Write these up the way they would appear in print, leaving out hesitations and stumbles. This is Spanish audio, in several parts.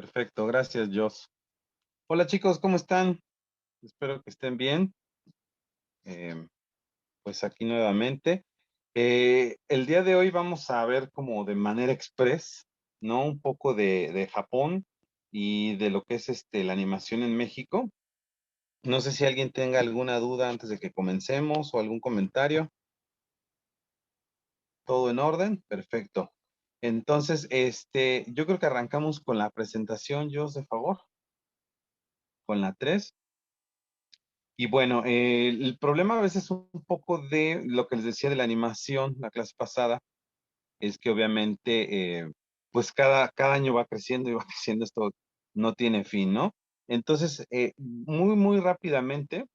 Perfecto, gracias, Jos. Hola chicos, ¿cómo están? Espero que estén bien. Eh, pues aquí nuevamente. El día de hoy vamos a ver como de manera express, ¿no? Un poco de Japón y de lo que es la animación en México. No sé si alguien tenga alguna duda antes de que comencemos o algún comentario. ¿Todo en orden? Perfecto. Entonces, yo creo que arrancamos con la presentación, Jos, de favor, con la 3. Y bueno, el problema a veces un poco de lo que les decía de la animación, la clase pasada, es que obviamente, pues cada año va creciendo y va creciendo, esto no tiene fin, ¿no? Entonces, muy rápidamente,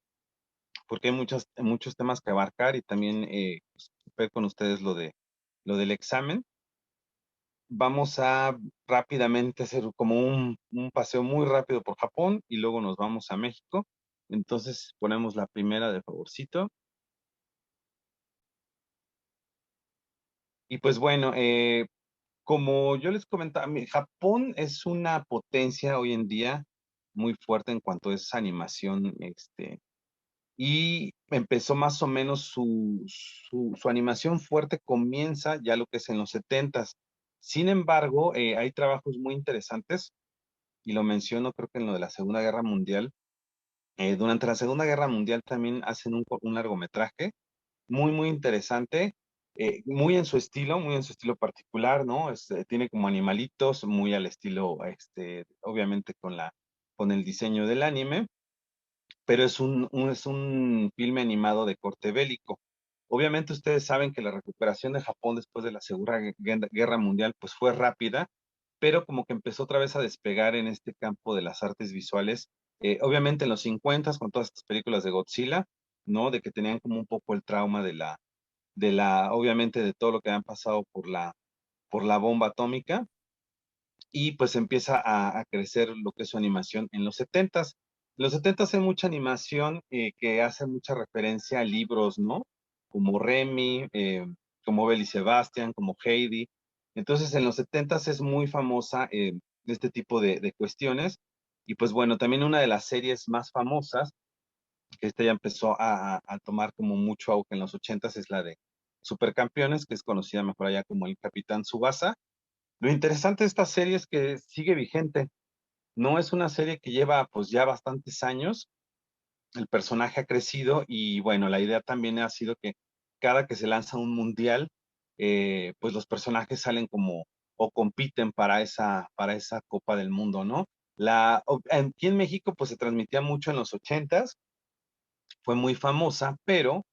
porque hay muchos temas que abarcar y también pues, ver con ustedes lo del examen, vamos a rápidamente hacer como un paseo muy rápido por Japón y luego nos vamos a México. Entonces, ponemos la primera de favorcito. Y pues bueno, como yo les comentaba, Japón es una potencia hoy en día muy fuerte en cuanto es animación, y empezó más o menos su animación fuerte comienza ya lo que es en los setentas. Sin embargo, hay trabajos muy interesantes, y lo menciono creo que en lo de la Segunda Guerra Mundial. Durante la Segunda Guerra Mundial también hacen un largometraje muy interesante, muy en su estilo particular, ¿no? Tiene como animalitos, muy al estilo, obviamente con el diseño del anime, pero es un filme animado de corte bélico. Obviamente ustedes saben que la recuperación de Japón después de la Segunda Guerra Mundial, pues fue rápida, pero como que empezó otra vez a despegar en este campo de las artes visuales. Obviamente en los 50 con todas estas películas de Godzilla, ¿no? De que tenían como un poco el trauma obviamente de todo lo que han pasado por la bomba atómica, y pues empieza a crecer lo que es su animación en los setentas. En los setentas hay mucha animación que hace mucha referencia a libros, ¿no? Como Remy, como Belle y Sebastian, como Heidi. Entonces en los setentas es muy famosa este tipo de cuestiones. Y pues bueno, también una de las series más famosas que ya empezó a tomar como mucho auge en los ochentas es la de Supercampeones, que es conocida mejor allá como el Capitán Tsubasa. Lo interesante de esta serie es que sigue vigente. No es una serie que lleva pues ya bastantes años. El personaje ha crecido y bueno, la idea también ha sido que cada que se lanza un mundial, pues los personajes salen como o compiten para esa Copa del Mundo, ¿no? Aquí en México pues se transmitía mucho en los ochentas, fue muy famosa, pero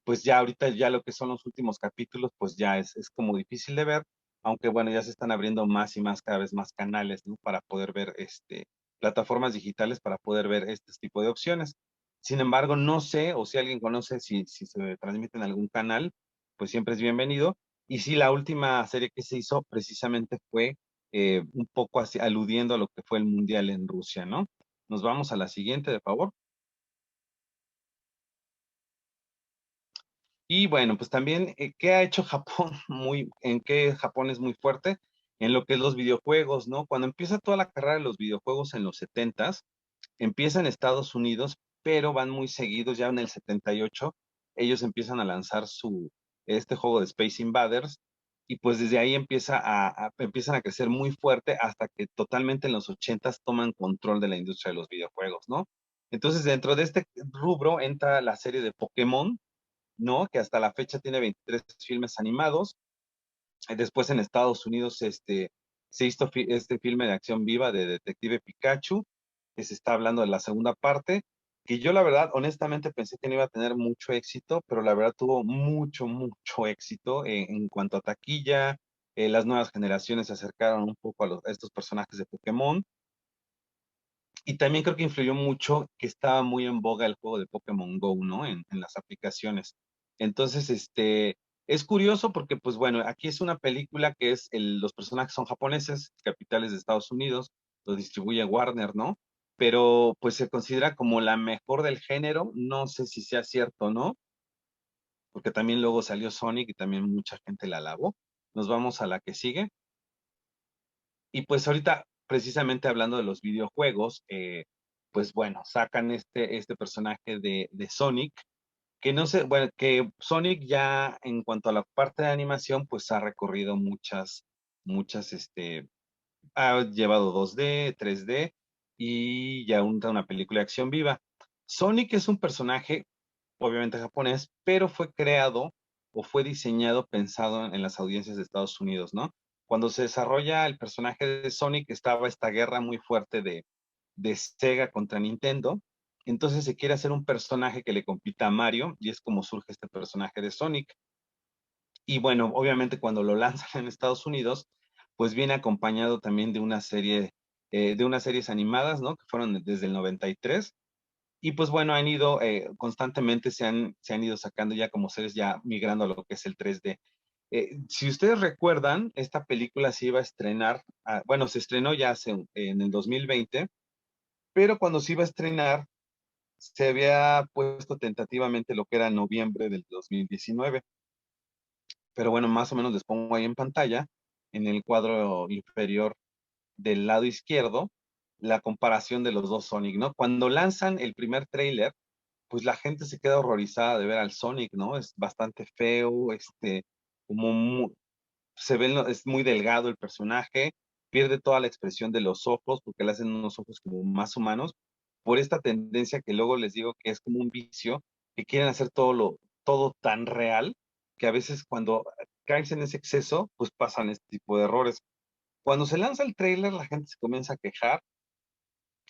pues ya ahorita ya lo que son los últimos capítulos, pues ya es como difícil de ver, aunque bueno, ya se están abriendo más y más, cada vez más canales, ¿no? Para poder ver, plataformas digitales para poder ver este tipo de opciones. Sin embargo, no sé, o si alguien conoce si se transmite en algún canal, pues siempre es bienvenido. Y sí, la última serie que se hizo precisamente fue un poco así, aludiendo a lo que fue el Mundial en Rusia, ¿no? Nos vamos a la siguiente, de favor. Y bueno, pues también, ¿qué ha hecho Japón en qué Japón es muy fuerte? En lo que es los videojuegos, ¿no? Cuando empieza toda la carrera de los videojuegos en los setentas, empieza en Estados Unidos, pero van muy seguidos, ya en el 78, ellos empiezan a lanzar este juego de Space Invaders, y pues desde ahí empiezan a crecer muy fuerte hasta que totalmente en los ochentas toman control de la industria de los videojuegos, ¿no? Entonces, dentro de este rubro entra la serie de Pokémon, ¿no? Que hasta la fecha tiene 23 filmes animados. Después en Estados Unidos se hizo este filme de acción viva de Detective Pikachu, que se está hablando de la segunda parte, que yo la verdad, honestamente pensé que no iba a tener mucho éxito, pero la verdad tuvo mucho éxito en cuanto a taquilla. Las nuevas generaciones se acercaron un poco a estos personajes de Pokémon. Y también creo que influyó mucho que estaba muy en boga el juego de Pokémon Go, ¿no? En las aplicaciones. Entonces, es curioso porque, pues bueno, aquí es una película que los personajes son japoneses, capitales de Estados Unidos, lo distribuye Warner, ¿no? Pero pues se considera como la mejor del género, no sé si sea cierto, ¿no? Porque también luego salió Sonic y también mucha gente la alabó. Nos vamos a la que sigue. Y pues ahorita precisamente hablando de los videojuegos, pues bueno, sacan este personaje de Sonic, que no sé, bueno, que Sonic ya en cuanto a la parte de animación, pues ha recorrido muchas, ha llevado 2D, 3D y ya una película de acción viva. Sonic es un personaje, obviamente japonés, pero fue creado o fue diseñado pensado en las audiencias de Estados Unidos, ¿no? Cuando se desarrolla el personaje de Sonic, estaba esta guerra muy fuerte de Sega contra Nintendo. Entonces se quiere hacer un personaje que le compita a Mario y es como surge este personaje de Sonic. Y bueno, obviamente cuando lo lanzan en Estados Unidos, pues viene acompañado también de una serie, de unas series animadas, ¿no? Que fueron desde el 93. Y pues bueno, han ido constantemente, se han ido sacando ya como series, ya migrando a lo que es el 3D. Si ustedes recuerdan, esta película se iba a estrenar, bueno, se estrenó ya en el 2020, pero cuando se iba a estrenar, se había puesto tentativamente lo que era noviembre del 2019. Pero bueno, más o menos les pongo ahí en pantalla, en el cuadro inferior del lado izquierdo, la comparación de los dos Sonic, ¿no? Cuando lanzan el primer tráiler, pues la gente se queda horrorizada de ver al Sonic, ¿no? Es bastante feo, como se ve, es muy delgado el personaje, pierde toda la expresión de los ojos, porque le hacen unos ojos como más humanos, por esta tendencia que luego les digo que es como un vicio, que quieren hacer todo tan real, que a veces cuando caen en ese exceso, pues pasan este tipo de errores. Cuando se lanza el tráiler, la gente se comienza a quejar,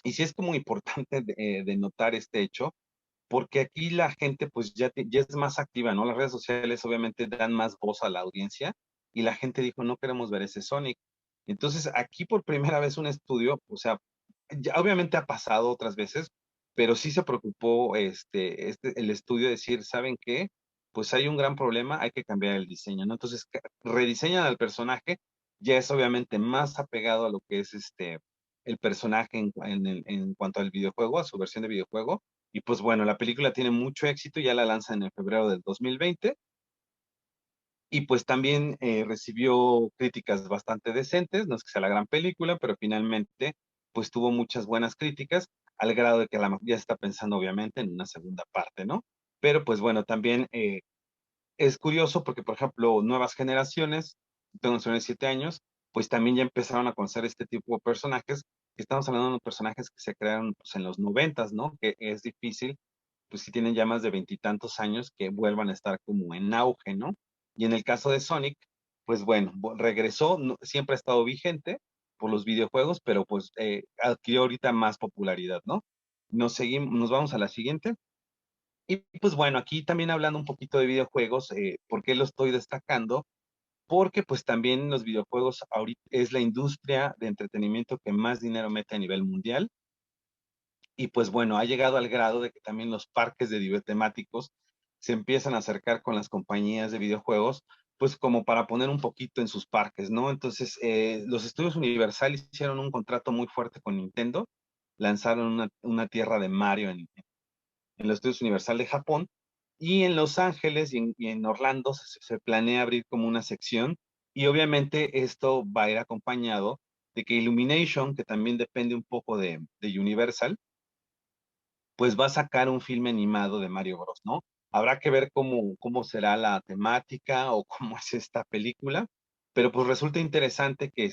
y sí es como importante de notar este hecho, porque aquí la gente pues ya es más activa, ¿no? Las redes sociales obviamente dan más voz a la audiencia y la gente dijo, no queremos ver ese Sonic. Entonces aquí por primera vez un estudio, o sea, ya obviamente ha pasado otras veces, pero sí se preocupó el estudio de decir, ¿saben qué? Pues hay un gran problema, hay que cambiar el diseño, ¿no? Entonces rediseñan al personaje, ya es obviamente más apegado a lo que es el personaje en cuanto al videojuego, a su versión de videojuego. Y pues bueno, la película tiene mucho éxito, ya la lanzan en febrero del 2020 y pues también recibió críticas bastante decentes, no es que sea la gran película, pero finalmente pues tuvo muchas buenas críticas, al grado de que ya se está pensando obviamente en una segunda parte, ¿no? Pero pues bueno, también es curioso porque, por ejemplo, nuevas generaciones, tengo 7 años, pues también ya empezaron a conocer este tipo de personajes, que estamos hablando de unos personajes que se crearon pues, en los 90, ¿no? Que es difícil, pues si tienen ya más de veintitantos años, que vuelvan a estar como en auge, ¿no? Y en el caso de Sonic, pues bueno, regresó, siempre ha estado vigente por los videojuegos, pero pues adquirió ahorita más popularidad, ¿no? Nos vamos a la siguiente. Y pues bueno, aquí también hablando un poquito de videojuegos, ¿por qué lo estoy destacando? Porque pues también los videojuegos ahorita es la industria de entretenimiento que más dinero mete a nivel mundial. Y pues bueno, ha llegado al grado de que también los parques de diversión temáticos se empiezan a acercar con las compañías de videojuegos, pues como para poner un poquito en sus parques, ¿no? Entonces, los estudios Universal hicieron un contrato muy fuerte con Nintendo, lanzaron una tierra de Mario en los estudios Universal de Japón, y en Los Ángeles y en Orlando se planea abrir como una sección, y obviamente esto va a ir acompañado de que Illumination, que también depende un poco de Universal, pues va a sacar un filme animado de Mario Bros, ¿no? Habrá que ver cómo será la temática o cómo es esta película, pero pues resulta interesante que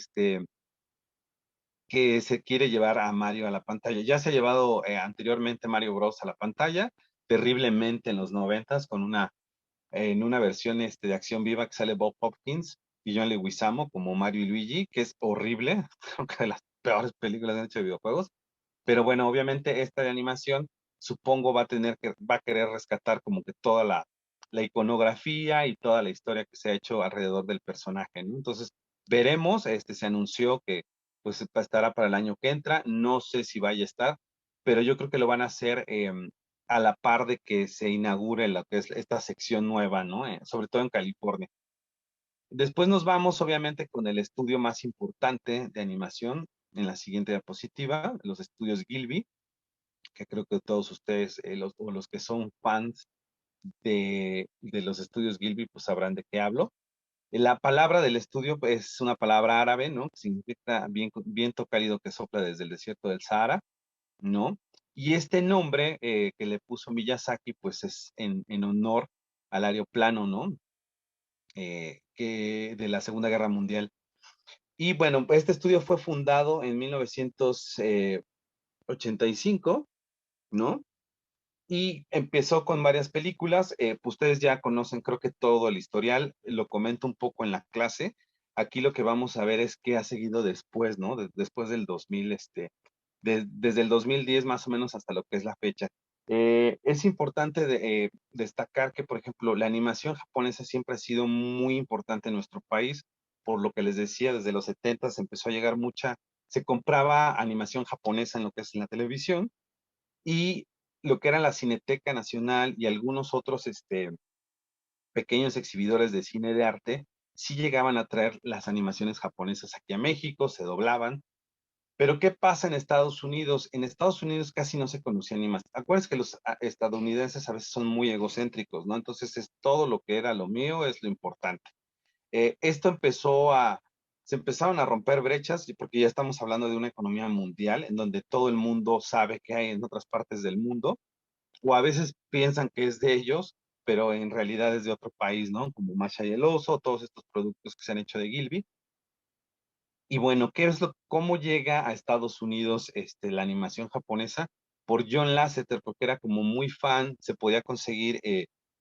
se quiere llevar a Mario a la pantalla. Ya se ha llevado anteriormente Mario Bros a la pantalla, terriblemente en los noventas, en una versión de acción viva que sale Bob Hopkins y John Leguizamo como Mario y Luigi, que es horrible, creo que de las peores películas de hecho de videojuegos. Pero bueno, obviamente esta de animación, supongo va a querer rescatar como que toda la iconografía y toda la historia que se ha hecho alrededor del personaje, ¿no? Entonces, veremos, se anunció que pues estará para el año que entra, no sé si vaya a estar, pero yo creo que lo van a hacer a la par de que se inaugure lo que es esta sección nueva, ¿no? Sobre todo en California. Después nos vamos, obviamente, con el estudio más importante de animación en la siguiente diapositiva, los estudios Gilby, que creo que todos ustedes, o los que son fans de los estudios Gilby, pues sabrán de qué hablo. La palabra del estudio pues, es una palabra árabe, ¿no? Que significa viento cálido que sopla desde el desierto del Sahara, ¿no? Y este nombre que le puso Miyazaki, pues es en honor al aeroplano, ¿no? Que de la Segunda Guerra Mundial. Y bueno, este estudio fue fundado en 1985, ¿no? Y empezó con varias películas. Pues ustedes ya conocen, creo que todo el historial, lo comento un poco en la clase. Aquí lo que vamos a ver es qué ha seguido después, ¿no? Después del 2000, desde el 2010 más o menos hasta lo que es la fecha. Es importante destacar que, por ejemplo, la animación japonesa siempre ha sido muy importante en nuestro país, por lo que les decía, desde los 70 se empezó a llegar mucha, se compraba animación japonesa en lo que es en la televisión y lo que era la Cineteca Nacional y algunos otros pequeños exhibidores de cine de arte, sí llegaban a traer las animaciones japonesas aquí a México, se doblaban. Pero ¿qué pasa en Estados Unidos? En Estados Unidos casi no se conocía animación. Acuérdense que los estadounidenses a veces son muy egocéntricos, ¿no? Entonces es todo lo que era lo mío es lo importante. Esto se empezaron a romper brechas porque ya estamos hablando de una economía mundial en donde todo el mundo sabe qué hay en otras partes del mundo o a veces piensan que es de ellos, pero en realidad es de otro país, ¿no? Como Masha y el Oso, todos estos productos que se han hecho de Gilby. Y bueno, cómo llega a Estados Unidos la animación japonesa? Por John Lasseter, porque era como muy fan, se podía conseguir,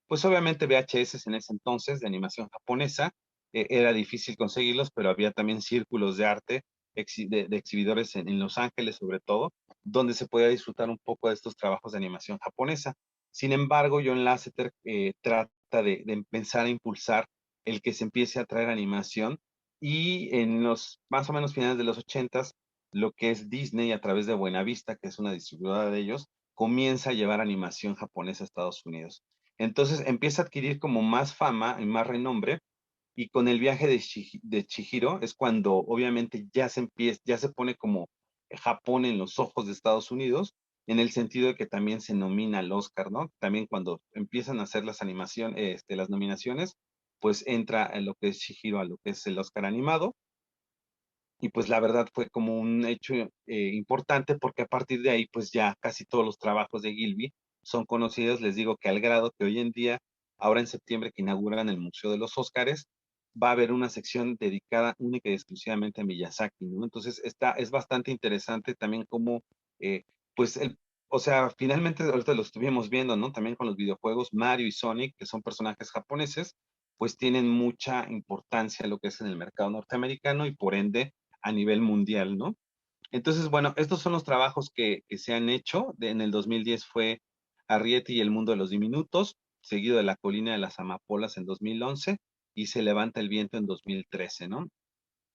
pues obviamente VHS en ese entonces de animación japonesa, era difícil conseguirlos, pero había también círculos de arte, de exhibidores en Los Ángeles sobre todo, donde se podía disfrutar un poco de estos trabajos de animación japonesa. Sin embargo, John Lasseter trata de empezar a impulsar el que se empiece a traer animación y en los más o menos finales de los ochentas, lo que es Disney a través de Buenavista, que es una distribuidora de ellos, comienza a llevar animación japonesa a Estados Unidos. Entonces empieza a adquirir como más fama y más renombre, y con el viaje de Chihiro es cuando obviamente ya se pone como Japón en los ojos de Estados Unidos, en el sentido de que también se nomina al Oscar, ¿no? También cuando empiezan a hacer las nominaciones, pues entra en lo que es Chihiro a lo que es el Oscar animado, y pues la verdad fue como un hecho importante porque a partir de ahí pues ya casi todos los trabajos de Gilby son conocidos, les digo que al grado que hoy en día, ahora en septiembre que inauguran el Museo de los Óscares, va a haber una sección dedicada única y exclusivamente a Miyazaki, ¿no? Entonces es bastante interesante también como, eh, pues, o sea, finalmente ahorita lo estuvimos viendo, ¿no? También con los videojuegos Mario y Sonic, que son personajes japoneses, pues tienen mucha importancia en lo que es en el mercado norteamericano y por ende a nivel mundial, ¿no? Entonces, bueno, estos son los trabajos que se han hecho. En el 2010 fue Arrietty y el mundo de los diminutos, seguido de La colina de las amapolas en 2011 y Se levanta el viento en 2013, ¿no?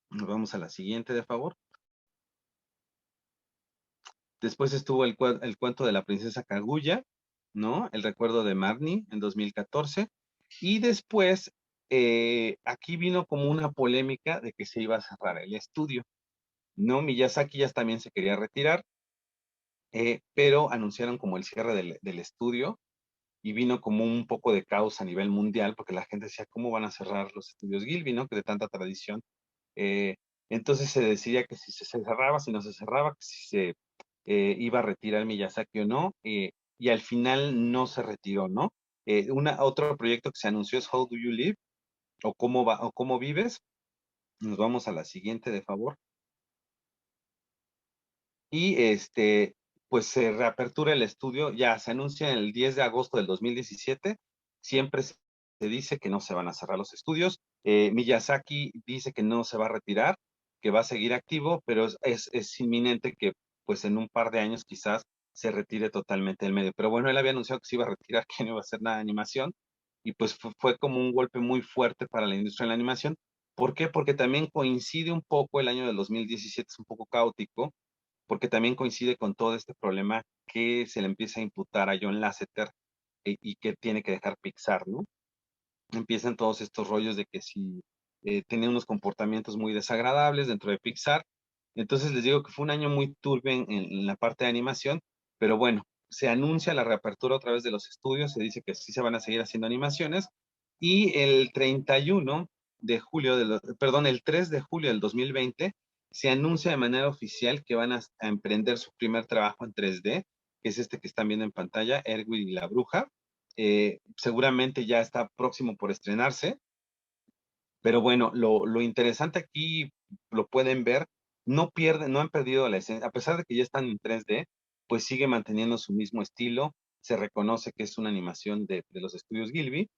Nos vamos a la siguiente, de favor. Después estuvo el cuento de la princesa Kaguya, ¿no? El recuerdo de Marnie en 2014. Y después, aquí vino como una polémica de que se iba a cerrar el estudio. No, Miyazaki ya también se quería retirar, pero anunciaron como el cierre del estudio y vino como un poco de caos a nivel mundial porque la gente decía, ¿cómo van a cerrar los estudios Gilby, no? Que de tanta tradición. Eh, entonces se decía que si se cerraba, si no se cerraba, que si se iba a retirar Miyazaki o no, y al final no se retiró, ¿no? Otro proyecto que se anunció es How Do You Live? O cómo vives. Nos vamos a la siguiente, de favor. Y pues se reapertura el estudio, ya se anuncia el 10 de agosto del 2017. Siempre se dice que no se van a cerrar los estudios. Miyazaki dice que no se va a retirar, que va a seguir activo, pero es inminente que pues en un par de años quizás se retire totalmente del medio. Pero bueno, él había anunciado que se iba a retirar, que no iba a hacer nada de animación, y pues fue como un golpe muy fuerte para la industria de la animación. ¿Por qué? Porque también coincide un poco, el año del 2017 es un poco caótico, porque también coincide con todo este problema que se le empieza a imputar a John Lasseter, y que tiene que dejar Pixar, ¿no? Empiezan todos estos rollos de que si tenía unos comportamientos muy desagradables dentro de Pixar. Entonces les digo que fue un año muy turbio en la parte de animación, pero bueno, se anuncia la reapertura otra vez de los estudios, se dice que sí se van a seguir haciendo animaciones, y el 31 de julio, perdón, el 3 de julio del 2020, se anuncia de manera oficial que van a emprender su primer trabajo en 3D, que es este que están viendo en pantalla, Erwin y la Bruja. Seguramente ya está próximo por estrenarse, pero bueno, lo interesante aquí, lo pueden ver, no han perdido la esencia, a pesar de que ya están en 3D, pues sigue manteniendo su mismo estilo, se reconoce que es una animación de los estudios Gilby,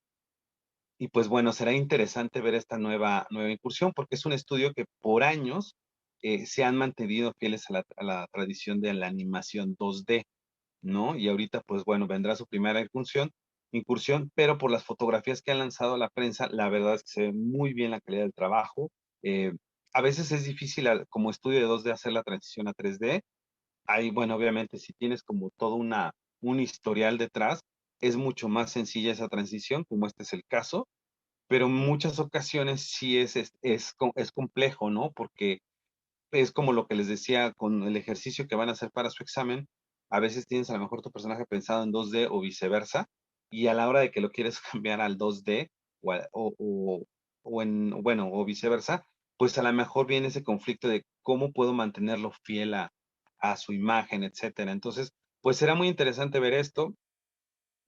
y pues bueno, será interesante ver esta nueva incursión, porque es un estudio que por años se han mantenido fieles a la tradición de la animación 2D, ¿no? Y ahorita, pues bueno, vendrá su primera incursión, pero por las fotografías que han lanzado a la prensa, la verdad es que se ve muy bien la calidad del trabajo. Eh, a veces es difícil como estudio de 2D hacer la transición a 3D. Ahí, bueno, obviamente, si tienes como todo un historial detrás, es mucho más sencilla esa transición, como este es el caso, pero en muchas ocasiones sí es complejo, ¿no? Porque es como lo que les decía con el ejercicio que van a hacer para su examen. A veces tienes a lo mejor tu personaje pensado en 2D o viceversa, y a la hora de que lo quieres cambiar al 2D bueno, o viceversa, pues a lo mejor viene ese conflicto de cómo puedo mantenerlo fiel a su imagen, etcétera. Entonces, pues será muy interesante ver esto.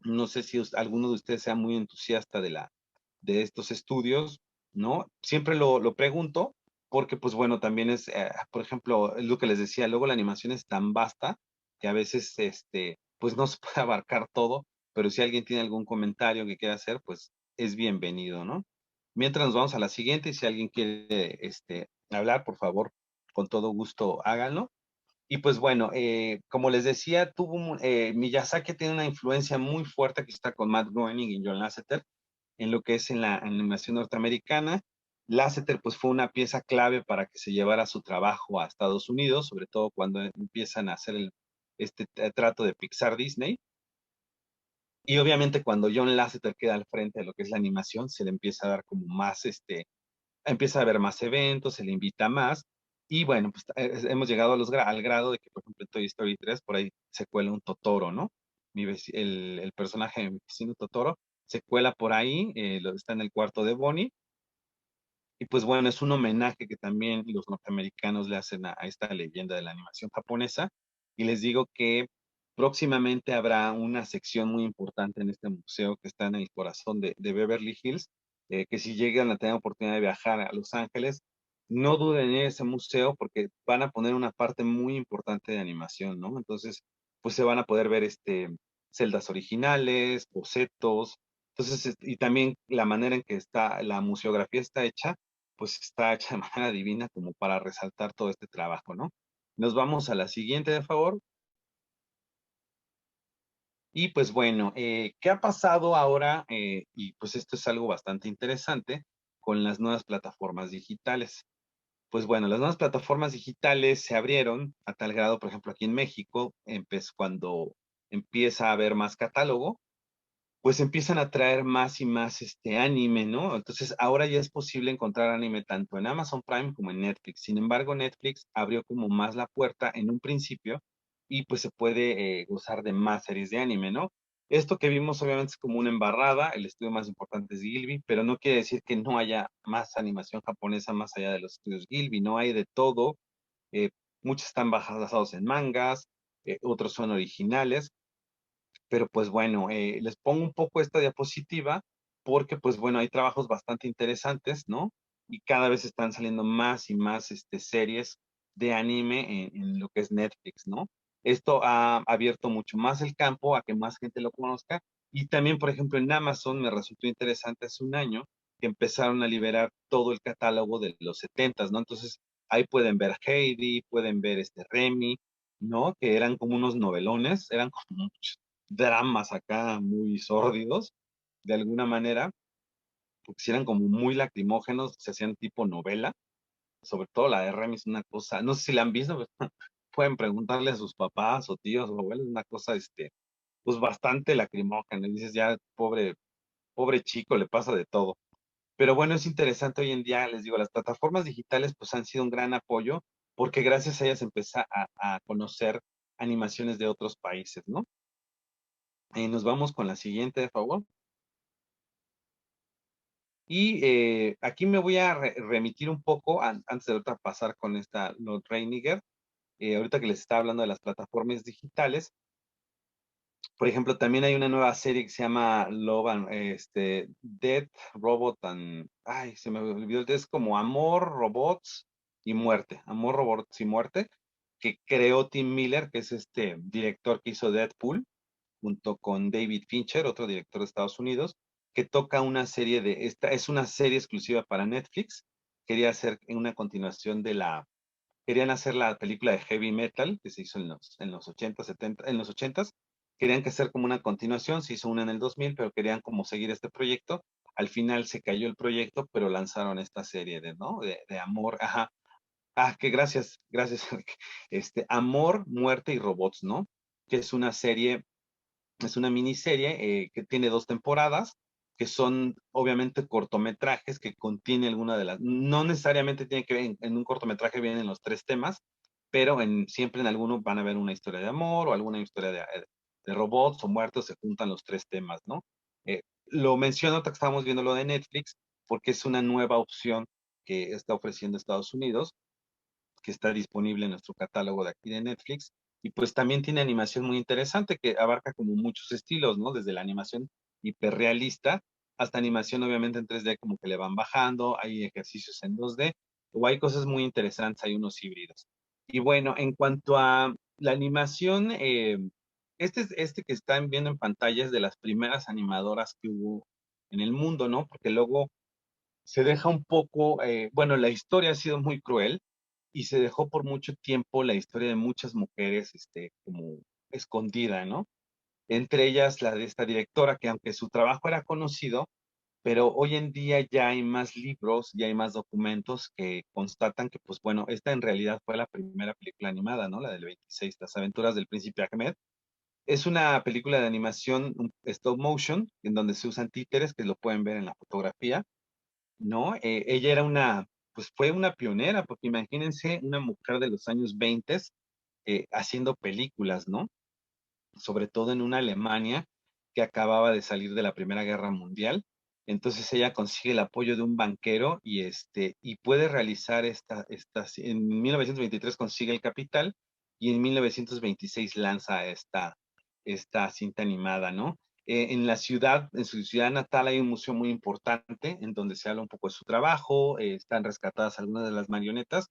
No sé si alguno de ustedes sea muy entusiasta de estos estudios, ¿no? Siempre lo pregunto porque, pues bueno, también por ejemplo, es lo que les decía, luego la animación es tan vasta que a veces, pues no se puede abarcar todo, pero si alguien tiene algún comentario que quiera hacer, pues es bienvenido, ¿no? Mientras nos vamos a la siguiente, y si alguien quiere, hablar, por favor, con todo gusto háganlo. Y pues bueno, como les decía, Miyazaki tiene una influencia muy fuerte que está con Matt Groening y John Lasseter en lo que es en la animación norteamericana. Lasseter pues fue una pieza clave para que se llevara su trabajo a Estados Unidos, sobre todo cuando empiezan a hacer trato de Pixar Disney. Y obviamente cuando John Lasseter queda al frente de lo que es la animación, se le empieza a dar como más, empieza a haber más eventos, se le invita más. Y bueno, pues hemos llegado al grado de que, por ejemplo, en Toy Story 3, por ahí se cuela un Totoro, ¿no? El personaje de mi vecino Totoro se cuela por ahí, está en el cuarto de Bonnie. Y pues bueno, es un homenaje que también los norteamericanos le hacen a esta leyenda de la animación japonesa. Y les digo que próximamente habrá una sección muy importante en este museo que está en el corazón de Beverly Hills, que si llegan a tener oportunidad de viajar a Los Ángeles, no duden en ese museo porque van a poner una parte muy importante de animación, ¿no? Entonces, pues se van a poder ver celdas originales, bocetos. Entonces, y también la manera en que la museografía está hecha, pues está hecha de manera divina como para resaltar todo este trabajo, ¿no? Nos vamos a la siguiente, de favor. Y pues bueno, ¿qué ha pasado ahora? Y pues esto es algo bastante interesante con las nuevas plataformas digitales. Pues bueno, las nuevas plataformas digitales se abrieron a tal grado, por ejemplo, aquí en México, cuando empieza a haber más catálogo, pues empiezan a traer más y más anime, ¿no? Entonces ahora ya es posible encontrar anime tanto en Amazon Prime como en Netflix. Sin embargo, Netflix abrió como más la puerta en un principio y pues se puede gozar de más series de anime, ¿no? Esto que vimos obviamente es como una embarrada, el estudio más importante es Gilby, pero no quiere decir que no haya más animación japonesa más allá de los estudios Gilby, no hay de todo. eh, Muchos están basados en mangas, otros son originales, pero pues bueno, les pongo un poco esta diapositiva porque pues bueno, hay trabajos bastante interesantes, ¿no? Y cada vez están saliendo más y más series de anime en lo que es Netflix, ¿no? Esto ha abierto mucho más el campo a que más gente lo conozca. Y también, por ejemplo, en Amazon me resultó interesante hace un año que empezaron a liberar todo el catálogo de los 70, ¿no? Entonces, ahí pueden ver Heidi, pueden ver Remy, ¿no? Que eran como unos novelones, eran como dramas acá muy sórdidos, de alguna manera, porque si eran como muy lacrimógenos, se hacían tipo novela, sobre todo la de Remy es una cosa, no sé si la han visto, pero pueden preguntarle a sus papás o tíos o abuelos, es una cosa, pues bastante lacrimógena, y dices, ya, pobre chico, le pasa de todo. Pero bueno, es interesante hoy en día, les digo, las plataformas digitales pues han sido un gran apoyo, porque gracias a ellas empieza a conocer animaciones de otros países, ¿no? Nos vamos con la siguiente, de favor. Y aquí me voy a remitir un poco, antes de ahorita pasar con esta Lord Reiniger, ahorita que les estaba hablando de las plataformas digitales. Por ejemplo, también hay una nueva serie que se llama Love and, Death, Robot and, ay, se me olvidó, es como Amor, Robots y Muerte, Amor, Robots y Muerte, que creó Tim Miller, que es este director que hizo Deadpool, junto con David Fincher, otro director de Estados Unidos, que toca una serie esta es una serie exclusiva para Netflix. Quería hacer una continuación querían hacer la película de Heavy Metal, que se hizo en los 80, 70, en los 80. Querían que hacer como una continuación, se hizo una en el 2000, pero querían como seguir este proyecto. Al final se cayó el proyecto, pero lanzaron esta serie ¿no? De amor, ajá. Ah, que gracias, gracias. Amor, muerte y robots, ¿no? Que es una miniserie que tiene 2 temporadas, que son obviamente cortometrajes que contiene alguna de no necesariamente tiene que ver, en un cortometraje vienen los 3 temas, pero siempre en alguno van a ver una historia de amor o alguna historia de robots o muertos, se juntan los 3 temas, ¿no? Lo menciono, que estábamos viendo lo de Netflix, porque es una nueva opción que está ofreciendo Estados Unidos, que está disponible en nuestro catálogo de aquí de Netflix. Y pues también tiene animación muy interesante que abarca como muchos estilos, ¿no? Desde la animación hiperrealista hasta animación obviamente en 3D como que le van bajando, hay ejercicios en 2D o hay cosas muy interesantes, hay unos híbridos. Y bueno, en cuanto a la animación, este que están viendo en pantalla es de las primeras animadoras que hubo en el mundo, ¿no? Porque luego se deja un poco, bueno, la historia ha sido muy cruel y se dejó por mucho tiempo la historia de muchas mujeres, como escondida, ¿no? Entre ellas la de esta directora, que aunque su trabajo era conocido, pero hoy en día ya hay más libros, ya hay más documentos que constatan que, pues bueno, esta en realidad fue la primera película animada, ¿no? La del 26, Las aventuras del príncipe Ahmed. Es una película de animación stop motion, en donde se usan títeres, que lo pueden ver en la fotografía, ¿no? Ella era pues fue una pionera, porque imagínense una mujer de los años 20 haciendo películas, ¿no? Sobre todo en una Alemania que acababa de salir de la Primera Guerra Mundial. Entonces ella consigue el apoyo de un banquero y puede realizar en 1923 consigue el capital y en 1926 lanza esta cinta animada, ¿no? En la ciudad, en su ciudad natal hay un museo muy importante en donde se habla un poco de su trabajo, están rescatadas algunas de las marionetas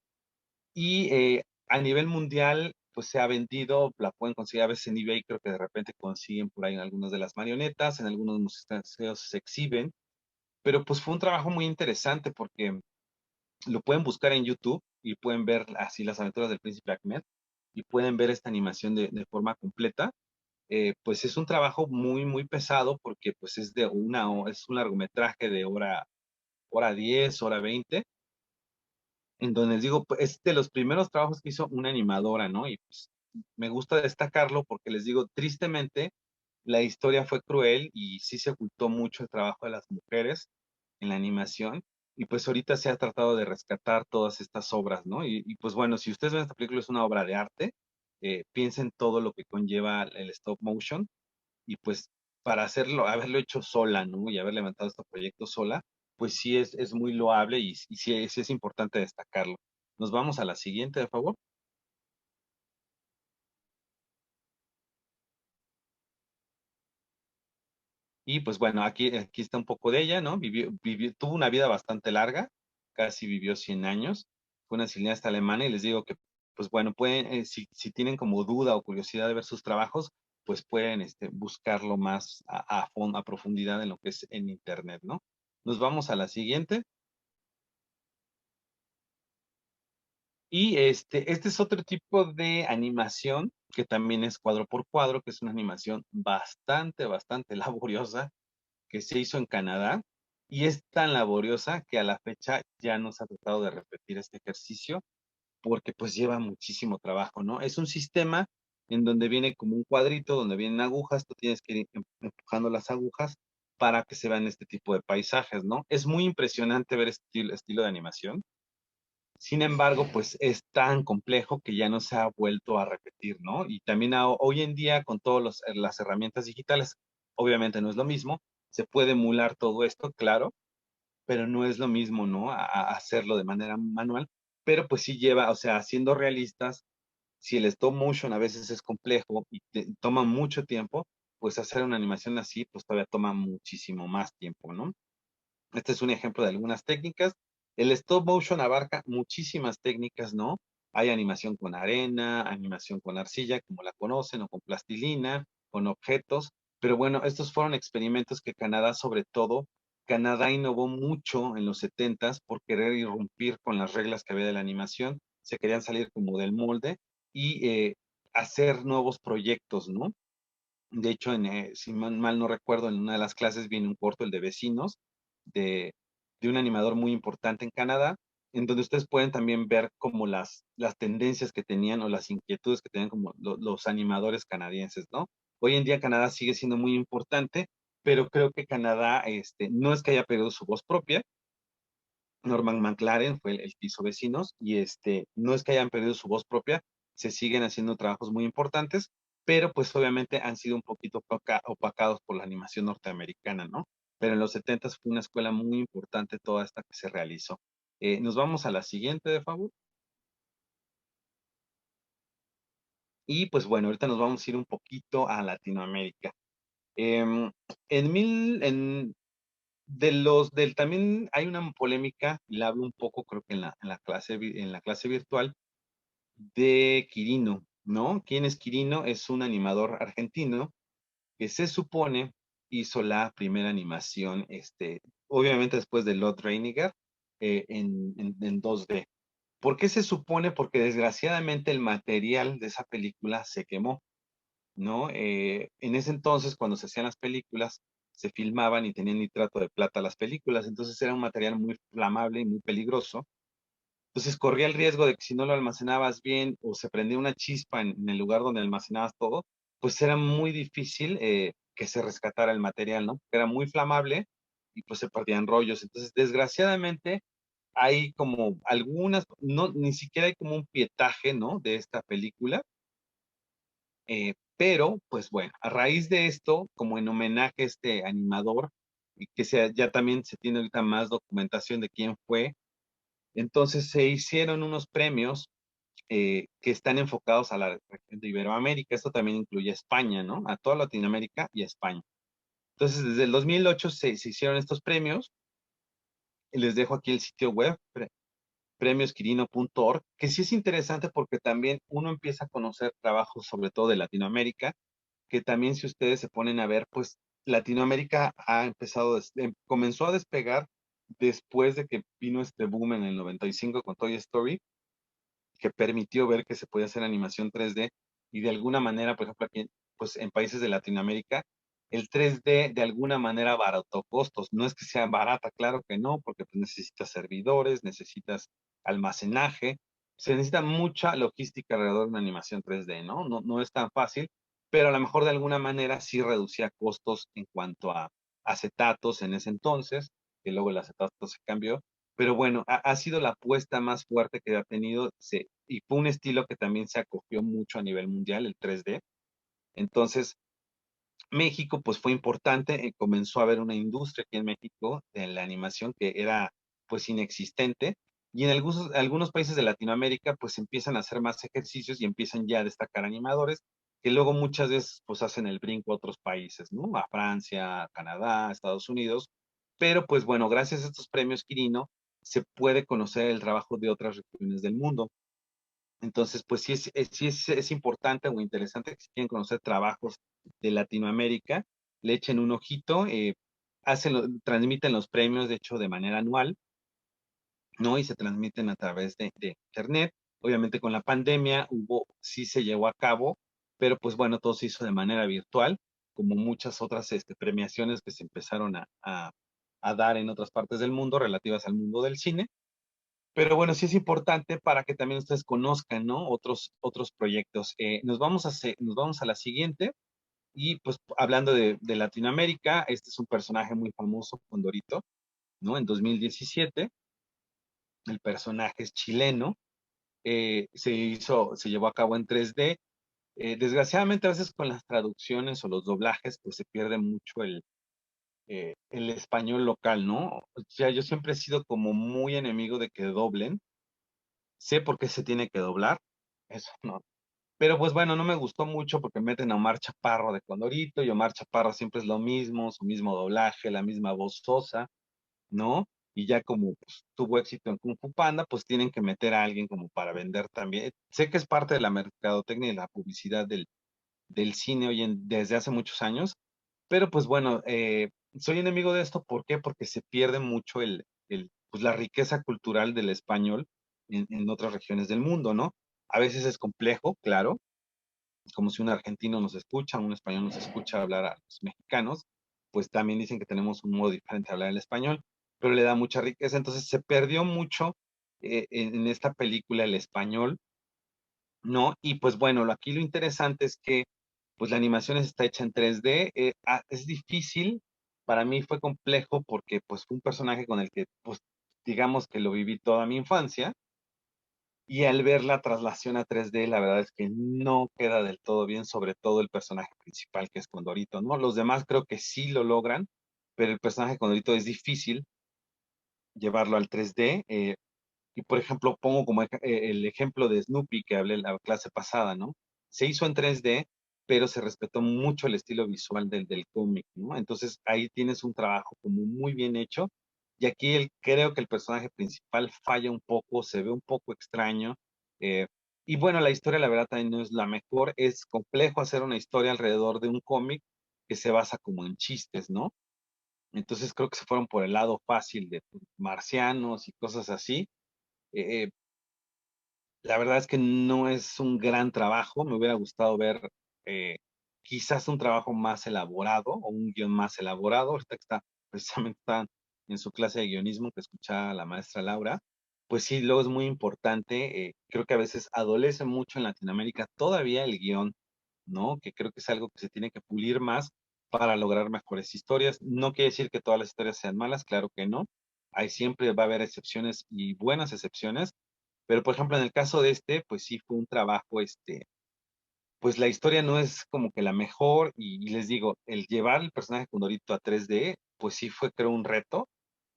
y a nivel mundial, pues se ha vendido, la pueden conseguir a veces en eBay, creo que de repente consiguen por ahí algunas de las marionetas, en algunos museos se exhiben, pero pues fue un trabajo muy interesante porque lo pueden buscar en YouTube y pueden ver así las aventuras del príncipe Ahmed y pueden ver esta animación de forma completa. Pues es un trabajo muy, muy pesado porque pues es un largometraje de hora 10, hora 20 en donde les digo, pues, es de los primeros trabajos que hizo una animadora, ¿no? Y pues me gusta destacarlo porque les digo, tristemente, la historia fue cruel y sí se ocultó mucho el trabajo de las mujeres en la animación. Y pues ahorita se ha tratado de rescatar todas estas obras, ¿no? Y pues bueno, si ustedes ven esta película es una obra de arte, piensen todo lo que conlleva el stop motion y pues para haberlo hecho sola, ¿no? Y haber levantado este proyecto sola, pues sí es muy loable y sí es importante destacarlo. Nos vamos a la siguiente, de favor. Y pues bueno, aquí está un poco de ella, ¿no? Tuvo una vida bastante larga, casi vivió 100 años. Fue una cineasta alemana y les digo que, pues bueno, pueden, si tienen como duda o curiosidad de ver sus trabajos, pues pueden buscarlo más a profundidad en lo que es en internet, ¿no? Nos vamos a la siguiente. Y este es otro tipo de animación que también es cuadro por cuadro, que es una animación bastante, bastante laboriosa que se hizo en Canadá y es tan laboriosa que a la fecha ya no se ha tratado de repetir este ejercicio porque pues lleva muchísimo trabajo, ¿no? Es un sistema en donde viene como un cuadrito, donde vienen agujas, tú tienes que ir empujando las agujas para que se vean este tipo de paisajes, ¿no? Es muy impresionante ver este estilo de animación. Sin embargo, pues es tan complejo que ya no se ha vuelto a repetir, ¿no? Y también hoy en día con todas las herramientas digitales, obviamente no es lo mismo, se puede emular todo esto, claro, pero no es lo mismo, ¿no? A hacerlo de manera manual, pero pues sí lleva, o sea, siendo realistas, si el stop motion a veces es complejo y toma mucho tiempo, pues hacer una animación así, pues todavía toma muchísimo más tiempo, ¿no? Este es un ejemplo de algunas técnicas. El stop motion abarca muchísimas técnicas, ¿no? Hay animación con arena, animación con arcilla, como la conocen, o con plastilina, con objetos. Pero bueno, estos fueron experimentos que Canadá, sobre todo, Canadá innovó mucho en los 70 por querer irrumpir con las reglas que había de la animación. Se querían salir como del molde y hacer nuevos proyectos, ¿no? De hecho, si mal no recuerdo, en una de las clases viene un corto, el de Vecinos, de, de un animador muy importante en Canadá, en donde ustedes pueden también ver como las tendencias que tenían o las inquietudes que tenían como los animadores canadienses, ¿no? Hoy en día Canadá sigue siendo muy importante, pero creo que Canadá no es que haya perdido su voz propia. Norman McLaren fue el que hizo Vecinos y no es que hayan perdido su voz propia, se siguen haciendo trabajos muy importantes, pero pues obviamente han sido un poquito opacados por la animación norteamericana, ¿no? Pero en los 70 fue una escuela muy importante toda esta que se realizó. Nos vamos a la siguiente, de favor. Y pues bueno, ahorita nos vamos a ir un poquito a Latinoamérica. Em, en también hay una polémica, y la hablo un poco, creo que en la clase virtual, de Quirino, ¿no? ¿Quién es Quirino? Es un animador argentino que se supone hizo la primera animación, obviamente después de Lord Reiniger, en 2D. ¿Por qué se supone? Porque desgraciadamente el material de esa película se quemó, ¿no? En ese entonces, cuando se hacían las películas, se filmaban y tenían nitrato de plata las películas, entonces era un material muy flamable y muy peligroso. Entonces corría el riesgo de que si no lo almacenabas bien o se prendía una chispa en el lugar donde almacenabas todo, pues era muy difícil que se rescatara el material, ¿no? Era muy flamable y pues se perdían rollos. Entonces, desgraciadamente, hay como algunas, no, ni siquiera hay como un pietaje, ¿no? De esta película. Pero, pues bueno, a raíz de esto, como en homenaje a este animador, y que ya también se tiene ahorita más documentación de quién fue, entonces se hicieron unos premios que están enfocados a la región de Iberoamérica. Esto también incluye a España, ¿no? A toda Latinoamérica y a España. Entonces, desde el 2008 se hicieron estos premios. Les dejo aquí el sitio web, premiosquirino.org, que sí es interesante porque también uno empieza a conocer trabajos, sobre todo de Latinoamérica, que también si ustedes se ponen a ver, pues Latinoamérica ha empezado, comenzó a despegar después de que vino este boom en el 95 con Toy Story, que permitió ver que se podía hacer animación 3D y de alguna manera, por ejemplo, aquí, pues en países de Latinoamérica, el 3D de alguna manera barató costos. No es que sea barata, claro que no, porque pues, necesitas servidores, necesitas almacenaje, se necesita mucha logística alrededor de una animación 3D, ¿no? No, no es tan fácil, pero a lo mejor de alguna manera sí reducía costos en cuanto a acetatos en ese entonces, que luego el acetato se cambió, pero bueno, ha sido la apuesta más fuerte que ha tenido y fue un estilo que también se acogió mucho a nivel mundial, el 3D. Entonces, México pues fue importante, comenzó a haber una industria aquí en México de la animación que era pues inexistente y en algunos países de Latinoamérica pues empiezan a hacer más ejercicios y empiezan ya a destacar animadores que luego muchas veces pues hacen el brinco a otros países, ¿no? A Francia, a Canadá, a Estados Unidos, pero pues bueno, gracias a estos premios Quirino se puede conocer el trabajo de otras regiones del mundo. Entonces, pues sí es importante o interesante que si quieren conocer trabajos de Latinoamérica, le echen un ojito, transmiten los premios, de hecho, de manera anual, ¿no? Y se transmiten a través de Internet. Obviamente con la pandemia sí se llevó a cabo, pero pues bueno, todo se hizo de manera virtual, como muchas otras premiaciones que se empezaron a dar en otras partes del mundo relativas al mundo del cine. Pero bueno, sí es importante para que también ustedes conozcan, ¿no? Otros proyectos. Nos vamos a la siguiente. Y pues hablando de Latinoamérica, este es un personaje muy famoso, Condorito, ¿no? En 2017, el personaje es chileno, se llevó a cabo en 3D. Desgraciadamente, a veces con las traducciones o los doblajes, pues se pierde mucho el español local, ¿no? O sea, yo siempre he sido como muy enemigo de que doblen. Sé por qué se tiene que doblar, eso no. Pero pues bueno, no me gustó mucho porque meten a Omar Chaparro de Condorito y Omar Chaparro siempre es lo mismo, su mismo doblaje, la misma voz sosa, ¿no? Y ya como pues, tuvo éxito en Kung Fu Panda, pues tienen que meter a alguien como para vender también. Sé que es parte de la mercadotecnia y la publicidad del cine desde hace muchos años, pero pues bueno, soy enemigo de esto, ¿por qué? Porque se pierde mucho pues, la riqueza cultural del español en otras regiones del mundo, ¿no? A veces es complejo, claro, como si un argentino nos escucha, un español nos escucha hablar a los mexicanos, pues también dicen que tenemos un modo diferente de hablar el español, pero le da mucha riqueza, entonces se perdió mucho en esta película el español, ¿no? Y pues bueno, aquí lo interesante es que pues la animación está hecha en 3D, es difícil, para mí fue complejo porque pues fue un personaje con el que pues digamos que lo viví toda mi infancia, y al ver la traslación a 3D, la verdad es que no queda del todo bien, sobre todo el personaje principal que es Condorito, ¿no? Los demás creo que sí lo logran, pero el personaje Condorito es difícil llevarlo al 3D. Y por ejemplo, pongo como el ejemplo de Snoopy que hablé en la clase pasada, ¿no? Se hizo en 3D, pero se respetó mucho el estilo visual del cómic, ¿no? Entonces ahí tienes un trabajo como muy bien hecho. Y aquí creo que el personaje principal falla un poco, se ve un poco extraño. eh, y bueno, la historia, la verdad, también no es la mejor. Es complejo hacer una historia alrededor de un cómic que se basa como en chistes, ¿no? Entonces creo que se fueron por el lado fácil de pues, marcianos y cosas así. Eh, la verdad es que no es un gran trabajo, me hubiera gustado ver eh, quizás un trabajo más elaborado o un guión más elaborado. Ahorita que precisamente está en su clase de guionismo que escuchaba la maestra Laura, pues sí, luego es muy importante, creo que a veces adolece mucho en Latinoamérica todavía el guión, ¿no? Que creo que es algo que se tiene que pulir más para lograr mejores historias. No quiere decir que todas las historias sean malas, claro que no. Hay siempre va a haber excepciones y buenas excepciones, pero, por ejemplo, en el caso de pues sí fue un trabajo, pues la historia no es como que la mejor, y les digo, el llevar el personaje Condorito a 3D, pues sí fue, creo, un reto,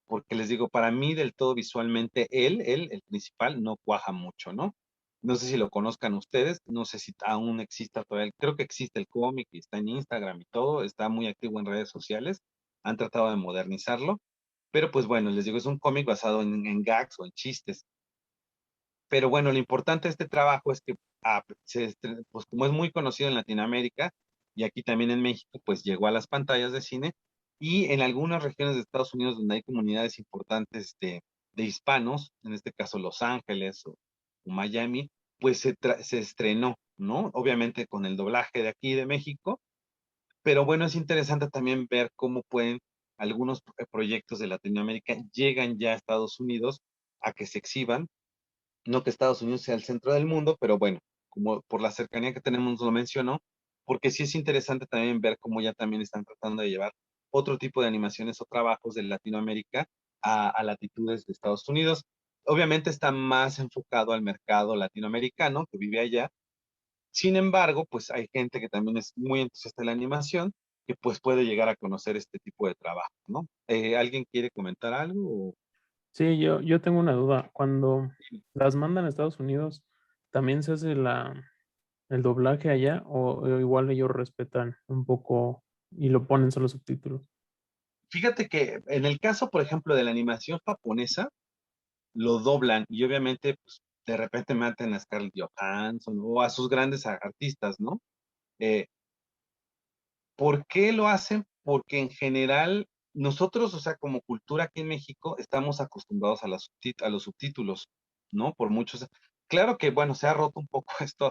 porque les digo, para mí del todo visualmente, el principal, no cuaja mucho, ¿no? No sé si lo conozcan ustedes, no sé si aún exista todavía, creo que existe el cómic y está en Instagram y todo, está muy activo en redes sociales, han tratado de modernizarlo, pero pues bueno, les digo, es un cómic basado en gags o en chistes. Pero bueno, lo importante de este trabajo es que pues como es muy conocido en Latinoamérica y aquí también en México, pues llegó a las pantallas de cine y en algunas regiones de Estados Unidos donde hay comunidades importantes de hispanos, en este caso Los Ángeles o Miami, pues se estrenó, ¿no? Obviamente con el doblaje de aquí de México, pero bueno, es interesante también ver cómo pueden algunos proyectos de Latinoamérica llegan ya a Estados Unidos a que se exhiban, no que Estados Unidos sea el centro del mundo, pero bueno, como por la cercanía que tenemos lo menciono, porque sí es interesante también ver cómo ya también están tratando de llevar otro tipo de animaciones o trabajos de Latinoamérica a latitudes de Estados Unidos. Obviamente está más enfocado al mercado latinoamericano que vive allá. Sin embargo, pues hay gente que también es muy entusiasta de la animación que pues puede llegar a conocer este tipo de trabajo, ¿no? ¿Alguien quiere comentar algo? Sí, yo tengo una duda. Cuando las mandan a Estados Unidos, ¿también se hace el doblaje allá o igual ellos respetan un poco y lo ponen solo subtítulos? Fíjate que en el caso, por ejemplo, de la animación japonesa, lo doblan y obviamente, pues, de repente meten a Scarlett Johansson o a sus grandes artistas, ¿no? Eh, ¿Por qué lo hacen? Porque en general nosotros, o sea, como cultura aquí en México, estamos acostumbrados a los subtítulos, ¿no? Por muchos. Claro que, bueno, se ha roto un poco esto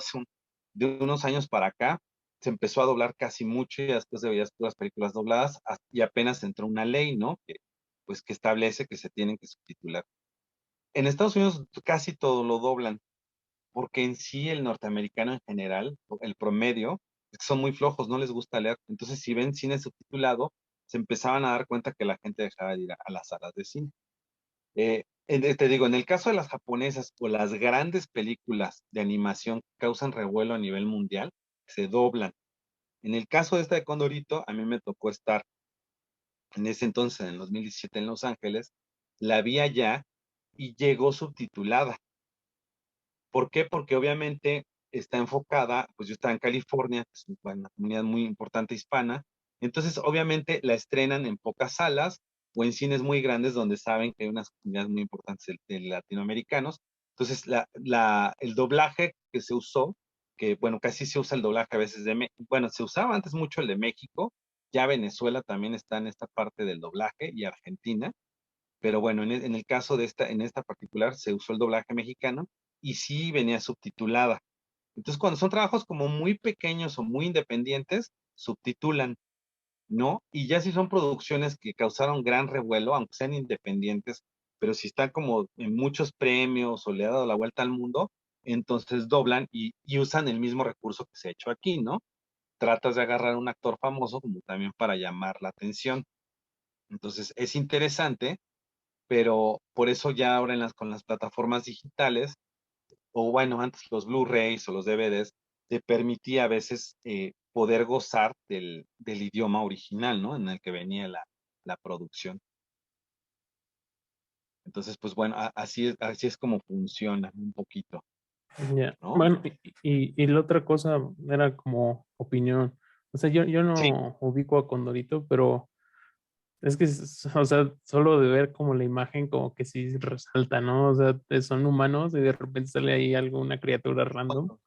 de unos años para acá. Se empezó a doblar casi mucho y después de veías puras películas dobladas y apenas entró una ley, ¿no? Pues que establece que se tienen que subtitular. En Estados Unidos casi todo lo doblan, porque en sí el norteamericano en general, el promedio, es que son muy flojos, no les gusta leer. Entonces, si ven cine subtitulado, se empezaban a dar cuenta que la gente dejaba de ir a las salas de cine. Te digo, en el caso de las japonesas o las grandes películas de animación que causan revuelo a nivel mundial, se doblan. En el caso de esta de Condorito, a mí me tocó estar en ese entonces, en el 2017 en Los Ángeles, la vi allá y llegó subtitulada. ¿Por qué? Porque obviamente está enfocada, pues yo estaba en California, que es una comunidad muy importante hispana, entonces obviamente la estrenan en pocas salas o en cines muy grandes donde saben que hay unas comunidades muy importantes de latinoamericanos. Entonces el doblaje que se usó, que bueno, casi se usa el doblaje a veces bueno, se usaba antes mucho el de México, ya Venezuela también está en esta parte del doblaje y Argentina, pero bueno, en el caso en esta particular se usó el doblaje mexicano y sí venía subtitulada. Entonces, cuando son trabajos como muy pequeños o muy independientes, subtitulan, ¿no? Y ya si son producciones que causaron gran revuelo, aunque sean independientes, pero si están como en muchos premios o le ha dado la vuelta al mundo, entonces doblan y usan el mismo recurso que se ha hecho aquí, ¿no? Tratas de agarrar a un actor famoso como también para llamar la atención. Entonces, es interesante, pero por eso ya ahora con las plataformas digitales, o bueno, antes los Blu-rays o los DVDs, te permitía a veces poder gozar del idioma original, ¿no? En el que venía la producción. Entonces, pues bueno, así es como funciona un poquito, Ya. ¿no? Bueno, y la otra cosa era como opinión. O sea, yo Sí. no ubico a Condorito, pero es que, o sea, solo de ver como la imagen como que sí resalta, ¿no? O sea, son humanos y de repente sale ahí alguna criatura random.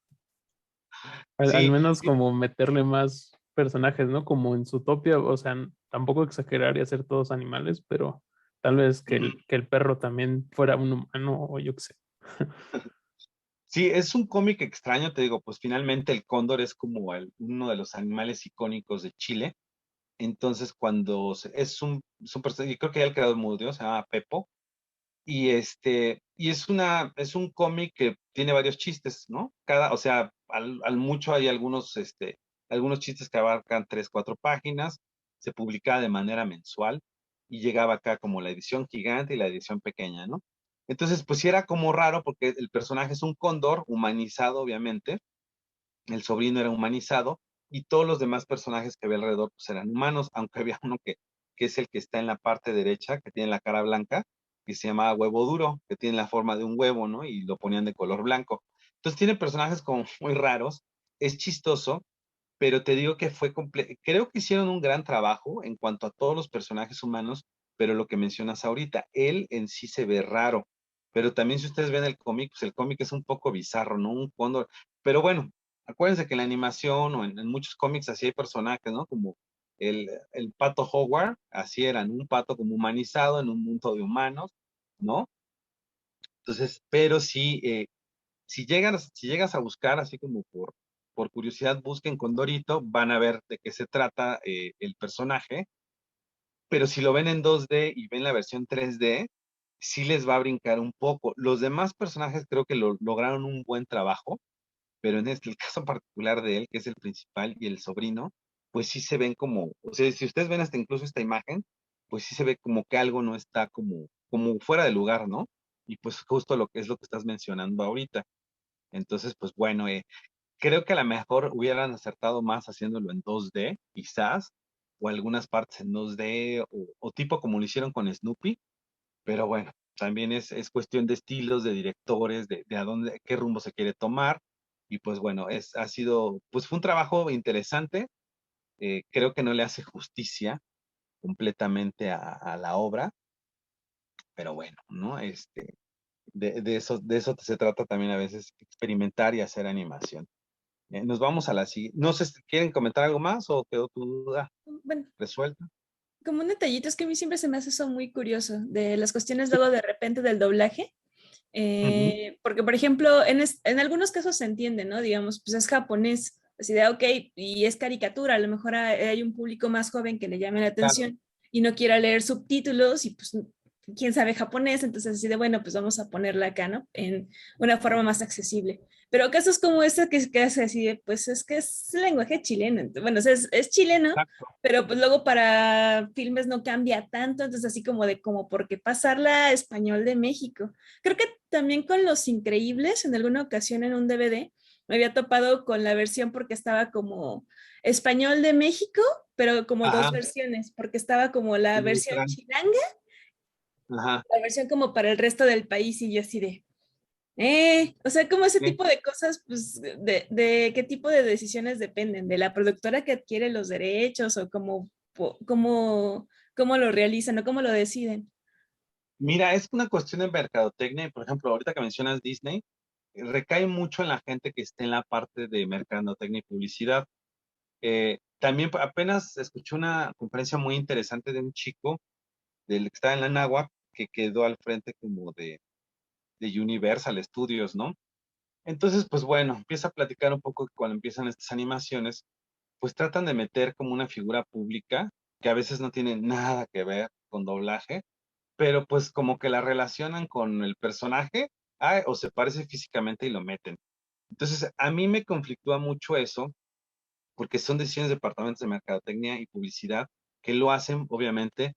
Al Sí, menos como meterle más personajes, ¿no? Como en Zootopia, o sea, tampoco exagerar y hacer todos animales, pero tal vez ujú. que el perro también fuera un humano o yo qué sé. Sí, es un cómic extraño, te digo, pues finalmente el cóndor es como uno de los animales icónicos de Chile. Entonces, es un personaje, y creo que ya el creador murió, se llama Pepo. Y es un cómic que tiene varios chistes, ¿no? O sea, al mucho hay algunos chistes que abarcan 3, 4 páginas, se publicaba de manera mensual y llegaba acá como la edición gigante y la edición pequeña, ¿no? Entonces, pues sí era como raro porque el personaje es un cóndor humanizado, obviamente, el sobrino era humanizado y todos los demás personajes que había alrededor pues eran humanos, aunque había uno que es el que está en la parte derecha, que tiene la cara blanca, que se llama Huevo Duro, que tiene la forma de un huevo, ¿no? Y lo ponían de color blanco. Entonces tiene personajes como muy raros, es chistoso, pero te digo que creo que hicieron un gran trabajo en cuanto a todos los personajes humanos, pero lo que mencionas ahorita, él en sí se ve raro, pero también si ustedes ven el cómic, pues el cómic es un poco bizarro, ¿no? Un cóndor, pero bueno, acuérdense que en la animación o en muchos cómics así hay personajes, ¿no? Como el pato Howard, así eran, un pato como humanizado en un mundo de humanos, ¿no? Entonces, pero sí, si llegas a buscar, así como por curiosidad, busquen Condorito, van a ver de qué se trata el personaje, pero si lo ven en 2D y ven la versión 3D, sí les va a brincar un poco. Los demás personajes creo que lograron un buen trabajo, pero en el caso particular de él, que es el principal y el sobrino, pues sí se ven como, o sea, si ustedes ven hasta incluso esta imagen, pues sí se ve como que algo no está como fuera de lugar, ¿no? Y pues justo lo que es lo que estás mencionando ahorita. Entonces, pues bueno, creo que a lo mejor hubieran acertado más haciéndolo en 2D, quizás, o algunas partes en 2D, o tipo como lo hicieron con Snoopy, pero bueno, también es cuestión de estilos, de directores, de a dónde, qué rumbo se quiere tomar, y pues bueno, pues fue un trabajo interesante, creo que no le hace justicia completamente a la obra, pero bueno, ¿no? De eso se trata también a veces, experimentar y hacer animación. Nos vamos a la siguiente. No sé si quieren comentar algo más o quedó tu duda Bueno, resuelta. como un detallito es que a mí siempre se me hace eso muy curioso, de las cuestiones Sí. luego de repente del doblaje. Ujú, Porque, por ejemplo, en algunos casos se entiende, ¿no? Digamos, pues es japonés, así de, ok, y es caricatura, a lo mejor hay un público más joven que le llame la claro, atención y no quiera leer subtítulos y pues quién sabe japonés, entonces así de, bueno, pues vamos a ponerla acá, ¿no? En una forma más accesible. Pero casos como este que hace así de, pues es que es lenguaje chileno, bueno, o sea, es chileno, exacto. pero pues luego para filmes no cambia tanto, entonces así como de, como por qué pasarla a español de México. Creo que también con Los Increíbles, en alguna ocasión en un DVD, me había topado con la versión porque estaba como español de México, pero como dos Ajá, versiones, porque estaba como la versión neutral. chilanga, Ajá. la versión como para el resto del país y yo así de, o sea, como ese Sí. tipo de cosas, pues, de qué tipo de decisiones dependen, de la productora que adquiere los derechos o cómo lo realizan o cómo lo deciden. Mira, es una cuestión de mercadotecnia. Y, por ejemplo, ahorita que mencionas Disney, recae mucho en la gente que esté en la parte de mercadotecnia y publicidad. También apenas escuché una conferencia muy interesante de un chico del que está en la Náhuac, que quedó al frente como de Universal Studios, ¿no? Entonces, pues bueno, empieza a platicar un poco que cuando empiezan estas animaciones, pues tratan de meter como una figura pública que a veces no tiene nada que ver con doblaje, pero pues como que la relacionan con el personaje, o se parece físicamente y lo meten. Entonces, a mí me conflictúa mucho eso, porque son decisiones de departamentos de mercadotecnia y publicidad que lo hacen, obviamente.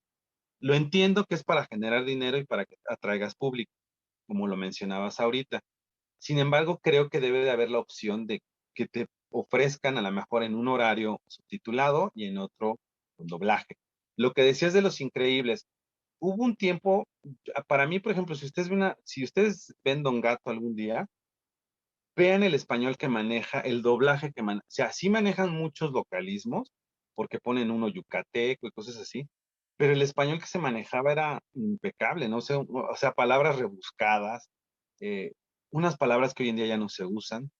Lo entiendo que es para generar dinero y para que atraigas público, como lo mencionabas ahorita. Sin embargo, creo que debe de haber la opción de que te ofrezcan a lo mejor en un horario subtitulado y en otro con doblaje. Lo que decías de Los Increíbles, hubo un tiempo, para mí, por ejemplo, si ustedes ven Don Gato algún día, vean el español que maneja, el doblaje que maneja. O sea, sí manejan muchos localismos, porque ponen uno yucateco y cosas así, pero el español que se manejaba era impecable, ¿no? O sea, palabras rebuscadas, eh, unas palabras que hoy en día ya no se usan,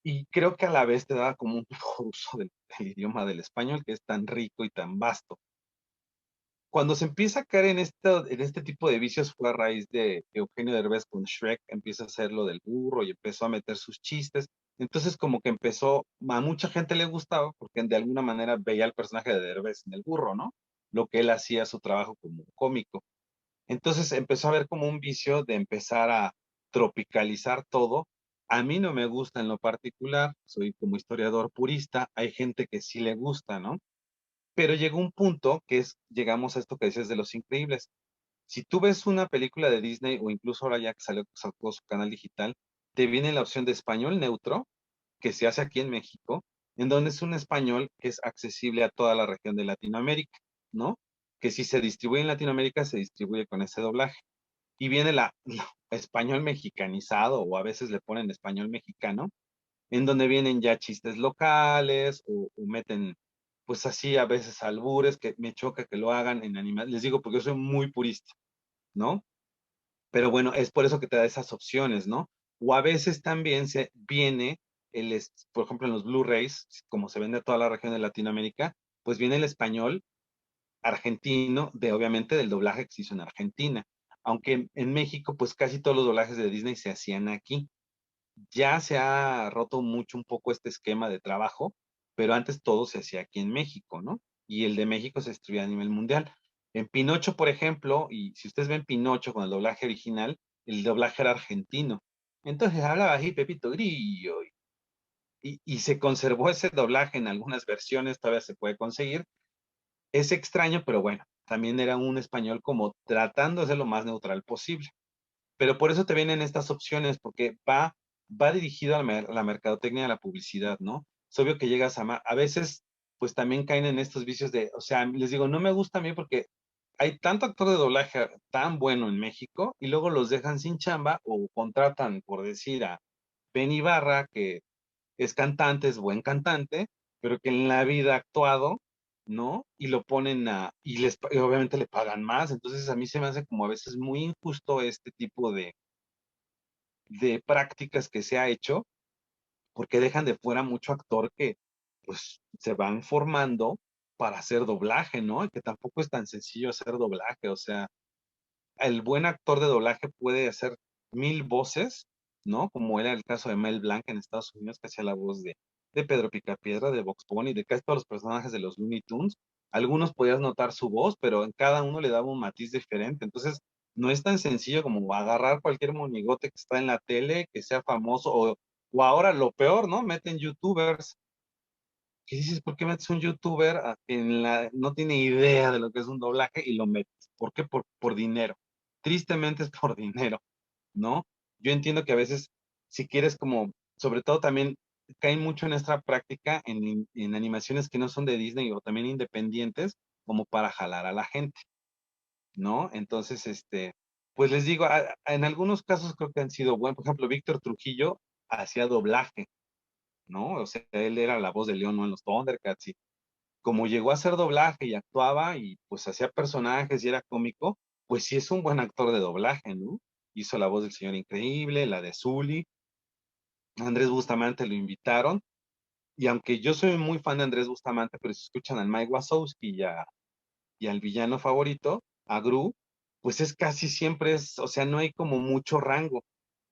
y creo que a la vez te da como un mejor uso del idioma del español, que es tan rico y tan vasto. Cuando se empieza a caer en este tipo de vicios fue a raíz de Eugenio Derbez con Shrek, empieza a hacer lo del burro y empezó a meter sus chistes. Entonces como que empezó, a mucha gente le gustaba porque de alguna manera veía al personaje de Derbez en el burro, ¿no? Lo que él hacía su trabajo como cómico. Entonces empezó a ver como un vicio de empezar a tropicalizar todo. A mí no me gusta en lo particular, soy como historiador purista, hay gente que sí le gusta, ¿no? Pero llegó un punto llegamos a esto que dices de Los Increíbles. Si tú ves una película de Disney o incluso ahora ya que sacó su canal digital, te viene la opción de español neutro, que se hace aquí en México, en donde es un español que es accesible a toda la región de Latinoamérica, ¿no? Que si se distribuye en Latinoamérica, se distribuye con ese doblaje. Y viene español mexicanizado, o a veces le ponen español mexicano, en donde vienen ya chistes locales o meten, pues así a veces albures, que me choca que lo hagan en animales. Les digo porque yo soy muy purista, ¿no? Pero bueno, es por eso que te da esas opciones, ¿no? O a veces también se viene, por ejemplo, en los Blu-rays, como se vende a toda la región de Latinoamérica, pues viene el español argentino, obviamente del doblaje que se hizo en Argentina. Aunque en México, pues casi todos los doblajes de Disney se hacían aquí. Ya se ha roto mucho un poco este esquema de trabajo, pero antes todo se hacía aquí en México, ¿no? Y el de México se distribuía a nivel mundial. En Pinocho, por ejemplo, y si ustedes ven Pinocho con el doblaje original, el doblaje era argentino. Entonces hablaba así Pepito Grillo y se conservó ese doblaje en algunas versiones, todavía se puede conseguir. Es extraño, pero bueno, también era un español como tratando de ser lo más neutral posible. Pero por eso te vienen estas opciones, porque va dirigido a la mercadotecnia, a la publicidad, ¿no? Es obvio que llegas a veces, pues también caen en estos vicios o sea, les digo, no me gusta a mí porque hay tanto actor de doblaje tan bueno en México y luego los dejan sin chamba o contratan, por decir, a Ben Ibarra, que es cantante, es buen cantante, pero que en la vida ha actuado, ¿no? Y lo ponen y obviamente le pagan más, entonces a mí se me hace como a veces muy injusto este tipo de prácticas que se ha hecho, porque dejan de fuera mucho actor que pues se van formando para hacer doblaje, ¿no? Y que tampoco es tan sencillo hacer doblaje, o sea, el buen actor de doblaje puede hacer 1000 voces, ¿no? Como era el caso de Mel Blanc en Estados Unidos, que hacía la voz de Pedro Picapiedra, de Bugs Bunny, de casi todos los personajes de los Looney Tunes. Algunos podías notar su voz, pero en cada uno le daba un matiz diferente. Entonces, no es tan sencillo como agarrar cualquier monigote que está en la tele, que sea famoso, o ahora lo peor, ¿no? Meten youtubers. ¿Qué dices? ¿Por qué metes un youtuber que no tiene idea de lo que es un doblaje y lo metes? ¿Por qué? Por dinero. Tristemente es por dinero, ¿no? Yo entiendo que a veces, si quieres como sobre todo también caen mucho en nuestra práctica en animaciones que no son de Disney o también independientes, como para jalar a la gente, ¿no? Entonces, pues les digo, en algunos casos creo que han sido buenos. Por ejemplo, Víctor Trujillo hacía doblaje, ¿no? O sea, él era la voz de León, ¿no? En los Thundercats, y como llegó a hacer doblaje y actuaba y pues hacía personajes y era cómico, pues sí es un buen actor de doblaje, ¿no? Hizo la voz del Señor Increíble, la de Zully. Andrés Bustamante lo invitaron, y aunque yo soy muy fan de Andrés Bustamante, pero si escuchan al Mike Wazowski y al villano favorito, a Gru, pues es casi siempre o sea, no hay como mucho rango,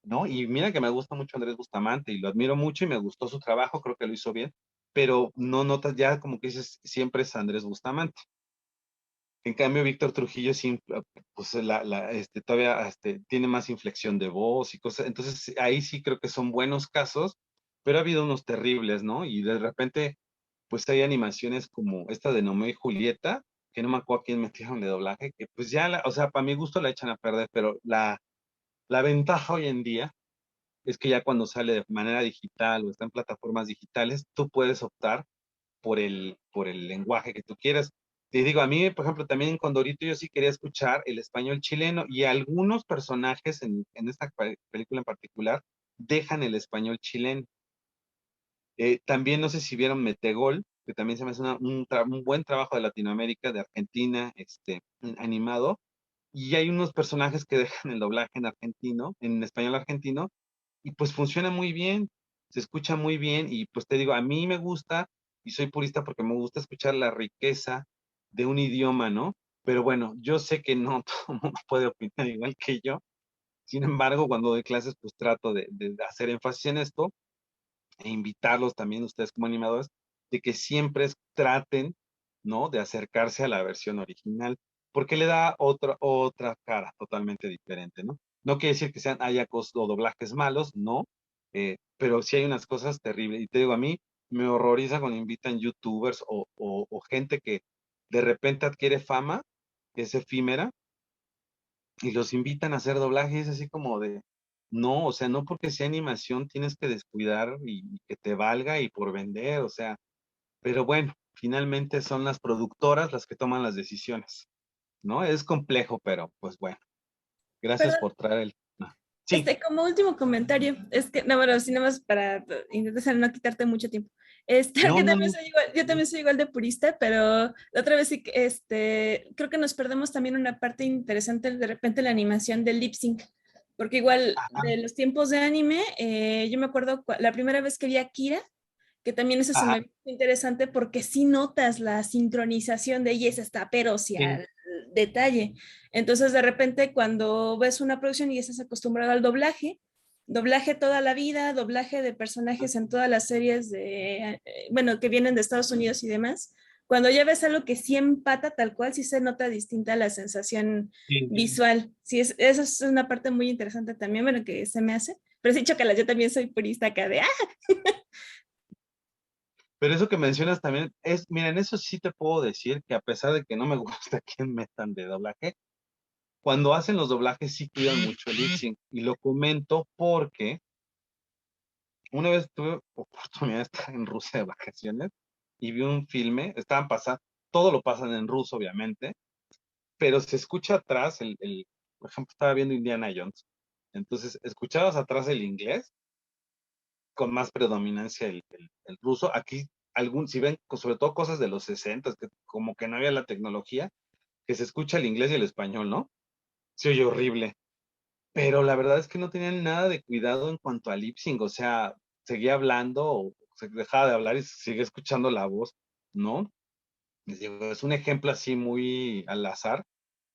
¿no? Y mira que me gusta mucho Andrés Bustamante y lo admiro mucho y me gustó su trabajo, creo que lo hizo bien, pero no notas ya como que dices, siempre es Andrés Bustamante. En cambio, Víctor Trujillo sí, pues todavía tiene más inflexión de voz y cosas. Entonces, ahí sí creo que son buenos casos, pero ha habido unos terribles, ¿no? Y de repente, pues hay animaciones como esta de Nomeo y Julieta, que no me acuerdo a quién metieron de doblaje, que pues ya, o sea, para mi gusto la echan a perder, pero la ventaja hoy en día es que ya cuando sale de manera digital o está en plataformas digitales, tú puedes optar por el lenguaje que tú quieras. Te digo, a mí, por ejemplo, también en Condorito yo sí quería escuchar el español chileno, y algunos personajes en esta película en particular dejan el español chileno. También no sé si vieron Metegol, que también se me hace un buen trabajo de Latinoamérica, de Argentina, animado, y hay unos personajes que dejan el doblaje en argentino, en español argentino, y pues funciona muy bien, se escucha muy bien, y pues te digo, a mí me gusta, y soy purista porque me gusta escuchar la riqueza de un idioma, ¿no? Pero bueno, yo sé que no todo el mundo puede opinar igual que yo. Sin embargo, cuando doy clases, pues trato de hacer énfasis en esto e invitarlos también ustedes como animadores de que siempre traten, ¿no? De acercarse a la versión original, porque le da otra cara totalmente diferente, ¿no? No quiere decir que haya o doblajes malos, no, pero sí hay unas cosas terribles. Y te digo, a mí me horroriza cuando invitan youtubers o gente que de repente adquiere fama, que es efímera, y los invitan a hacer doblajes así como de, no, o sea, no porque sea animación tienes que descuidar y que te valga y por vender, o sea, pero bueno, finalmente son las productoras las que toman las decisiones, ¿no? Es complejo, pero pues bueno, gracias por traer el... no. Sí, Como último comentario, es que, no, bueno, sí, nada más para intentar no quitarte mucho tiempo. no, Yo no, también no. soy igual, yo también soy igual de purista, pero la otra vez sí, creo que nos perdemos también una parte interesante de repente la animación del lip sync, porque igual Ajá, de los tiempos de anime, yo me acuerdo la primera vez que vi a Akira, que también eso se ajá, me hizo interesante porque sí notas la sincronización de ella, está, pero sí sí, al detalle. Entonces, de repente, cuando ves una producción y estás acostumbrado al doblaje, doblaje toda la vida, doblaje de personajes en todas las series bueno, que vienen de Estados Unidos y demás, cuando ya ves algo que sí empata tal cual, sí se nota distinta la sensación sí. visual. Sí, eso es una parte muy interesante también, bueno, que se me hace. Pero sí, chocala, yo también soy purista acá de, Pero eso que mencionas también miren, eso sí te puedo decir que a pesar de que no me gusta que metan de doblaje, cuando hacen los doblajes sí cuidan mucho el lip sync, y lo comento porque una vez tuve oportunidad de estar en Rusia de vacaciones y vi un filme, estaban pasando, todo lo pasan en ruso, obviamente, pero se escucha atrás por ejemplo, estaba viendo Indiana Jones, entonces escuchabas atrás el inglés con más predominancia el ruso. Aquí, si ven, sobre todo cosas de los 60, que como que no había la tecnología, que se escucha el inglés y el español, ¿no? Se oye horrible. Pero la verdad es que no tenían nada de cuidado en cuanto al lip sync, o sea, seguía hablando o se dejaba de hablar y se sigue escuchando la voz, ¿no? Les digo, es un ejemplo así muy al azar,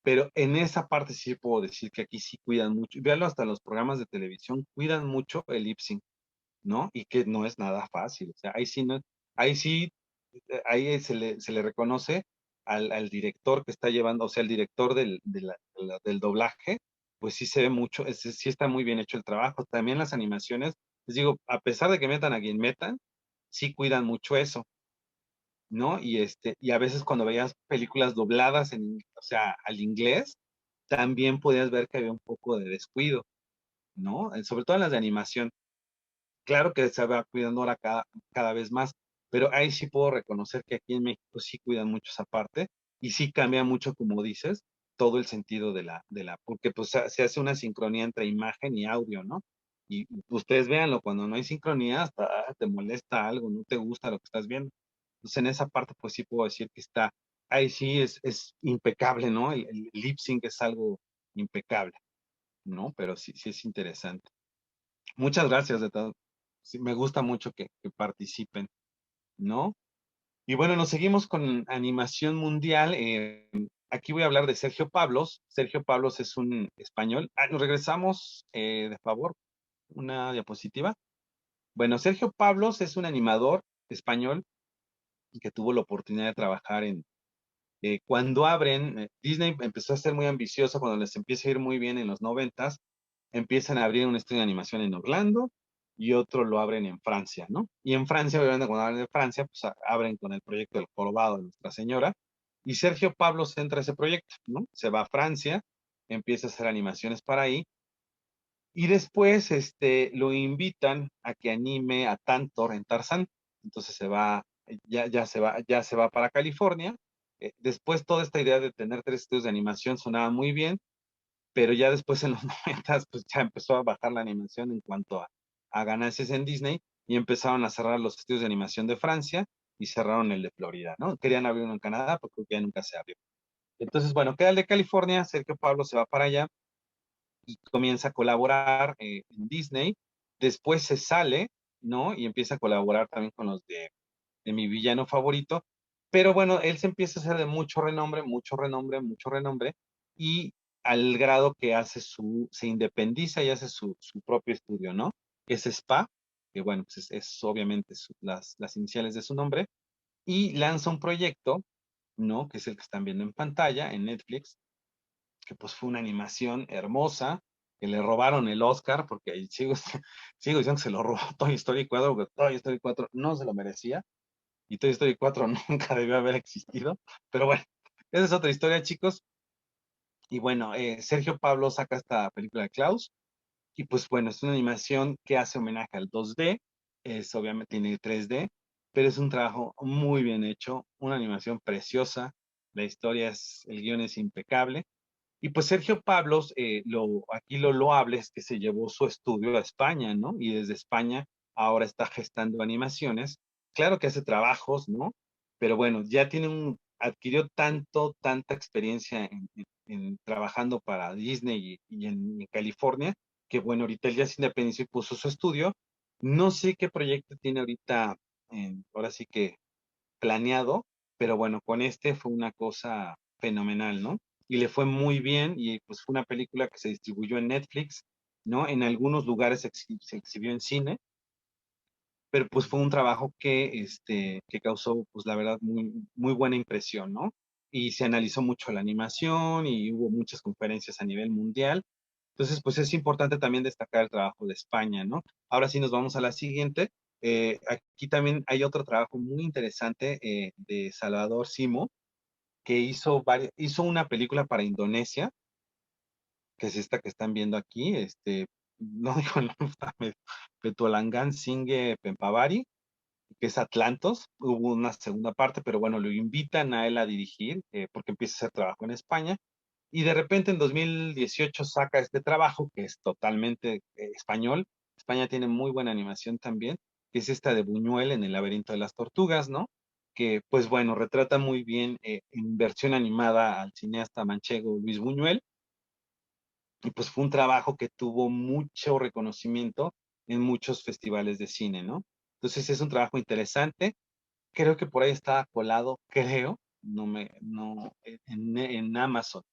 pero en esa parte sí puedo decir que aquí sí cuidan mucho, y véanlo hasta en los programas de televisión, cuidan mucho el lip sync, ¿no? Y que no es nada fácil, o sea, ahí sí, no, ahí sí, ahí se le reconoce al director que está llevando, o sea, el director del doblaje, pues sí se ve mucho, sí está muy bien hecho el trabajo. También las animaciones, les digo, a pesar de que metan a quien metan, sí cuidan mucho eso, ¿no? Y a veces cuando veías películas dobladas o sea, al inglés, también podías ver que había un poco de descuido, ¿no? Sobre todo en las de animación. Claro que se va cuidando ahora cada vez más, pero ahí sí puedo reconocer que aquí en México sí cuidan mucho esa parte y sí cambia mucho, como dices, todo el sentido porque pues se hace una sincronía entre imagen y audio, ¿no? Y ustedes véanlo, cuando no hay sincronía, hasta te molesta algo, no te gusta lo que estás viendo. Entonces en esa parte pues sí puedo decir que ahí sí es impecable, ¿no? El lip sync es algo impecable, ¿no? Pero sí, sí es interesante. Muchas gracias de todo. Sí, me gusta mucho que participen, ¿no? Y bueno, nos seguimos con animación mundial. Aquí voy a hablar de Sergio Pablos. Sergio Pablos es un español. Nos regresamos, de favor, una diapositiva. Bueno, Sergio Pablos es un animador español que tuvo la oportunidad de trabajar cuando abren, Disney empezó a ser muy ambicioso cuando les empieza a ir muy bien en los noventas, empiezan a abrir un estudio de animación en Orlando y otro lo abren en Francia, ¿no? Y en Francia, obviamente, cuando abren en Francia, pues abren con el proyecto del Jorobado de Nuestra Señora. Y Sergio Pablos entra a ese proyecto, ¿no? Se va a Francia, empieza a hacer animaciones para ahí. Y después lo invitan a que anime a Tantor en Tarzán. Entonces ya se va para California. Después toda esta idea de tener 3 estudios de animación sonaba muy bien, pero ya después en los 90 pues ya empezó a bajar la animación en cuanto a ganancias en Disney y empezaron a cerrar los estudios de animación de Francia y cerraron el de Florida, ¿no? Querían abrir uno en Canadá, pero creo que ya nunca se abrió. Entonces, bueno, queda el de California, Sergio Pablo se va para allá y comienza a colaborar en Disney. Después se sale, ¿no? Y empieza a colaborar también con los de mi villano favorito. Pero bueno, él se empieza a hacer de mucho renombre, mucho renombre, mucho renombre, y al grado que se independiza y hace su propio estudio, ¿no? Es Spa, que bueno, pues es obviamente las iniciales de su nombre, y lanza un proyecto, ¿no? Que es el que están viendo en pantalla, en Netflix, que pues fue una animación hermosa, que le robaron el Oscar, porque ahí sigo diciendo que se lo robó Toy Story 4, porque Toy Story 4 no se lo merecía, y Toy Story 4 nunca debió haber existido, pero bueno, esa es otra historia, chicos. Y bueno, Sergio Pablo saca esta película de Klaus, y pues bueno, es una animación que hace homenaje al 2D, obviamente tiene 3D, pero es un trabajo muy bien hecho, una animación preciosa, el guión es impecable, y pues Sergio Pablos, aquí lo loable es que se llevó su estudio a España, ¿no? Y desde España ahora está gestando animaciones. Claro que hace trabajos, ¿no? Pero bueno, adquirió tanta experiencia en trabajando para Disney y en California, que bueno, ahorita él ya se independizó y puso su estudio. No sé qué proyecto tiene ahorita, ahora sí que planeado, pero bueno, con este fue una cosa fenomenal, ¿no? Y le fue muy bien y pues fue una película que se distribuyó en Netflix, ¿no? En algunos lugares se exhibió en cine, pero pues fue un trabajo que causó, pues la verdad, muy buena impresión, ¿no? Y se analizó mucho la animación y hubo muchas conferencias a nivel mundial. Entonces, pues es importante también destacar el trabajo de España, ¿no? Ahora sí nos vamos a la siguiente. Aquí también hay otro trabajo muy interesante de Salvador Simo, que hizo una película para Indonesia, que es esta que están viendo aquí, no digo el nombre, Petualangan Singe Pempavari, que es Atlantos. Hubo una segunda parte, pero bueno, lo invitan a él a dirigir, porque empieza a hacer trabajo en España. Y de repente en 2018 saca este trabajo que es totalmente español. España tiene muy buena animación también, que es esta de Buñuel en El laberinto de las tortugas, ¿no? Que pues bueno, retrata muy bien en versión animada al cineasta manchego Luis Buñuel. Y pues fue un trabajo que tuvo mucho reconocimiento en muchos festivales de cine, ¿no? Entonces es un trabajo interesante. Creo que por ahí está colado, creo, no, en Amazon.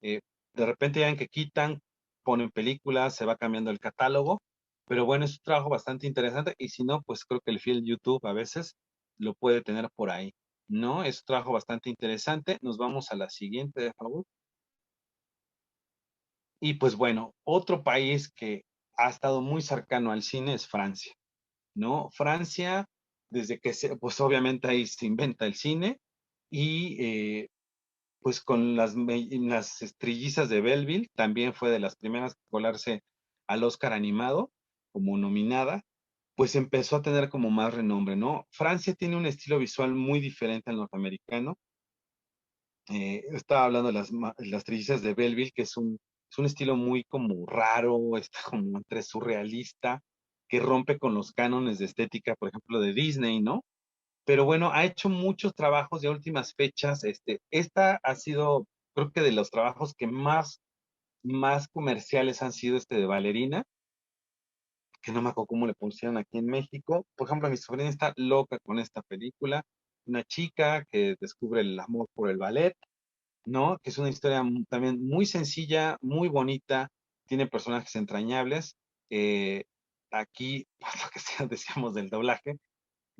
Eh, de repente ya ven que quitan, ponen películas, se va cambiando el catálogo, pero bueno, es un trabajo bastante interesante y si no, pues creo que el fiel YouTube a veces lo puede tener por ahí, ¿no? Es un trabajo bastante interesante. Nos vamos a la siguiente, de favor. Y pues bueno, otro país que ha estado muy cercano al cine es Francia, ¿no? Francia, pues obviamente ahí se inventa el cine y pues con las estrellizas de Belleville, también fue de las primeras que colarse al Oscar animado como nominada. pues empezó a tener como más renombre, ¿no? Francia tiene un estilo visual muy diferente al norteamericano. Estaba hablando de las trillizas de Belleville, que es un estilo muy como raro, está como entre surrealista, que rompe con los cánones de estética, por ejemplo, de Disney, ¿no? Pero bueno, ha hecho muchos trabajos de últimas fechas. Esta ha sido, creo que de los trabajos que más comerciales han sido de Valerina, que no me acuerdo cómo le pusieron aquí en México. Por ejemplo, mi sobrina está loca con esta película. Una chica que descubre el amor por el ballet, ¿no? Que es una historia también muy sencilla, muy bonita, tiene personajes entrañables. Eh, Aquí, por lo que sea, decíamos del doblaje,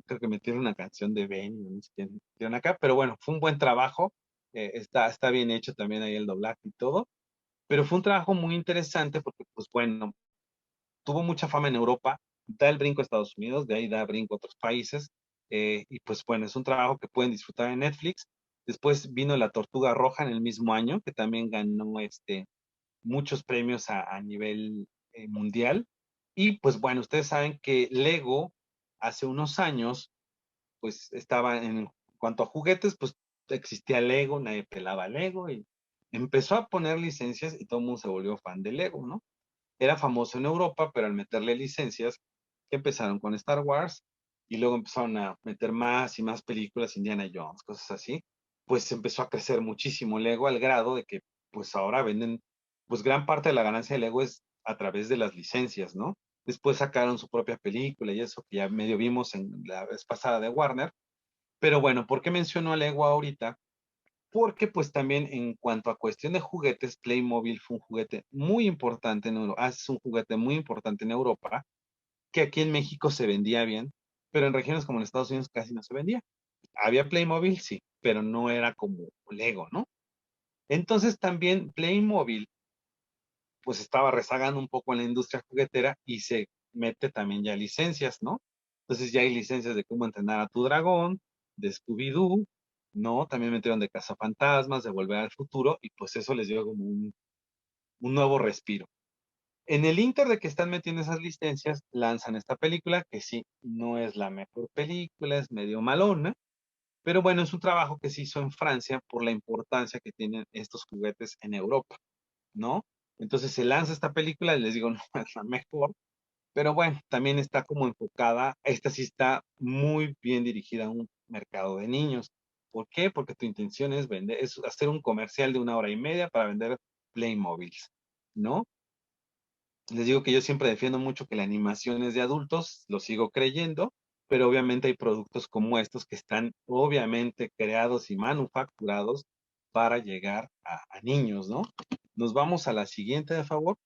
creo que metieron una canción de Benny, no sé quién metieron acá, pero bueno, fue un buen trabajo. Está bien hecho también ahí el doblaje y todo, pero fue un trabajo muy interesante porque, pues bueno, tuvo mucha fama en Europa, da el brinco a Estados Unidos, de ahí da brinco a otros países, y pues bueno, es un trabajo que pueden disfrutar en Netflix. Después vino La Tortuga Roja en el mismo año, que también ganó muchos premios a nivel mundial. Y pues bueno, ustedes saben que Lego hace unos años, pues estaba en cuanto a juguetes, pues existía Lego, nadie pelaba Lego y empezó a poner licencias y todo el mundo se volvió fan de Lego, ¿no? Era famoso en Europa, pero al meterle licencias, que empezaron con Star Wars y luego empezaron a meter más y más películas, Indiana Jones, cosas así, pues empezó a crecer muchísimo Lego al grado de que pues ahora venden, pues gran parte de la ganancia de Lego es a través de las licencias, ¿no? Después sacaron su propia película y eso que ya medio vimos en la vez pasada de Warner. Pero bueno, ¿por qué menciono a Lego ahorita? Porque pues también en cuanto a cuestión de juguetes, Playmobil fue un juguete muy importante en Europa, es un juguete muy importante en Europa, que aquí en México se vendía bien, pero en regiones como en Estados Unidos casi no se vendía. Había Playmobil, sí, pero no era como Lego, ¿no? Entonces también Playmobil pues estaba rezagando un poco en la industria juguetera y se mete también ya licencias, ¿no? Entonces ya hay licencias de cómo entrenar a tu dragón, de Scooby-Doo, ¿no? También metieron de Cazafantasmas, de Volver al Futuro, y pues eso les dio como un nuevo respiro. En el inter de que están metiendo esas licencias, lanzan esta película, que sí, no es la mejor película, es medio malona, pero bueno, es un trabajo que se hizo en Francia por la importancia que tienen estos juguetes en Europa, ¿no? Entonces se lanza esta película y les digo, no es la mejor, pero bueno, también está como enfocada, esta sí está muy bien dirigida a un mercado de niños. ¿Por qué? Porque tu intención es vender, es hacer un comercial de 1 hora y media para vender Playmobiles, ¿no? Les digo que yo siempre defiendo mucho que la animación es de adultos, lo sigo creyendo, pero obviamente hay productos como estos que están obviamente creados y manufacturados para llegar a niños, ¿no? Nos vamos a la siguiente, de favor.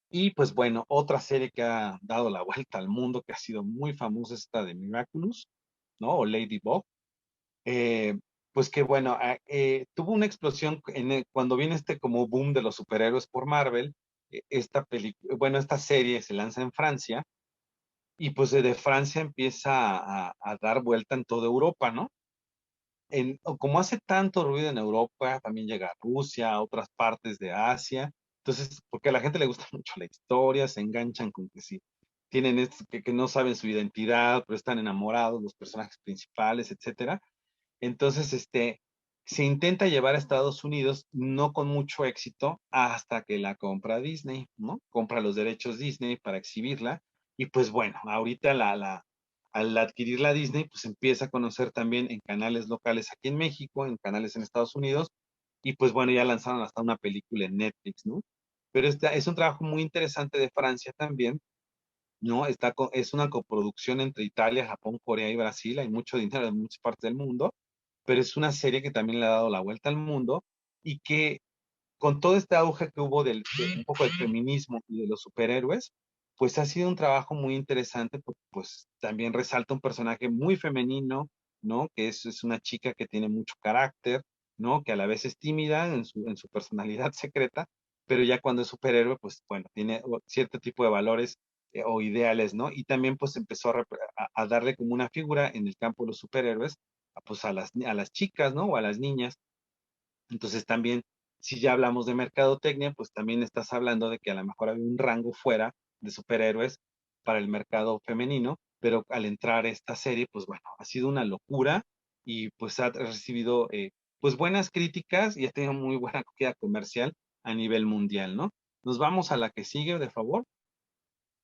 Y pues bueno, otra serie que ha dado la vuelta al mundo, que ha sido muy famosa, es esta de Miraculous, ¿no? O Ladybug. Eh, pues que bueno, tuvo una explosión cuando viene como boom de los superhéroes por Marvel. Esta película, bueno, esta serie se lanza en Francia y pues desde Francia empieza a dar vuelta en toda Europa, ¿no? Como hace tanto ruido en Europa, también llega a Rusia, a otras partes de Asia. Entonces, porque a la gente le gusta mucho la historia, se enganchan con que sí, tienen estos que no saben su identidad, pero están enamorados, los personajes principales, etcétera. Entonces, se intenta llevar a Estados Unidos, no con mucho éxito, hasta que la compra Disney, ¿no? Compra los derechos Disney para exhibirla. Y pues bueno, ahorita al adquirir la Disney, pues empieza a conocer también en canales locales aquí en México, en canales en Estados Unidos, y pues bueno, ya lanzaron hasta una película en Netflix, ¿no? Pero es un trabajo muy interesante de Francia también, ¿no? Es una coproducción entre Italia, Japón, Corea y Brasil, hay mucho dinero en muchas partes del mundo, pero es una serie que también le ha dado la vuelta al mundo y que con todo este auge que hubo de un poco del feminismo y de los superhéroes, pues ha sido un trabajo muy interesante porque pues también resalta un personaje muy femenino, ¿no? Que es una chica que tiene mucho carácter, ¿no? Que a la vez es tímida en su personalidad secreta, pero ya cuando es superhéroe, pues bueno, tiene cierto tipo de valores o ideales, ¿no? Y también pues empezó a darle como una figura en el campo de los superhéroes, pues a las chicas, ¿no? O a las niñas. Entonces también, si ya hablamos de mercadotecnia, pues también estás hablando de que a lo mejor había un rango fuera de superhéroes para el mercado femenino, pero al entrar esta serie, pues bueno, ha sido una locura y pues ha recibido pues buenas críticas y ha tenido muy buena acogida comercial a nivel mundial, ¿no? Nos vamos a la que sigue, de favor.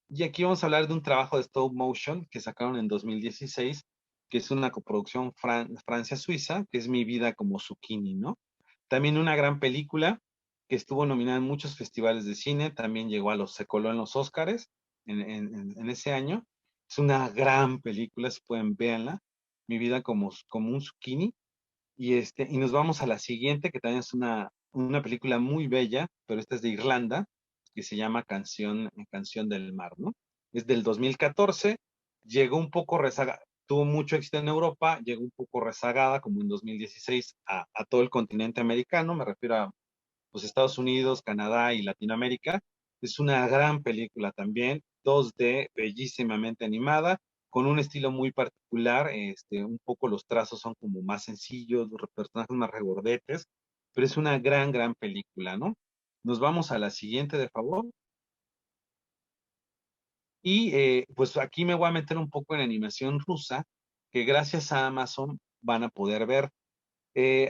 Y aquí vamos a hablar de un trabajo de stop motion que sacaron en 2016, que es una coproducción Francia-Suiza, que es Mi vida como zucchini, ¿no? También una gran película que estuvo nominada en muchos festivales de cine, también llegó a se coló en los Óscares en ese año. Es una gran película, si pueden, véanla. Mi vida como un zucchini. Y nos vamos a la siguiente, que también es una película muy bella, pero esta es de Irlanda, que se llama Canción del Mar, ¿no? Es del 2014, llegó un poco rezagada, tuvo mucho éxito en Europa, llegó un poco rezagada, como en 2016, a todo el continente americano, me refiero a pues, Estados Unidos, Canadá y Latinoamérica. Es una gran película también, 2D, bellísimamente animada, con un estilo muy particular, un poco los trazos son como más sencillos, los personajes más regordetes, pero es una gran, gran película, ¿no? Nos vamos a la siguiente, de favor. Y pues aquí me voy a meter un poco en animación rusa, que gracias a Amazon van a poder ver.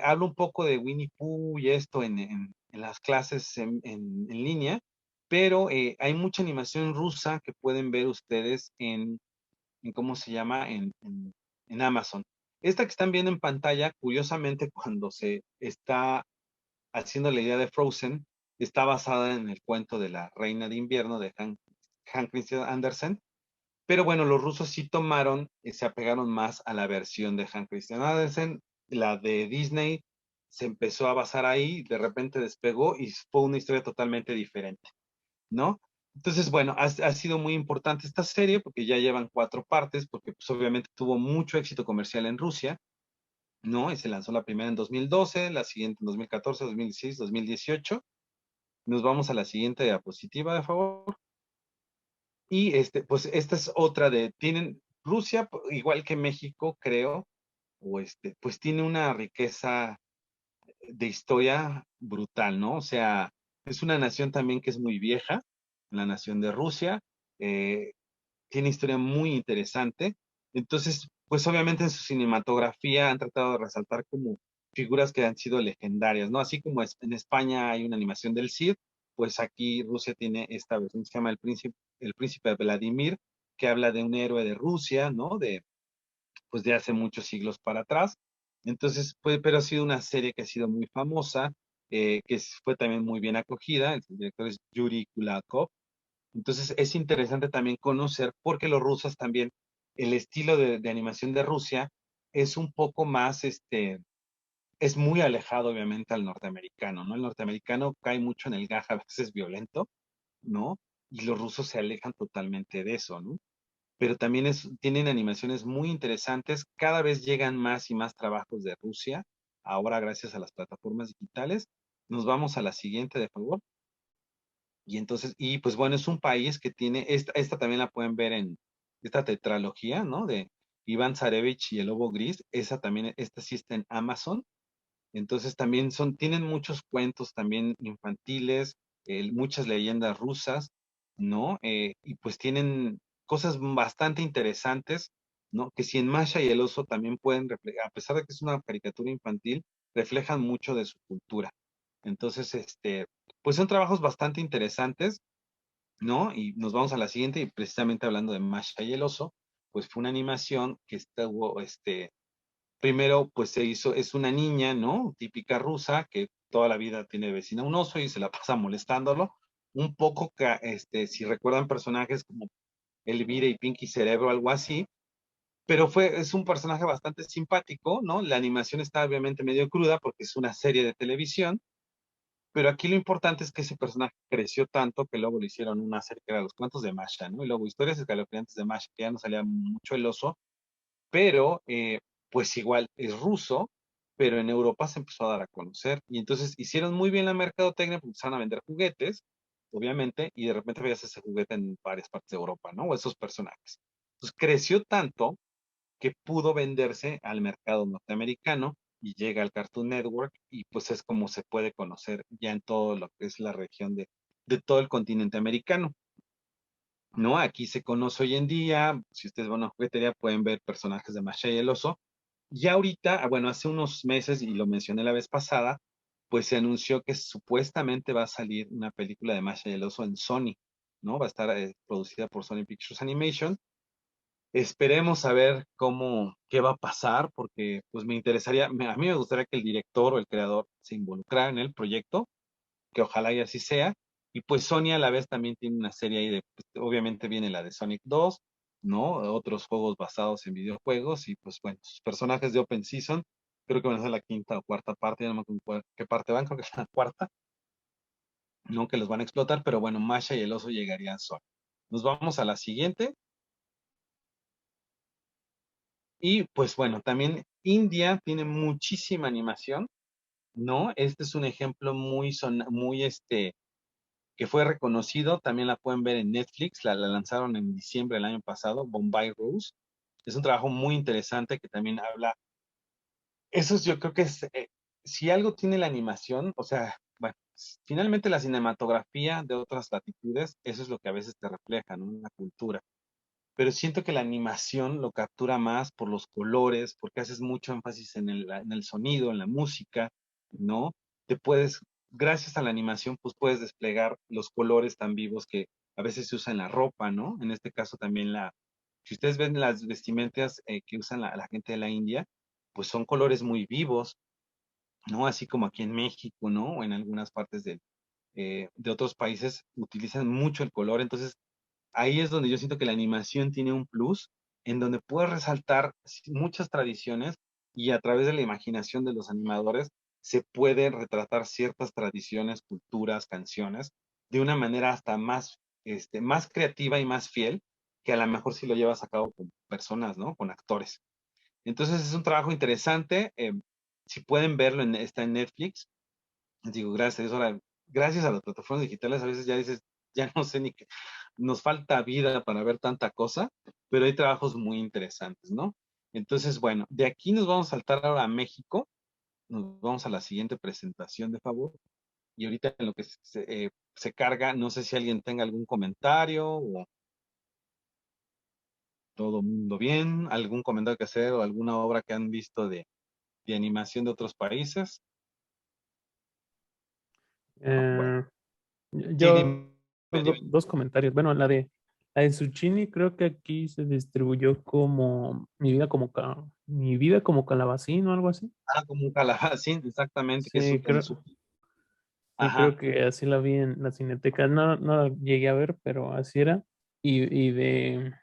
Hablo un poco de Winnie Pooh y esto en las clases en línea, pero hay mucha animación rusa que pueden ver ustedes en ¿cómo se llama? En Amazon. Esta que están viendo en pantalla, curiosamente, cuando se está haciendo la idea de Frozen, está basada en el cuento de la Reina de Invierno de Hans Christian Andersen, pero bueno, los rusos sí tomaron, se apegaron más a la versión de Hans Christian Andersen, la de Disney se empezó a basar ahí, de repente despegó y fue una historia totalmente diferente, ¿no? Entonces, bueno, ha sido muy importante esta serie porque ya llevan 4 partes, porque pues, obviamente tuvo mucho éxito comercial en Rusia, ¿no? Y se lanzó la primera en 2012, la siguiente en 2014, 2016, 2018. Nos vamos a la siguiente diapositiva, de favor. Y pues esta es otra Rusia, igual que México, creo, pues tiene una riqueza de historia brutal, ¿no? O sea, es una nación también que es muy vieja, la nación de Rusia, eh, tiene historia muy interesante. Entonces, pues obviamente en su cinematografía han tratado de resaltar como figuras que han sido legendarias, ¿no? Así como en España hay una animación del Cid, pues aquí Rusia tiene esta versión que se llama el príncipe Vladimir, que habla de un héroe de Rusia, ¿no? Pues de hace muchos siglos para atrás. Entonces, pues, pero ha sido una serie que ha sido muy famosa, fue también muy bien acogida. El director es Yuri Kulakov. Entonces es interesante también conocer, porque los rusos también, el estilo de animación de Rusia es un poco más, es muy alejado obviamente al norteamericano, ¿no? El norteamericano cae mucho en el gaja, a veces violento, ¿no? Y los rusos se alejan totalmente de eso, ¿no? Pero también tienen animaciones muy interesantes, cada vez llegan más y más trabajos de Rusia, ahora gracias a las plataformas digitales. Nos vamos a la siguiente, de favor. Y entonces, y pues bueno, es un país que tiene, esta también la pueden ver en esta tetralogía, ¿no? De Iván Zarevich y el Lobo Gris, esa también, esta sí está en Amazon. Entonces también tienen muchos cuentos también infantiles, muchas leyendas rusas, ¿no? Y pues tienen cosas bastante interesantes, ¿no? Que si en Masha y el oso también pueden reflejar, a pesar de que es una caricatura infantil, reflejan mucho de su cultura. Entonces, pues son trabajos bastante interesantes, ¿no? Y nos vamos a la siguiente, y precisamente hablando de Masha y el oso, pues fue una animación que estuvo, primero, pues se hizo, es una niña, ¿no? Típica rusa, que toda la vida tiene de vecina un oso y se la pasa molestándolo. Un poco, si recuerdan personajes como Elvira y Pinky Cerebro, algo así, pero es un personaje bastante simpático, ¿no? La animación está obviamente medio cruda porque es una serie de televisión, pero aquí lo importante es que ese personaje creció tanto que luego le hicieron una serie que era Los Cuentos de Masha, ¿no? Y luego Historias Escalofriantes de Masha, que ya no salía mucho el oso, pero pues igual es ruso, pero en Europa se empezó a dar a conocer. Y entonces hicieron muy bien la mercadotecnia porque empezaron a vender juguetes, obviamente, y de repente veías ese juguete en varias partes de Europa, ¿no? O esos personajes. Entonces creció tanto que pudo venderse al mercado norteamericano y llega al Cartoon Network y pues es como se puede conocer ya en todo lo que es la región de todo el continente americano. ¿no? Aquí se conoce hoy en día, si ustedes van a una juguetería pueden ver personajes de Masha y el oso. Y ahorita, bueno, hace unos meses, y lo mencioné la vez pasada, pues se anunció que supuestamente va a salir una película de Masha y el oso en Sony, ¿no? Va a estar producida por Sony Pictures Animation. Esperemos a ver qué va a pasar, porque pues me interesaría, a mí me gustaría que el director o el creador se involucrara en el proyecto, que ojalá y así sea. Y pues Sony a la vez también tiene una serie ahí pues, obviamente viene la de Sonic 2, ¿no? Otros juegos basados en videojuegos y pues bueno, sus personajes de Open Season, creo que van a ser la quinta o cuarta parte, ya no me acuerdo qué parte van, creo que es la cuarta, no que los van a explotar, pero bueno, Masha y el oso llegarían a Sony. Nos vamos a la siguiente. Y pues bueno, también India tiene muchísima animación, ¿no? Este es un ejemplo muy que fue reconocido, también la pueden ver en Netflix, la lanzaron en diciembre del año pasado, Bombay Rose. Es un trabajo muy interesante que también habla, yo creo que si algo tiene la animación, o sea, bueno, finalmente la cinematografía de otras latitudes, eso es lo que a veces te refleja, ¿no? Una cultura. Pero siento que la animación lo captura más por los colores, porque haces mucho énfasis en el sonido, en la música, ¿no? Gracias a la animación, pues puedes desplegar los colores tan vivos que a veces se usa en la ropa, ¿no? En este caso también si ustedes ven las vestimentas que usan la gente de la India, pues son colores muy vivos, ¿no? Así como aquí en México, ¿no? O en algunas partes de otros países utilizan mucho el color, entonces ahí es donde yo siento que la animación tiene un plus, en donde puedes resaltar muchas tradiciones y a través de la imaginación de los animadores se pueden retratar ciertas tradiciones, culturas, canciones de una manera hasta más creativa y más fiel que a lo mejor si lo llevas a cabo con personas, ¿no? Con actores. Entonces es un trabajo interesante. Si pueden verlo, está en Netflix. Les digo, gracias. Ahora, gracias a las plataformas digitales, a veces ya dices, ya no sé ni qué, nos falta vida para ver tanta cosa, pero hay trabajos muy interesantes, ¿no? Entonces, bueno, de aquí nos vamos a saltar ahora a México, nos vamos a la siguiente presentación, de favor, y ahorita en lo que se carga, no sé si alguien tenga algún comentario o todo mundo bien, algún comentario que hacer o alguna obra que han visto de animación de otros países. No, bueno, Eh, sí, yo, dime, dime. dos comentarios. Bueno, la de Zucchini creo que aquí se distribuyó como Mi vida como calabacín o algo así. Ah, como un calabacín, exactamente, que es Sí, el su. sí, creo Ajá, que así la vi en la Cineteca. No la llegué a ver, pero así era. Y de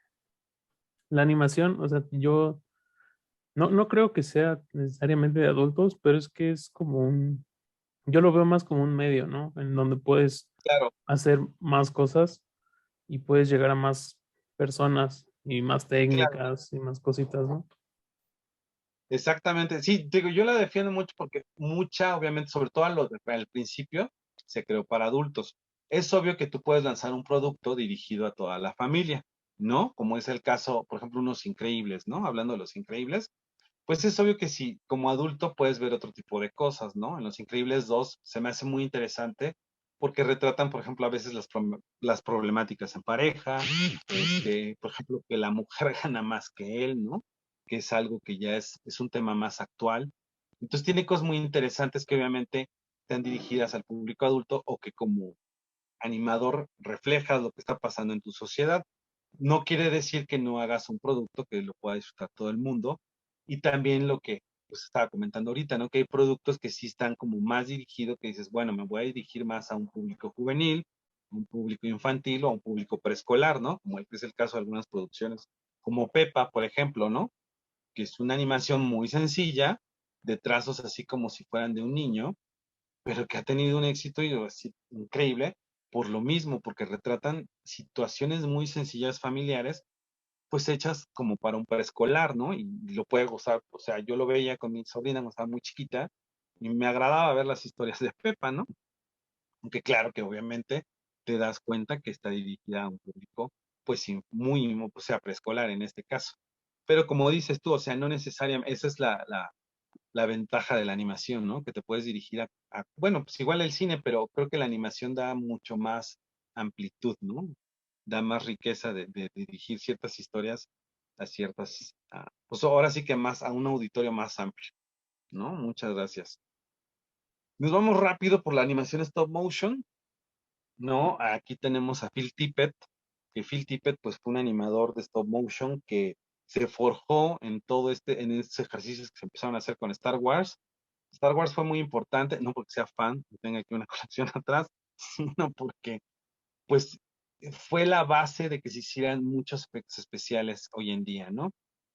la animación, o sea, yo no creo que sea necesariamente de adultos, pero es que es como yo lo veo más como un medio, ¿no? En donde puedes claro, hacer más cosas y puedes llegar a más personas y más claro, técnicas y más cositas, ¿no? exactamente. Sí, digo, yo la defiendo mucho porque obviamente, sobre todo al principio, se creó para adultos. Es obvio que tú puedes lanzar un producto dirigido a toda la familia, ¿no? Como es el caso, por ejemplo, unos increíbles, ¿no? Hablando de los increíbles, pues es obvio que sí, como adulto puedes ver otro tipo de cosas, ¿no? En Los Increíbles 2 se me hace muy interesante porque retratan, por ejemplo, a veces las problemáticas en pareja, por ejemplo, que la mujer gana más que él, ¿no? Que es algo que ya es un tema más actual. Entonces tiene cosas muy interesantes que obviamente están dirigidas al público adulto o que como animador reflejas lo que está pasando en tu sociedad. No quiere decir que no hagas un producto que lo pueda disfrutar todo el mundo. Y también lo que pues, estaba comentando ahorita, ¿no? Que hay productos que sí están como más dirigidos, que dices, bueno, me voy a dirigir más a un público juvenil, a un público infantil o a un público preescolar, ¿no? Como es el caso de algunas producciones, como Pepa, por ejemplo, ¿no? Que es una animación muy sencilla, de trazos así como si fueran de un niño, pero que ha tenido un éxito increíble por lo mismo, porque retratan situaciones muy sencillas familiares, pues hechas como para un preescolar, ¿no? Y lo puede gozar, o sea, yo lo veía con mi sobrina cuando estaba muy chiquita y me agradaba ver las historias de Pepa, ¿no? Aunque claro que obviamente te das cuenta que está dirigida a un público, pues sí, o sea, preescolar en este caso. Pero como dices tú, o sea, no necesariamente, esa es la ventaja de la animación, ¿no? Que te puedes dirigir bueno, pues igual el cine, pero creo que la animación da mucho más amplitud, ¿no? da más riqueza de dirigir ciertas historias a pues ahora sí que más a un auditorio más amplio, ¿no? Muchas gracias. Nos vamos rápido por la animación stop motion, ¿no? Aquí tenemos a Phil Tippett, que Phil Tippett pues fue un animador de stop motion que se forjó en estos ejercicios que se empezaron a hacer con Star Wars. Star Wars fue muy importante, no porque sea fan, tenga aquí una colección atrás, sino porque pues fue la base de que se hicieran muchos efectos especiales hoy en día, ¿no?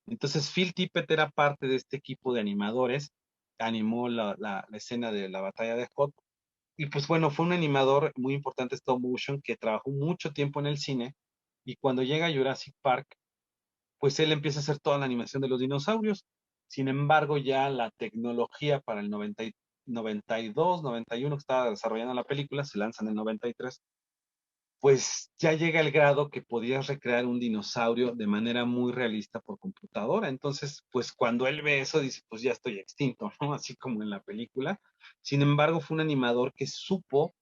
Entonces Phil Tippett era parte de este equipo de animadores, animó la escena de la batalla de Hoth, y pues bueno, fue un animador muy importante stop motion que trabajó mucho tiempo en el cine, y cuando llega a Jurassic Park, pues él empieza a hacer toda la animación de los dinosaurios. Sin embargo, ya la tecnología para el 92, 91 que estaba desarrollando la película, se lanza en el 93, pues ya llega el grado que podías recrear un dinosaurio de manera muy realista por computadora. Entonces, pues cuando él ve eso, dice, pues ya estoy extinto, ¿no? Así como en la película. Sin embargo, fue un animador que supo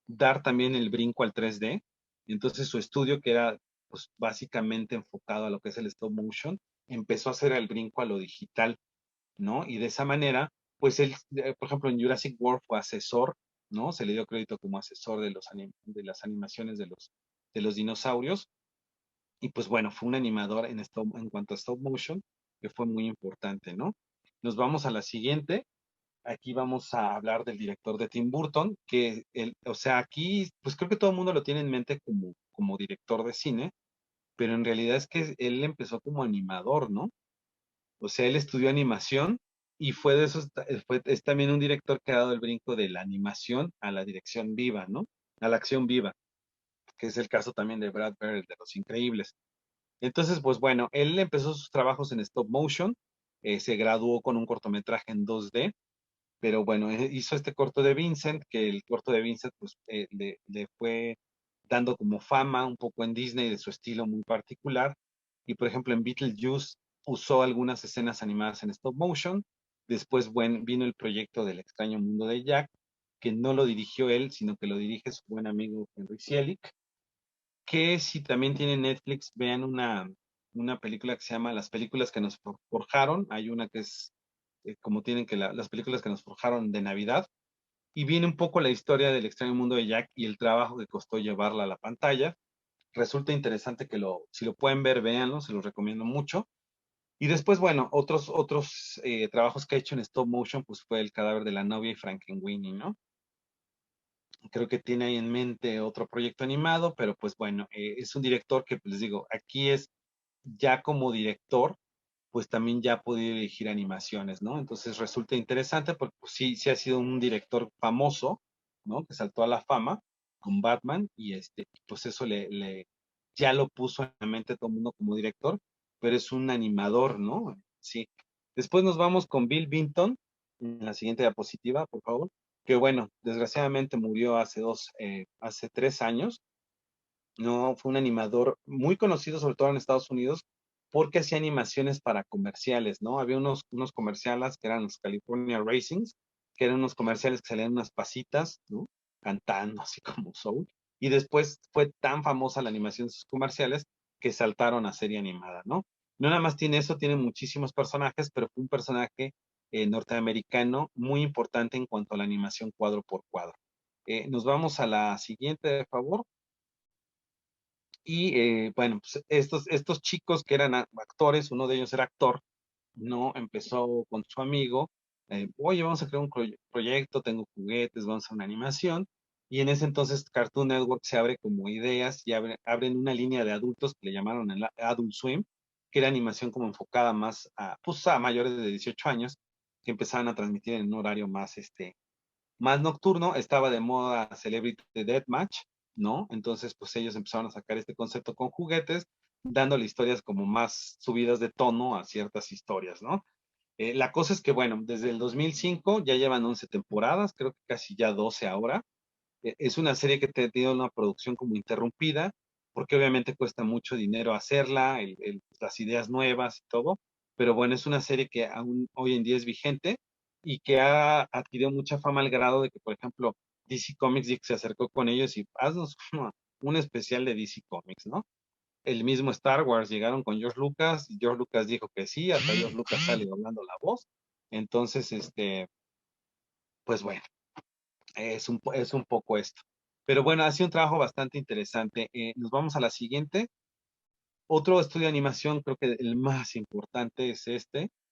dar también el brinco al 3D. Entonces, su estudio, que era pues básicamente enfocado a lo que es el stop motion, empezó a hacer el brinco a lo digital, ¿no? Y de esa manera, pues él, por ejemplo, en Jurassic World fue asesor, ¿no? Se le dio crédito como asesor de las animaciones de los dinosaurios. Y pues bueno, fue un animador en cuanto a stop motion, que fue muy importante, ¿no? Nos vamos a la siguiente. Aquí vamos a hablar del director de Tim Burton, que o sea, aquí, pues creo que todo el mundo lo tiene en mente como director de cine, pero en realidad es que él empezó como animador, ¿no? O sea, él estudió animación y fue de esos, es también un director que ha dado el brinco de la animación a la dirección viva, ¿no? A la acción viva, que es el caso también de Brad Bird, de Los Increíbles. Entonces, pues bueno, él empezó sus trabajos en stop motion, se graduó con un cortometraje en 2D, pero bueno, hizo este corto de Vincent, que el corto de Vincent pues le fue dando como fama un poco en Disney de su estilo muy particular. Y por ejemplo en Beetlejuice usó algunas escenas animadas en stop motion. Después vino el proyecto del extraño mundo de Jack, que no lo dirigió él, sino que lo dirige su buen amigo Henry Selick, que si también tiene Netflix, vean una película que se llama Las películas que nos forjaron. Hay una que es como tienen que las películas que nos forjaron de Navidad, y viene un poco la historia del extraño mundo de Jack y el trabajo que costó llevarla a la pantalla. Resulta interesante que si lo pueden ver, véanlo, se los recomiendo mucho. Y después, bueno, otros trabajos que ha hecho en stop motion, pues fue El cadáver de la novia y Frankenweenie, ¿no? Creo que tiene ahí en mente otro proyecto animado, pero pues bueno, es un director que, pues les digo, aquí es ya como director, pues también ya ha podido dirigir animaciones, ¿no? Entonces resulta interesante porque pues, sí, sí ha sido un director famoso, ¿no? Que saltó a la fama con Batman y pues eso ya lo puso en la mente de todo el mundo como director, pero es un animador, ¿no? Sí. Después nos vamos con Bill Vinton, en la siguiente diapositiva, por favor, que bueno, desgraciadamente murió hace 3 años. No, fue un animador muy conocido, sobre todo en Estados Unidos, porque hacía animaciones para comerciales, ¿no? Había unos comerciales que eran los California Racings, que eran unos comerciales que salían unas pasitas, ¿no? Cantando así como soul. Y después fue tan famosa la animación de sus comerciales que saltaron a serie animada, ¿no? No nada más tiene eso, tiene muchísimos personajes, pero fue un personaje norteamericano muy importante en cuanto a la animación cuadro por cuadro. Nos vamos a la siguiente, por favor. Y bueno, pues estos chicos que eran actores, uno de ellos era actor, ¿no? Empezó con su amigo, oye, vamos a crear un proyecto, tengo juguetes, vamos a hacer una animación. Y en ese entonces Cartoon Network se abre como ideas y abren una línea de adultos que le llamaron el Adult Swim, que era animación como enfocada más pues, a mayores de 18 años, que empezaban a transmitir en un horario más nocturno. Estaba de moda Celebrity Deathmatch, ¿no? Entonces, pues ellos empezaron a sacar este concepto con juguetes, dándole historias como más subidas de tono a ciertas historias, ¿no? La cosa es que, bueno, desde el 2005 ya llevan 11 temporadas, creo que casi ya 12 ahora. Es una serie que ha tenido una producción como interrumpida, porque obviamente cuesta mucho dinero hacerla, las ideas nuevas y todo, pero bueno, es una serie que aún hoy en día es vigente y que ha adquirido mucha fama al grado de que, por ejemplo, DC Comics se acercó con ellos y haznos un especial de DC Comics, ¿no? El mismo Star Wars llegaron con George Lucas, y George Lucas dijo que sí, hasta George Lucas sale hablando la voz. Entonces, pues bueno, es un poco esto. Pero bueno, ha sido un trabajo bastante interesante. Nos vamos a la siguiente. Otro estudio de animación, creo que el más importante es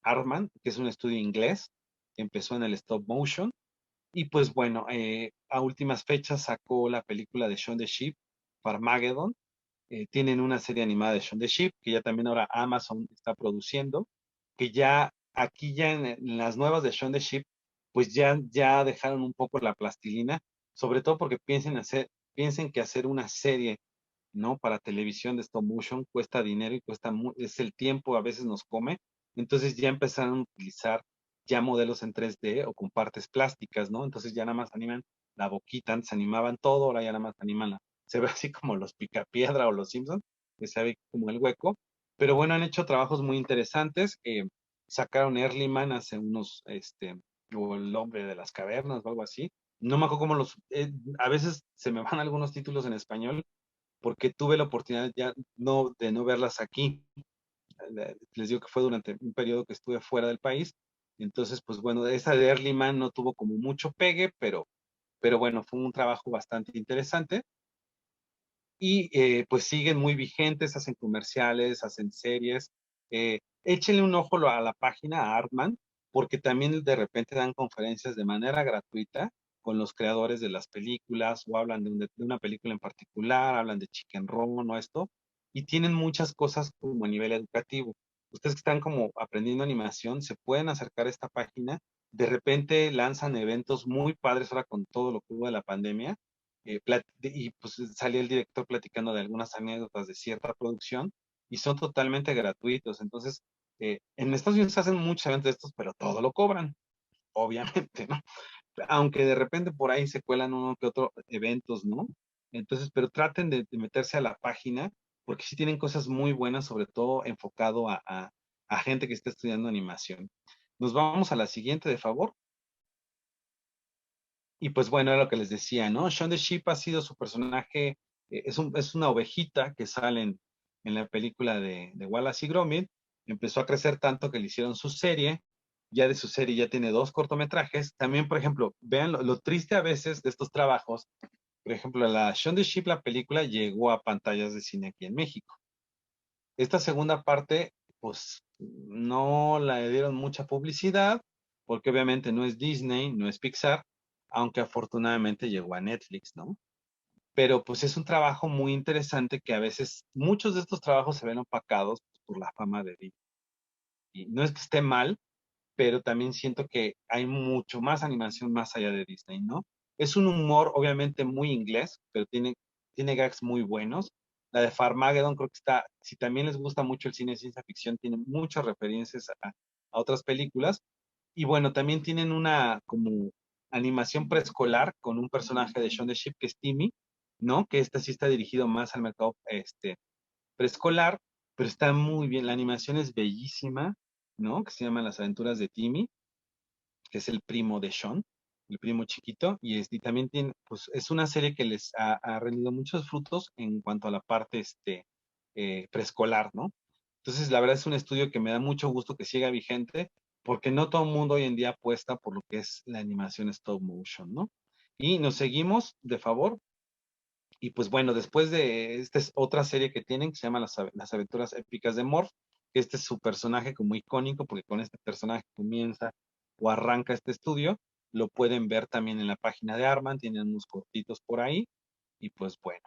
Artman, que es un estudio inglés, que empezó en el stop motion. Y pues bueno, a últimas fechas sacó la película de Shaun the Sheep, Farmageddon. Tienen una serie animada de Shaun the Sheep, que ya también ahora Amazon está produciendo, que ya aquí ya en las nuevas de Shaun the Sheep, pues ya dejaron un poco la plastilina, sobre todo porque piensen que hacer una serie, ¿no? Para televisión de stop motion cuesta dinero y es el tiempo, a veces nos come. Entonces ya empezaron a utilizar ya modelos en 3D o con partes plásticas, ¿no? Entonces ya nada más animan la boquita, antes animaban todo, ahora ya nada más animan se ve así como los Picapiedra o los Simpsons, que se ve como el hueco. Pero bueno, han hecho trabajos muy interesantes. Sacaron Earlyman hace unos, o El hombre de las cavernas o algo así. No me acuerdo cómo a veces se me van algunos títulos en español, porque tuve la oportunidad ya de no verlas aquí. Les digo que fue durante un periodo que estuve fuera del país. Entonces, pues bueno, esa de Early Man no tuvo como mucho pegue, pero bueno, fue un trabajo bastante interesante. Y pues siguen muy vigentes, hacen comerciales, hacen series. Échenle un ojo a la página, a Artman, porque también de repente dan conferencias de manera gratuita con los creadores de las películas o hablan de una película en particular, hablan de Chicken Run o esto, y tienen muchas cosas como a nivel educativo. Ustedes que están como aprendiendo animación, se pueden acercar a esta página. De repente lanzan eventos muy padres ahora con todo lo que hubo de la pandemia, y pues salía el director platicando de algunas anécdotas de cierta producción y son totalmente gratuitos. Entonces, en Estados Unidos se hacen muchos eventos de estos, pero todo lo cobran, obviamente, ¿no? Aunque de repente por ahí se cuelan uno que otro eventos, ¿no? Entonces, pero traten de meterse a la página porque sí tienen cosas muy buenas, sobre todo enfocado a gente que está estudiando animación. Nos vamos a la siguiente, de favor. Y pues bueno, era lo que les decía, ¿no? Shaun the Sheep ha sido su personaje, es una ovejita que sale en la película de Wallace y Gromit. Empezó a crecer tanto que le hicieron su serie. Ya de su serie ya tiene 2 cortometrajes. También, por ejemplo, vean lo triste a veces de estos trabajos. Por ejemplo, la Shaun the Sheep, la película, llegó a pantallas de cine aquí en México. Esta segunda parte, pues no la dieron mucha publicidad, porque obviamente no es Disney, no es Pixar, aunque afortunadamente llegó a Netflix, ¿no? Pero pues es un trabajo muy interesante que a veces muchos de estos trabajos se ven opacados por la fama de Disney. Y no es que esté mal, pero también siento que hay mucho más animación más allá de Disney, ¿no? Es un humor obviamente muy inglés, pero tiene gags muy buenos. La de Farmageddon creo que está, si también les gusta mucho el cine de ciencia ficción, tiene muchas referencias a otras películas. Y bueno, también tienen una como animación preescolar con un personaje de Shaun the Sheep que es Timmy, ¿no? Que este sí está dirigido más al mercado preescolar, pero está muy bien. La animación es bellísima, ¿no? Que se llama Las aventuras de Timmy, que es el primo de Sean, el primo chiquito, y también tiene, pues es una serie que les ha rendido muchos frutos en cuanto a la parte preescolar, ¿no? Entonces, la verdad es un estudio que me da mucho gusto que siga vigente, porque no todo el mundo hoy en día apuesta por lo que es la animación stop motion, ¿no? Y nos seguimos, de favor. Y pues bueno, después de esta es otra serie que tienen que se llama Las aventuras épicas de Morph, que este es su personaje como icónico, porque con este personaje comienza o arranca este estudio. Lo pueden ver también en la página de Arman, tienen unos cortitos por ahí. Y pues bueno,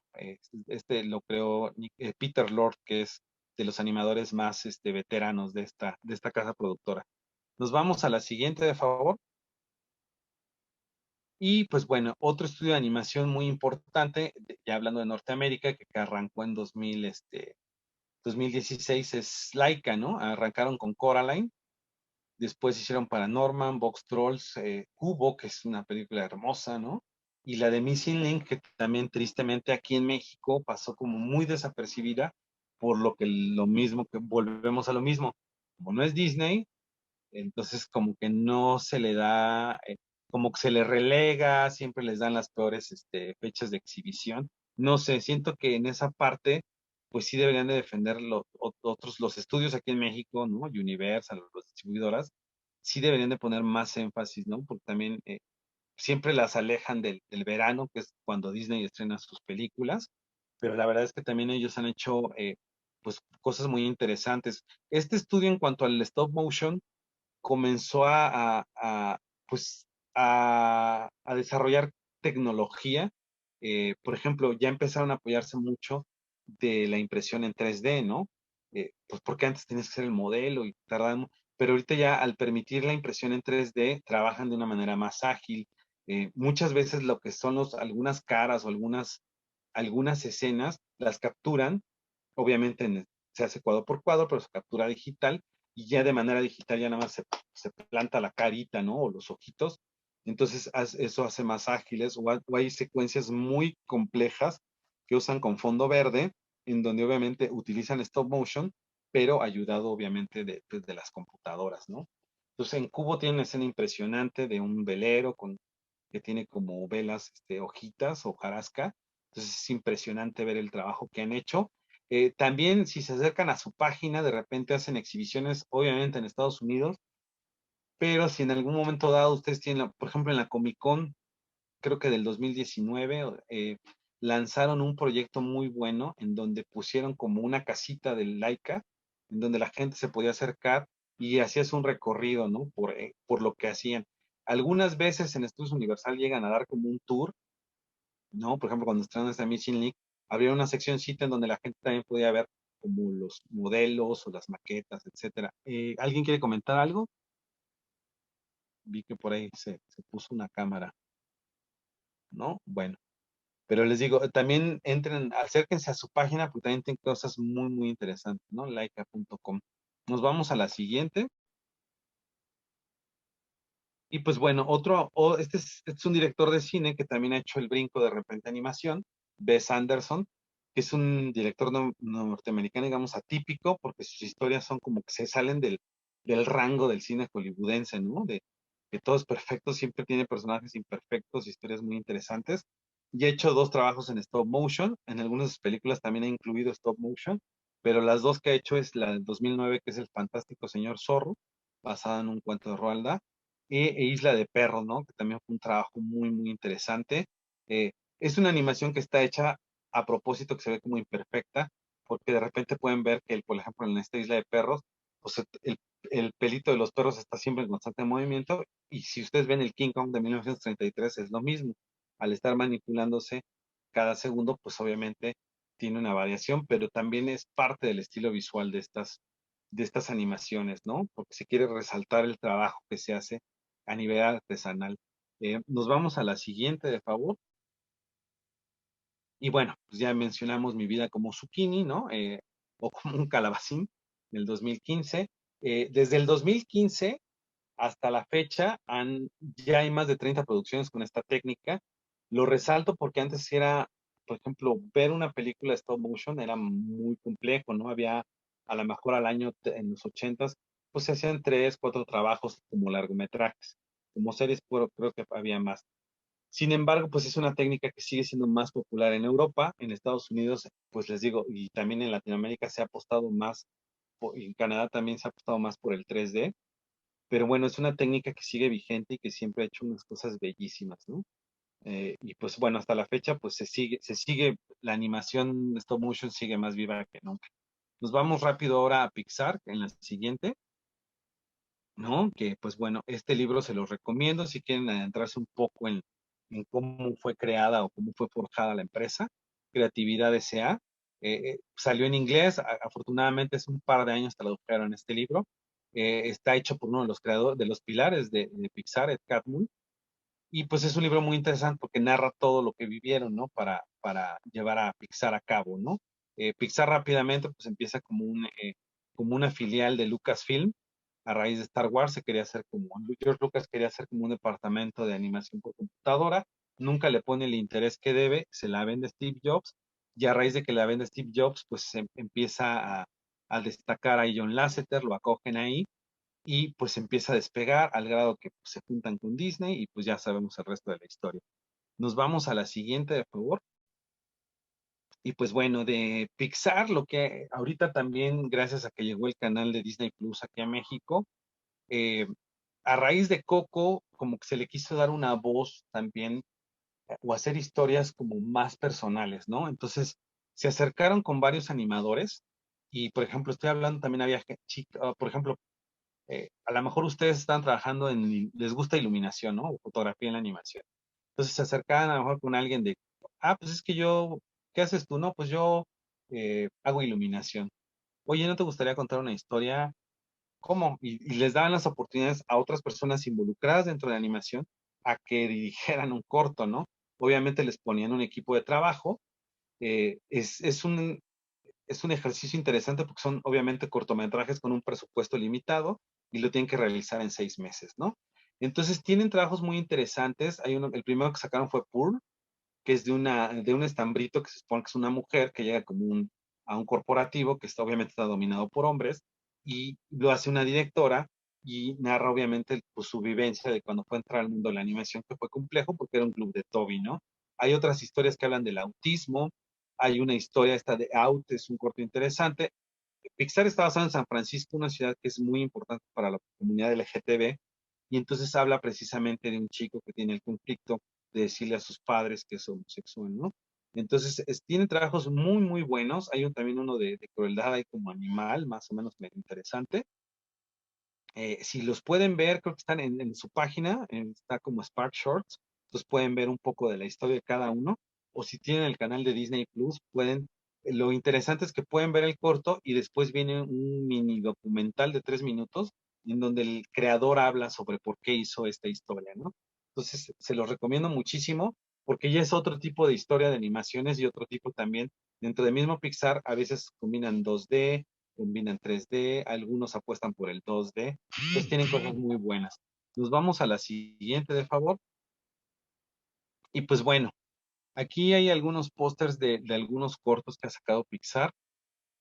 lo creó Peter Lord, que es de los animadores más veteranos de esta casa productora. Nos vamos a la siguiente, de favor. Y pues bueno, otro estudio de animación muy importante, ya hablando de Norteamérica, que arrancó en 2016, es Laika, ¿no? Arrancaron con Coraline, después hicieron Paranorman, Box Trolls, Kubo, que es una película hermosa, ¿no? Y la de Missing Link, que también tristemente aquí en México pasó como muy desapercibida, por lo mismo que volvemos a lo mismo. Como no es Disney, entonces como que no se le da, como que se le relega, siempre les dan las peores fechas de exhibición. No sé, siento que en esa parte, pues sí deberían de defender otros, los estudios aquí en México, ¿no? Universal, las distribuidoras, sí deberían de poner más énfasis, ¿no? Porque también siempre las alejan del verano, que es cuando Disney estrena sus películas, pero la verdad es que también ellos han hecho, pues, cosas muy interesantes. Este estudio en cuanto al stop motion comenzó pues, a desarrollar tecnología. Por ejemplo, ya empezaron a apoyarse mucho de la impresión en 3D, ¿no? Pues porque antes tenías que hacer el modelo y tardaban, pero ahorita ya al permitir la impresión en 3D, trabajan de una manera más ágil. Muchas veces lo que son algunas caras o algunas escenas las capturan, obviamente se hace cuadro por cuadro, pero se captura digital y ya de manera digital ya nada más se planta la carita, ¿no? O los ojitos. Entonces eso hace más ágiles o hay secuencias muy complejas que usan con fondo verde, en donde obviamente utilizan stop motion, pero ayudado obviamente de las computadoras, ¿no? Entonces en Cubo tiene una escena impresionante de un velero que tiene como velas, hojitas o jarasca. Entonces es impresionante ver el trabajo que han hecho. También si se acercan a su página, de repente hacen exhibiciones, obviamente en Estados Unidos, pero si en algún momento dado ustedes tienen, por ejemplo, en la Comic Con, creo que del 2019, lanzaron un proyecto muy bueno en donde pusieron como una casita del Laika, en donde la gente se podía acercar y hacías un recorrido, ¿no? Por lo que hacían. Algunas veces en Estudios Universal llegan a dar como un tour, ¿no? Por ejemplo, cuando estrenan esta Machine League, habría una seccióncita en donde la gente también podía ver como los modelos o las maquetas, etcétera. ¿Alguien quiere comentar algo? Vi que por ahí se puso una cámara, ¿no? Bueno, pero les digo, también entren, acérquense a su página porque también tienen cosas muy, muy interesantes, ¿no? Laika.com. Nos vamos a la siguiente. Y pues bueno, este es un director de cine que también ha hecho el brinco de repente animación, Wes Anderson, que es un director norteamericano, digamos, atípico, porque sus historias son como que se salen del rango del cine hollywoodense, ¿no? De que todo es perfecto, siempre tiene personajes imperfectos, historias muy interesantes. Y ha hecho dos trabajos en stop motion, en algunas de sus películas también ha incluido stop motion, pero las dos que ha hecho es la del 2009, que es El Fantástico Señor Zorro, basada en un cuento de Roald Dahl, Isla de Perros, ¿no? Que también fue un trabajo muy, muy interesante. Eh, es una animación que está hecha a propósito, que se ve como imperfecta, porque de repente pueden ver que, por ejemplo, en esta Isla de Perros, pues el pelito de los perros está siempre en constante movimiento, y si ustedes ven el King Kong de 1933, es lo mismo. Al estar manipulándose cada segundo, pues obviamente tiene una variación, pero también es parte del estilo visual de estas animaciones, ¿no? Porque se quiere resaltar el trabajo que se hace a nivel artesanal. Nos vamos a la siguiente, de favor. Y bueno, pues ya mencionamos Mi vida como zucchini, ¿no? O como un calabacín, del 2015. Desde el 2015 hasta la fecha, ya hay más de 30 producciones con esta técnica. Lo resalto porque antes era, por ejemplo, ver una película de stop motion era muy complejo, ¿no? Había, a lo mejor al año, en los 80s, pues se hacían 3, 4 trabajos como largometrajes. Como series, creo que había más. Sin embargo, pues es una técnica que sigue siendo más popular en Europa, en Estados Unidos, pues les digo, y también en Latinoamérica se ha apostado más, y en Canadá también se ha apostado más por el 3D, pero bueno, es una técnica que sigue vigente y que siempre ha hecho unas cosas bellísimas, ¿no? Y pues bueno, hasta la fecha, pues se sigue, la animación stop motion sigue más viva que nunca. Nos vamos rápido ahora a Pixar, en la siguiente, ¿no? Que pues bueno, este libro se los recomiendo si quieren adentrarse un poco en cómo fue creada o cómo fue forjada la empresa, Creatividad S.A. Salió en inglés, afortunadamente hace un par de años tradujeron este libro. Está hecho por uno de los creadores, de los pilares de Pixar, Ed Catmull, y pues es un libro muy interesante porque narra todo lo que vivieron, ¿no? Para llevar a Pixar a cabo, ¿no? Pixar rápidamente pues empieza como una filial de Lucasfilm a raíz de Star Wars. George Lucas quería hacer como un departamento de animación por computadora, nunca le pone el interés que debe, se la vende Steve Jobs, y a raíz de que la vende Steve Jobs, pues se empieza a destacar a John Lasseter, lo acogen ahí, y pues empieza a despegar al grado que pues, se juntan con Disney y pues ya sabemos el resto de la historia. Nos vamos a la siguiente, de favor. Y pues bueno, de Pixar, lo que ahorita también, gracias a que llegó el canal de Disney Plus aquí a México, eh, a raíz de Coco, como que se le quiso dar una voz también o hacer historias como más personales, ¿no? Entonces se acercaron con varios animadores y, por ejemplo, estoy hablando también había por ejemplo, a lo mejor ustedes están trabajando les gusta iluminación, ¿no? O fotografía en la animación. Entonces se acercaban a lo mejor con alguien de, pues es que yo, ¿qué haces tú? No, pues yo hago iluminación. Oye, ¿no te gustaría contar una historia? ¿Cómo? Y les daban las oportunidades a otras personas involucradas dentro de la animación a que dirigieran un corto, ¿no? Obviamente les ponían un equipo de trabajo. Es un ejercicio interesante porque son obviamente cortometrajes con un presupuesto limitado y lo tienen que realizar en 6 meses, ¿no? Entonces tienen trabajos muy interesantes. El primero que sacaron fue Pearl, que es de un estambrito que se supone que es una mujer que llega a un corporativo que obviamente está dominado por hombres y lo hace una directora y narra obviamente pues, su vivencia de cuando fue a entrar al mundo de la animación, que fue complejo porque era un club de Toby, ¿no? Hay otras historias que hablan del autismo, hay una historia esta de Out, es un corto interesante. Pixar está basado en San Francisco, una ciudad que es muy importante para la comunidad LGTB, y entonces habla precisamente de un chico que tiene el conflicto de decirle a sus padres que es homosexual, ¿no? Entonces, tiene trabajos muy, muy buenos. Hay también uno de crueldad ahí como animal, más o menos medio interesante. Si los pueden ver, creo que están en su página, está como Spark Shorts, entonces pueden ver un poco de la historia de cada uno, o si tienen el canal de Disney Plus, lo interesante es que pueden ver el corto y después viene un mini documental de 3 minutos en donde el creador habla sobre por qué hizo esta historia, ¿no? Entonces, se los recomiendo muchísimo porque ya es otro tipo de historia de animaciones y otro tipo también. Dentro del mismo Pixar, a veces combinan 2D, combinan 3D, algunos apuestan por el 2D, pues tienen cosas muy buenas. Nos vamos a la siguiente, de favor. Y pues bueno, aquí hay algunos pósters de algunos cortos que ha sacado Pixar.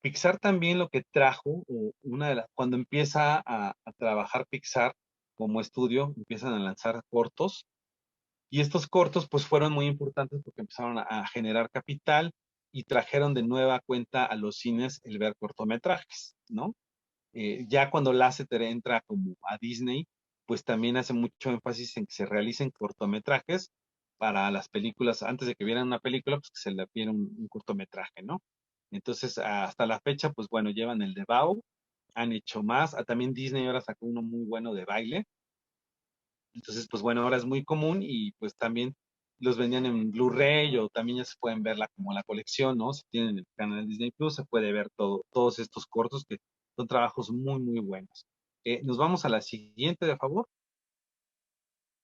Pixar también lo que trajo, cuando empieza a trabajar Pixar como estudio, empiezan a lanzar cortos. Y estos cortos pues fueron muy importantes porque empezaron a generar capital y trajeron de nueva cuenta a los cines el ver cortometrajes, ¿no? Ya cuando Lasseter entra como a Disney, pues también hace mucho énfasis en que se realicen cortometrajes para las películas, antes de que vieran una película, pues que se le viera un cortometraje, ¿no? Entonces, hasta la fecha, pues bueno, llevan el de Bao, han hecho más, también Disney ahora sacó uno muy bueno de baile, entonces, pues bueno, ahora es muy común y pues también los vendían en Blu-ray o también ya se pueden verla como la colección, ¿no? Si tienen el canal de Disney Plus, se puede ver todos estos cortos que son trabajos muy, muy buenos. Nos vamos a la siguiente, de favor.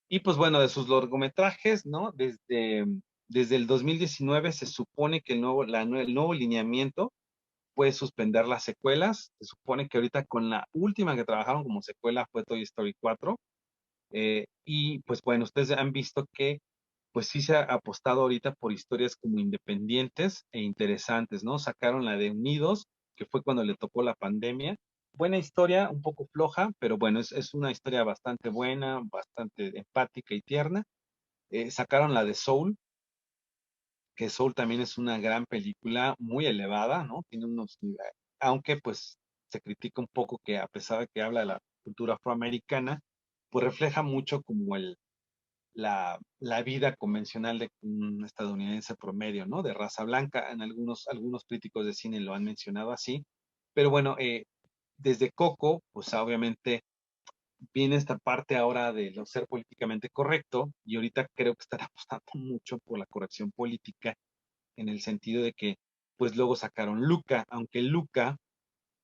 Y pues bueno, de sus largometrajes, ¿no? Desde el 2019 se supone que el nuevo lineamiento puede suspender las secuelas. Se supone que ahorita con la última que trabajaron como secuela fue Toy Story 4. Y pues bueno, ustedes han visto que pues sí se ha apostado ahorita por historias como independientes e interesantes, ¿no? Sacaron la de Unidos, que fue cuando le tocó la pandemia. Buena historia, un poco floja, pero bueno, es una historia bastante buena, bastante empática y tierna. Sacaron la de Soul, que Soul también es una gran película, muy elevada, ¿no? Tiene aunque pues se critica un poco que a pesar de que habla de la cultura afroamericana, pues refleja mucho como la vida convencional de un estadounidense promedio, ¿no? De raza blanca. Algunos críticos de cine lo han mencionado así. Pero bueno, desde Coco, pues obviamente viene esta parte ahora de lo ser políticamente correcto y ahorita creo que están apostando mucho por la corrección política en el sentido de que, pues luego sacaron Luca, aunque Luca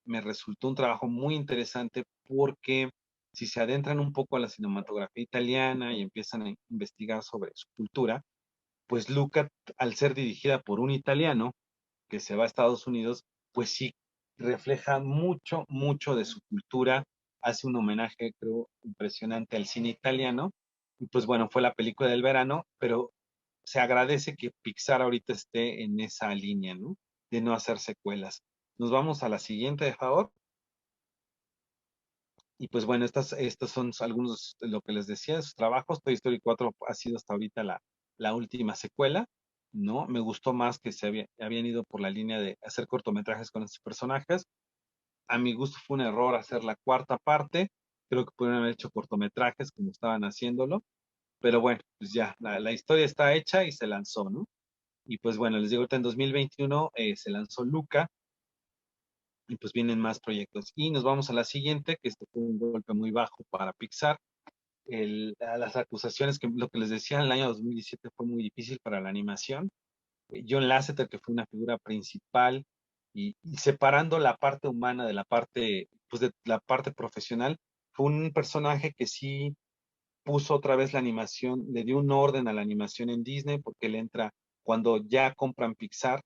me resultó un trabajo muy interesante porque si se adentran un poco a la cinematografía italiana y empiezan a investigar sobre su cultura, pues Luca, al ser dirigida por un italiano que se va a Estados Unidos, pues sí refleja mucho, mucho de su cultura, hace un homenaje, creo, impresionante al cine italiano, y pues bueno, fue la película del verano, pero se agradece que Pixar ahorita esté en esa línea, ¿no? De no hacer secuelas. Nos vamos a la siguiente, de favor. Y pues bueno, estos son algunos de lo que les decía de sus trabajos. Toy Story 4 ha sido hasta ahorita la última secuela. ¿no? Me gustó más que habían ido por la línea de hacer cortometrajes con estos personajes. A mi gusto fue un error hacer la cuarta parte. Creo que pudieron haber hecho cortometrajes como estaban haciéndolo. Pero bueno, pues ya, la historia está hecha y se lanzó, ¿no? Y pues bueno, les digo, ahorita en 2021 se lanzó Luca y pues vienen más proyectos. Y nos vamos a la siguiente, que este fue un golpe muy bajo para Pixar. A las acusaciones, que lo que les decía, en el año 2017 fue muy difícil para la animación. John Lasseter, que fue una figura principal, y separando la parte humana de la parte, pues de la parte profesional, fue un personaje que sí puso otra vez la animación, le dio un orden a la animación en Disney, porque él entra cuando ya compran Pixar,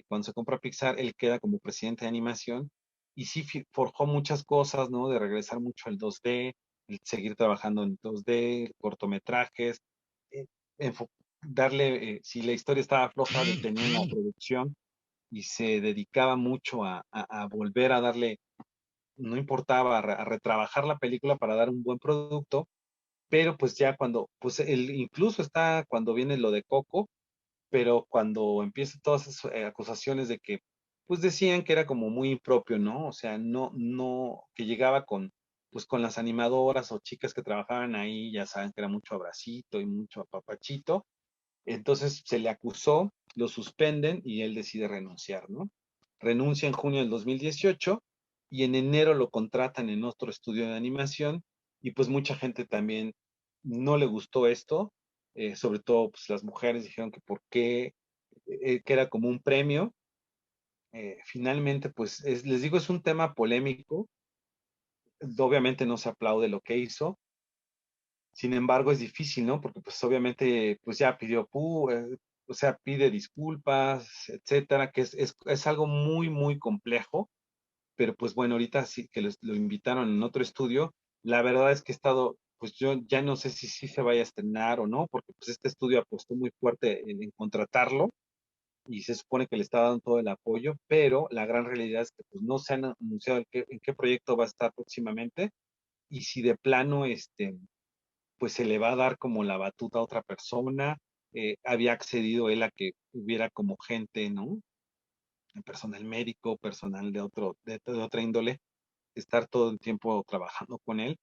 cuando se compra Pixar, él queda como presidente de animación, y sí forjó muchas cosas, ¿no? De regresar mucho al 2D, el seguir trabajando en 2D, cortometrajes, eh, darle, si la historia estaba floja, detenía en la producción y se dedicaba mucho a volver a darle, no importaba, a retrabajar la película para dar un buen producto, pero pues ya cuando, pues él incluso está cuando viene lo de Coco, pero cuando empiezan todas esas acusaciones de que, pues decían que era como muy impropio, ¿no? O sea, no, que llegaba con, pues con las animadoras o chicas que trabajaban ahí, ya saben que era mucho abracito y mucho apapachito, entonces se le acusó, lo suspenden y él decide renunciar, ¿no? Renuncia en junio del 2018 y en enero lo contratan en otro estudio de animación y pues mucha gente también no le gustó esto, sobre todo pues las mujeres dijeron que por qué, que era como un premio. Finalmente pues les digo, es un tema polémico, obviamente no se aplaude lo que hizo. Sin embargo, es difícil, ¿no? Porque pues obviamente pues ya pidió, o sea, pide disculpas, etcétera, que es algo muy, muy complejo, pero pues bueno, ahorita sí que lo invitaron en otro estudio. La verdad es que he estado, pues yo ya no sé si sí se vaya a estrenar o no, porque pues este estudio apostó muy fuerte en contratarlo y se supone que le está dando todo el apoyo, pero la gran realidad es que pues no se han anunciado en qué proyecto va a estar próximamente y si de plano, pues se le va a dar como la batuta a otra persona. Había accedido él a que hubiera como gente, ¿no? Personal médico, personal de otra índole, estar todo el tiempo trabajando con él.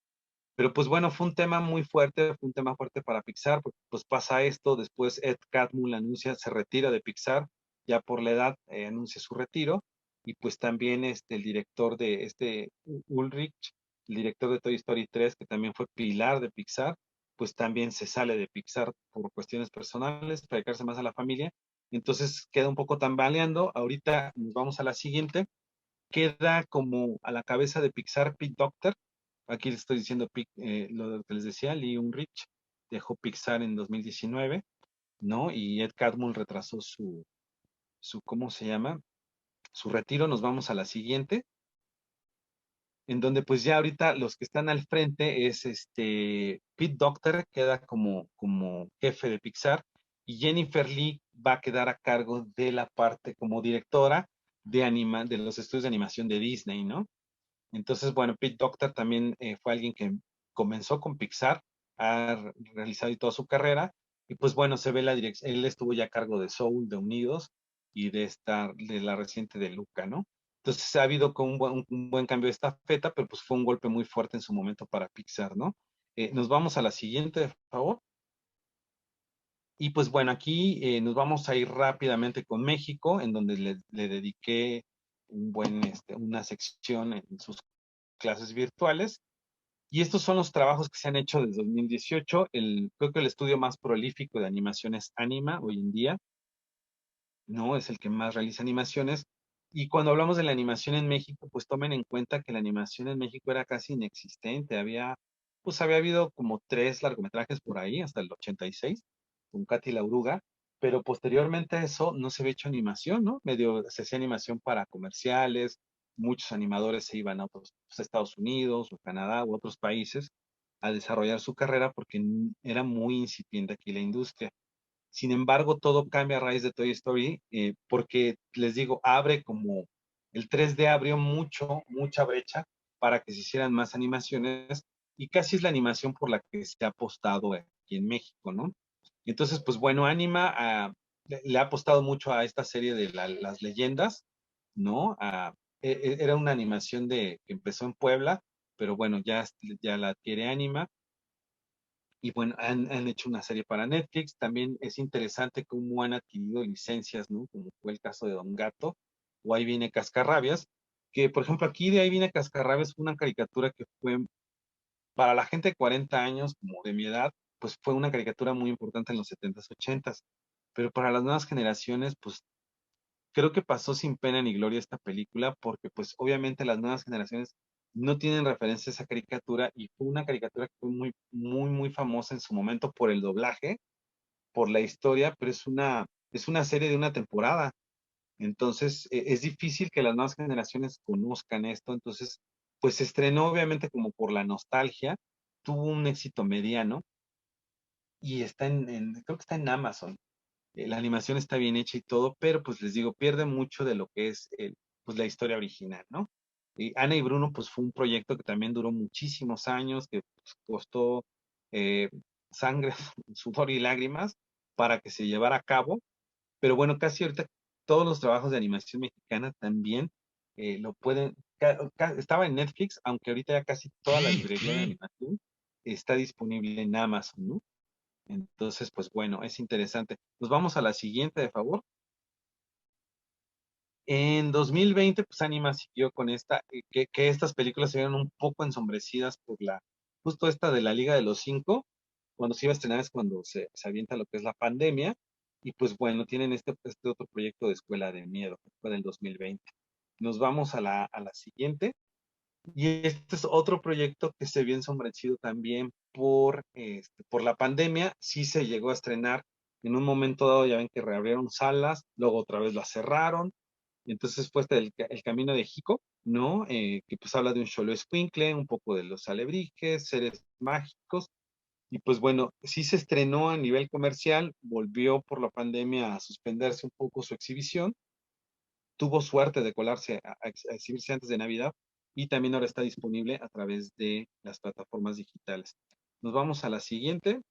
Pero pues bueno, fue un tema muy fuerte, fue un tema fuerte para Pixar, porque pues pasa esto, después Ed Catmull anuncia, se retira de Pixar, ya por la edad anuncia su retiro, y pues también el director de Ulrich, el director de Toy Story 3, que también fue pilar de Pixar, pues también se sale de Pixar por cuestiones personales, para dedicarse más a la familia, entonces queda un poco tambaleando. Ahorita nos vamos a la siguiente, queda como a la cabeza de Pixar Pete Docter. Aquí les estoy diciendo lo que les decía, Lee Unrich dejó Pixar en 2019, ¿no? Y Ed Catmull retrasó ¿cómo se llama? Su retiro. Nos vamos a la siguiente, en donde pues ya ahorita los que están al frente es Pete Docter, queda como jefe de Pixar, y Jennifer Lee va a quedar a cargo de la parte como directora de los estudios de animación de Disney, ¿no? Entonces, bueno, Pete Docter también fue alguien que comenzó con Pixar, ha realizado toda su carrera, y pues bueno, se ve la dirección, él estuvo ya a cargo de Soul, de Unidos, y de la reciente de Luca, ¿no? Entonces ha habido como un buen cambio de estafeta, pero pues fue un golpe muy fuerte en su momento para Pixar, ¿no? Nos vamos a la siguiente, por favor. Y pues bueno, aquí nos vamos a ir rápidamente con México, en donde le dediqué una sección en sus clases virtuales. Y estos son los trabajos que se han hecho desde 2018. Creo que el estudio más prolífico de animación es Anima hoy en día, ¿no? Es el que más realiza animaciones. Y cuando hablamos de la animación en México, pues tomen en cuenta que la animación en México era casi inexistente. Pues había habido como 3 largometrajes por ahí, hasta el 86, con Katy la Oruga, pero posteriormente a eso no se había hecho animación, ¿no? Medio se hacía animación para comerciales, muchos animadores se iban a otros, pues, a Estados Unidos o Canadá u otros países a desarrollar su carrera porque era muy incipiente aquí la industria. Sin embargo, todo cambia a raíz de Toy Story, porque les digo, abre como el 3D abrió mucha brecha para que se hicieran más animaciones y casi es la animación por la que se ha apostado aquí en México, ¿no? Entonces, pues bueno, Anima le ha apostado mucho a esta serie de las leyendas, ¿no? Era una animación que empezó en Puebla, pero bueno, ya la adquiere Anima. Y bueno, han hecho una serie para Netflix. También es interesante cómo han adquirido licencias, ¿no? Como fue el caso de Don Gato, o Ahí viene Cascarrabias, que por ejemplo aquí de Ahí viene Cascarrabias fue una caricatura que fue para la gente de 40 años, como de mi edad, pues fue una caricatura muy importante en los 70s, 80s. Pero para las nuevas generaciones, pues creo que pasó sin pena ni gloria esta película, porque pues obviamente las nuevas generaciones no tienen referencia a esa caricatura y fue una caricatura que fue muy, muy, muy famosa en su momento por el doblaje, por la historia, pero es una serie de una temporada. Entonces, es difícil que las nuevas generaciones conozcan esto. Entonces, pues se estrenó obviamente como por la nostalgia, tuvo un éxito mediano y creo que está en Amazon. La animación está bien hecha y todo, pero pues les digo, pierde mucho de lo que es pues la historia original, ¿no? Y Ana y Bruno, pues fue un proyecto que también duró muchísimos años, que pues, costó eh, sangre, sudor y lágrimas para que se llevara a cabo. Pero bueno, casi ahorita todos los trabajos de animación mexicana también lo pueden. Estaba en Netflix, aunque ahorita ya casi toda la librería de animación está disponible en Amazon, ¿no? Entonces, pues bueno, es interesante. Nos vamos a la siguiente, de favor. En 2020, pues Anima siguió con que estas películas se vieron un poco ensombrecidas por justo esta de la Liga de los Cinco. Cuando se iba a estrenar es cuando se avienta lo que es la pandemia. Y pues bueno, tienen este otro proyecto de Escuela de Miedo, que fue del 2020. Nos vamos a la siguiente. Y este es otro proyecto que se vio ensombrecido también por la pandemia. Sí se llegó a estrenar en un momento dado, ya ven que reabrieron salas, luego otra vez las cerraron. Y entonces fue el camino de Jico, ¿no? Que pues habla de un Xolo Escuincle, un poco de los alebrijes, seres mágicos. Y pues bueno, sí se estrenó a nivel comercial, volvió por la pandemia a suspenderse un poco su exhibición, tuvo suerte de colarse a exhibirse antes de Navidad y también ahora está disponible a través de las plataformas digitales. Nos vamos a la siguiente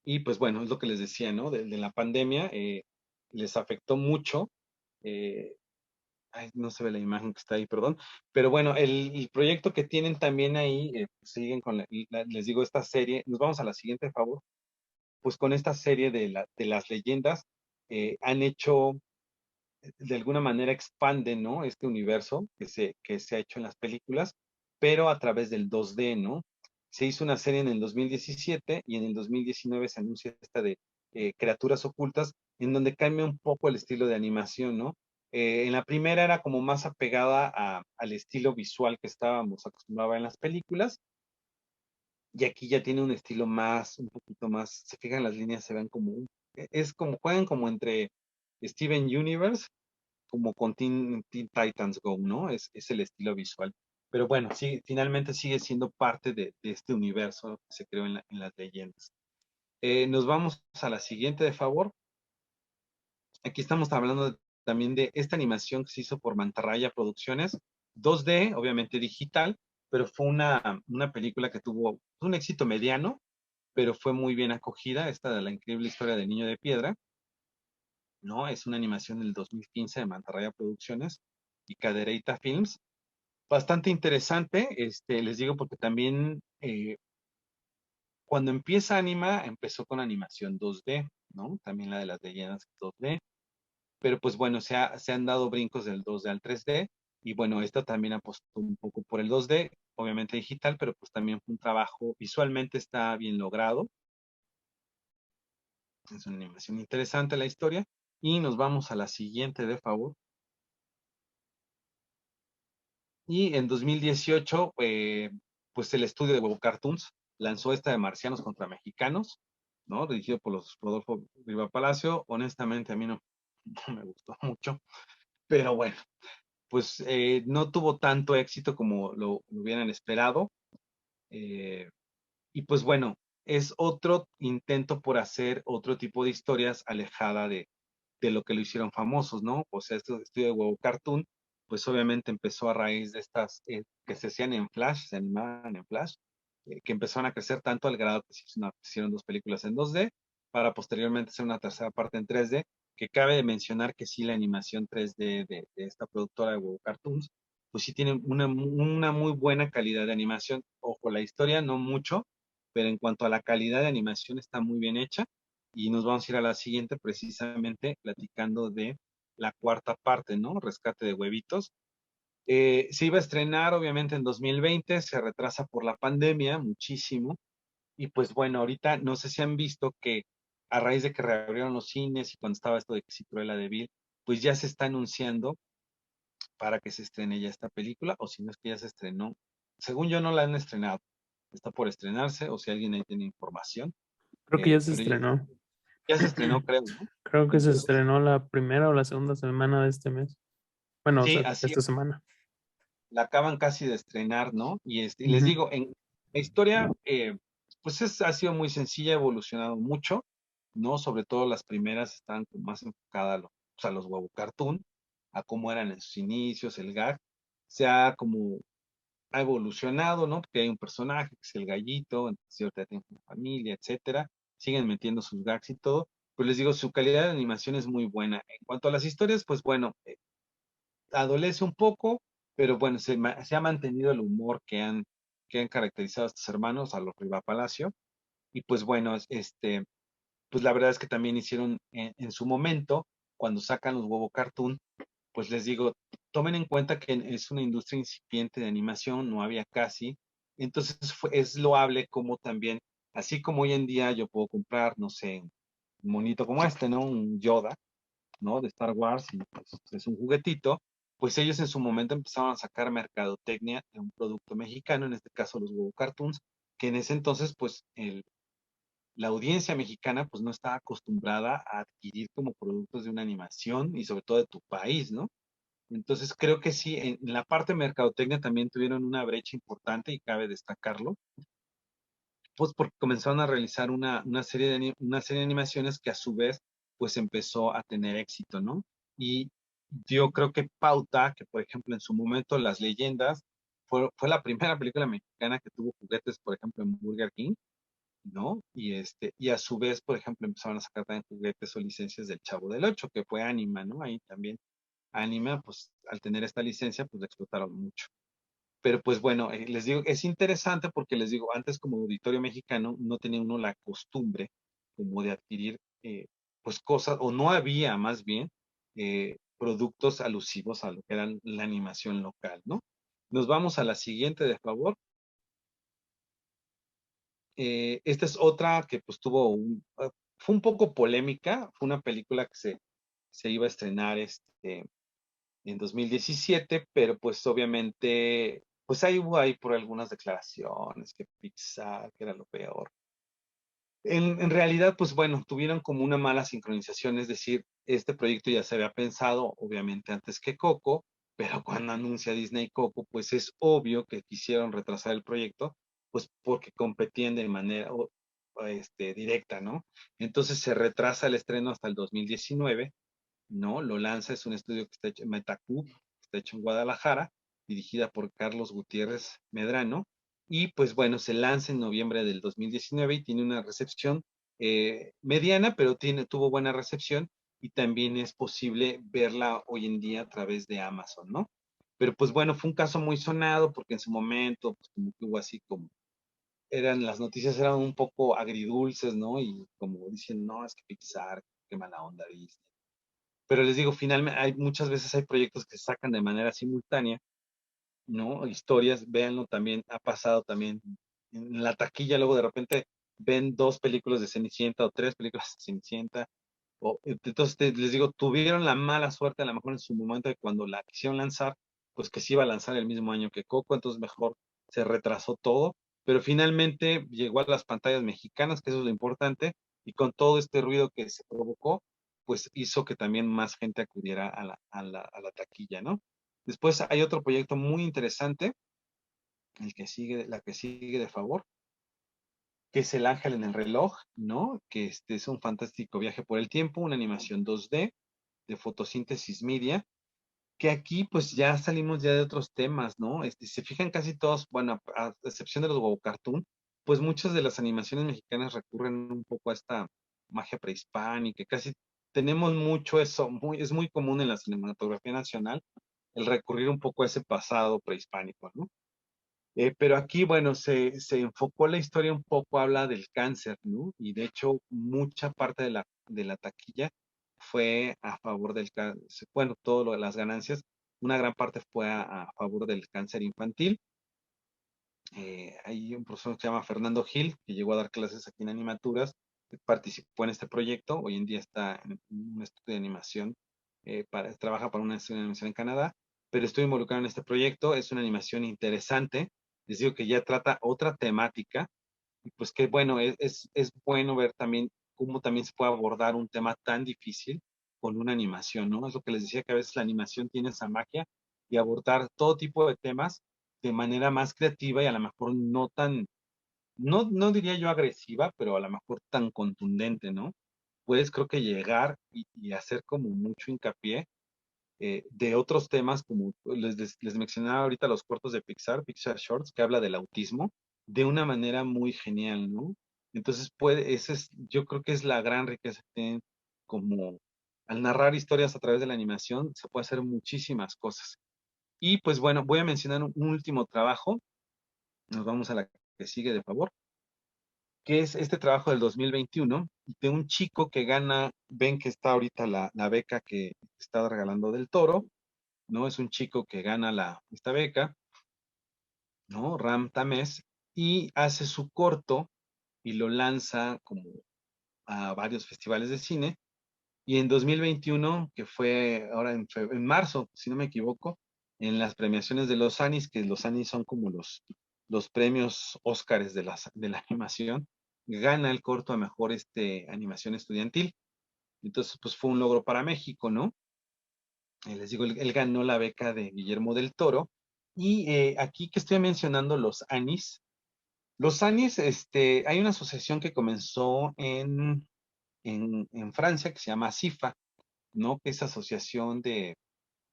y pues bueno, es lo que les decía, ¿no? De la pandemia les afectó mucho. eh, Ay, no se ve la imagen que está ahí, perdón. Pero bueno, el proyecto que tienen también ahí, siguen con, les digo, esta serie. Nos vamos a la siguiente, por favor. Pues con esta serie de las leyendas, han hecho de alguna manera expande, ¿no? Este universo que se ha hecho en las películas, pero a través del 2D, ¿no? Se hizo una serie en el 2017 y en el 2019 se anuncia esta de Criaturas Ocultas, en donde cambia un poco el estilo de animación, ¿no? En la primera era como más apegada al estilo visual que estábamos acostumbrados en las películas, y aquí ya tiene un estilo más, un poquito más, se fijan las líneas, se ven es como, juegan como entre Steven Universe como con Teen Titans Go, ¿no? Es el estilo visual. Pero bueno, sí, finalmente sigue siendo parte de este universo que se creó en las leyendas. Nos vamos a la siguiente, de favor. Aquí estamos hablando también de esta animación que se hizo por Mantarraya Producciones, 2D, obviamente digital, pero fue una película que tuvo un éxito mediano, pero fue muy bien acogida, esta de la increíble historia del niño de piedra. ¿No? Es una animación del 2015 de Mantarraya Producciones y Cadereyta Films. Bastante interesante, les digo porque también cuando empieza Anima, empezó con animación 2D, ¿no? También la de las leyendas 2D, pero pues bueno, se han dado brincos del 2D al 3D, y bueno, esta también apostó un poco por el 2D, obviamente digital, pero pues también fue un trabajo, visualmente está bien logrado, es una animación interesante la historia, y nos vamos a la siguiente, de favor. Y en 2018, pues el estudio de Huevo Cartoons lanzó esta de Marcianos contra Mexicanos, ¿no? Dirigido por los Rodolfo Riva Palacio. Honestamente, a mí no me gustó mucho, pero bueno, pues no tuvo tanto éxito como lo hubieran esperado. eh, y pues bueno, es otro intento por hacer otro tipo de historias alejada de lo que lo hicieron famosos, ¿no? O sea, este estudio de Huevo Cartoon, pues obviamente empezó a raíz de estas que se hacían en Flash, se animaban en Flash, que empezaron a crecer tanto al grado que se hicieron dos películas en 2D, para posteriormente hacer una tercera parte en 3D, que cabe mencionar que sí, la animación 3D de esta productora de Huevo Cartoons, pues sí tiene una muy buena calidad de animación. Ojo, la historia no mucho, pero en cuanto a la calidad de animación está muy bien hecha. Y nos vamos a ir a la siguiente, precisamente platicando de la cuarta parte, ¿no? Rescate de huevitos. Se iba a estrenar obviamente en 2020, se retrasa por la pandemia muchísimo. Y pues bueno, ahorita no sé si han visto que a raíz de que reabrieron los cines y cuando estaba esto de que si Cruella de Vil, pues ya se está anunciando para que se estrene ya esta película, o si no es que ya se estrenó. Según yo no la han estrenado, está por estrenarse, o si alguien ahí tiene información, Creo que ya se pero estrenó. ya se estrenó, creo, ¿no? Creo que se Entonces, estrenó la primera o la segunda semana de este mes. Bueno, o sí, sea, así esta semana. la acaban casi de estrenar, ¿no? Y les Ujú. digo, en la historia, pues ha sido muy sencilla, ha evolucionado mucho, ¿no? Sobre todo las primeras están como más enfocadas a, pues, a los huevo cartoon, a cómo eran en sus inicios, el gag, se ha como, ha evolucionado, ¿no? Porque hay un personaje que es el gallito, entonces ahorita tiene una familia, etcétera, siguen metiendo sus gags y todo, pero les digo, su calidad de animación es muy buena. En cuanto a las historias, pues bueno, adolece un poco, pero bueno, se ha mantenido el humor que han caracterizado a estos hermanos, a los Riva Palacio, y pues bueno, pues la verdad es que también hicieron en su momento, cuando sacan los huevo cartoon, pues les digo, tomen en cuenta que es una industria incipiente de animación, no había casi, entonces es loable como también, así como hoy en día yo puedo comprar, no sé, un monito como este, ¿no? Un Yoda, ¿no? De Star Wars y pues es un juguetito, pues ellos en su momento empezaron a sacar mercadotecnia de un producto mexicano, en este caso los huevo cartoons, que en ese entonces pues la audiencia mexicana pues no estaba acostumbrada a adquirir como productos de una animación y sobre todo de tu país, ¿no? Entonces creo que sí, en la parte de mercadotecnia también tuvieron una brecha importante y cabe destacarlo, pues porque comenzaron a realizar una serie de animaciones que a su vez pues empezó a tener éxito, ¿no? Y yo creo que pauta que, por ejemplo, en su momento Las Leyendas fue la primera película mexicana que tuvo juguetes, por ejemplo, en Burger King, ¿no? Y a su vez, por ejemplo, empezaron a sacar también juguetes o licencias del Chavo del Ocho, que fue Anima, ¿no? Ahí también Anima, pues al tener esta licencia, pues la explotaron mucho. Pero pues bueno, les digo, es interesante porque les digo, antes como auditorio mexicano no tenía uno la costumbre como de adquirir pues cosas, o no había más bien productos alusivos a lo que era la animación local, ¿no? Nos vamos a la siguiente, de favor. Esta es otra que pues fue un poco polémica, fue una película que se iba a estrenar en 2017, pero pues obviamente, pues ahí hubo ahí por algunas declaraciones que Pixar, que era lo peor. En realidad, pues bueno, tuvieron como una mala sincronización, es decir, este proyecto ya se había pensado, obviamente, antes que Coco, pero cuando anuncia Disney Coco, pues es obvio que quisieron retrasar el proyecto, pues porque competían de manera directa, ¿no? Entonces se retrasa el estreno hasta el 2019, ¿no? Lo lanza, es un estudio que está hecho en Metacube, que está hecho en Guadalajara, dirigida por Carlos Gutiérrez Medrano, y pues bueno, se lanza en noviembre del 2019 y tiene una recepción mediana, pero tuvo buena recepción y también es posible verla hoy en día a través de Amazon, ¿no? Pero pues bueno, fue un caso muy sonado porque en su momento, pues como que hubo así como, las noticias eran un poco agridulces, ¿no? Y como dicen, no, es que Pixar, qué mala onda Disney. Pero les digo, finalmente, muchas veces hay proyectos que se sacan de manera simultánea, ¿no? Historias, véanlo también, ha pasado también en la taquilla, luego de repente ven dos películas de Cenicienta o tres películas de Cenicienta, entonces les digo, tuvieron la mala suerte a lo mejor en su momento de cuando la quisieron lanzar, pues que se iba a lanzar el mismo año que Coco, entonces mejor se retrasó todo, pero finalmente llegó a las pantallas mexicanas, que eso es lo importante, y con todo este ruido que se provocó, pues hizo que también más gente acudiera a la taquilla, ¿no? Después hay otro proyecto muy interesante, la que sigue de favor, que es El Ángel en el Reloj, ¿no? Que es un fantástico viaje por el tiempo, una animación 2D de fotosíntesis media, que aquí pues ya salimos ya de otros temas, ¿no? Se fijan casi todos, bueno, a excepción de los Huevo Cartoon, pues muchas de las animaciones mexicanas recurren un poco a esta magia prehispánica, casi tenemos mucho eso, es muy común en la cinematografía nacional el recurrir un poco a ese pasado prehispánico, ¿no? Pero aquí, bueno, se enfocó la historia un poco, habla del cáncer, ¿no? Y de hecho, mucha parte de la taquilla fue a favor del cáncer, bueno, todo lo de las ganancias, una gran parte fue a favor del cáncer infantil. Hay un profesor que se llama Fernando Gil, que llegó a dar clases aquí en Animaturas, participó en este proyecto, hoy en día está en un estudio de animación, trabaja para una estudio de animación en Canadá, pero estoy involucrado en este proyecto, es una animación interesante, les digo que ya trata otra temática, y pues que bueno, es bueno ver también cómo también se puede abordar un tema tan difícil con una animación, ¿no? Es lo que les decía, que a veces la animación tiene esa magia y abordar todo tipo de temas de manera más creativa y a lo mejor no tan, no diría yo agresiva, pero a lo mejor tan contundente, ¿no? Puedes creo que llegar y hacer como mucho hincapié de otros temas, como les mencionaba ahorita los cortos de Pixar, Pixar Shorts, que habla del autismo, de una manera muy genial, ¿no? Entonces yo creo que es la gran riqueza que tienen como al narrar historias a través de la animación, se puede hacer muchísimas cosas. Y pues bueno, voy a mencionar un último trabajo, nos vamos a la que sigue de favor, que es este trabajo del 2021 de un chico que gana, ven que está ahorita la beca que está regalando del Toro, ¿no? Es un chico que gana esta beca, ¿no? Ram Tamés, y hace su corto y lo lanza como a varios festivales de cine. Y en 2021, que fue ahora en marzo, si no me equivoco, en las premiaciones de los Annies, que los Annies son como los premios Óscares de la animación, gana el corto a mejor animación estudiantil. Entonces, pues fue un logro para México, ¿no? Les digo, él ganó la beca de Guillermo del Toro. Y aquí que estoy mencionando los Annies, hay una asociación que comenzó en Francia que se llama CIFA, ¿no? Que es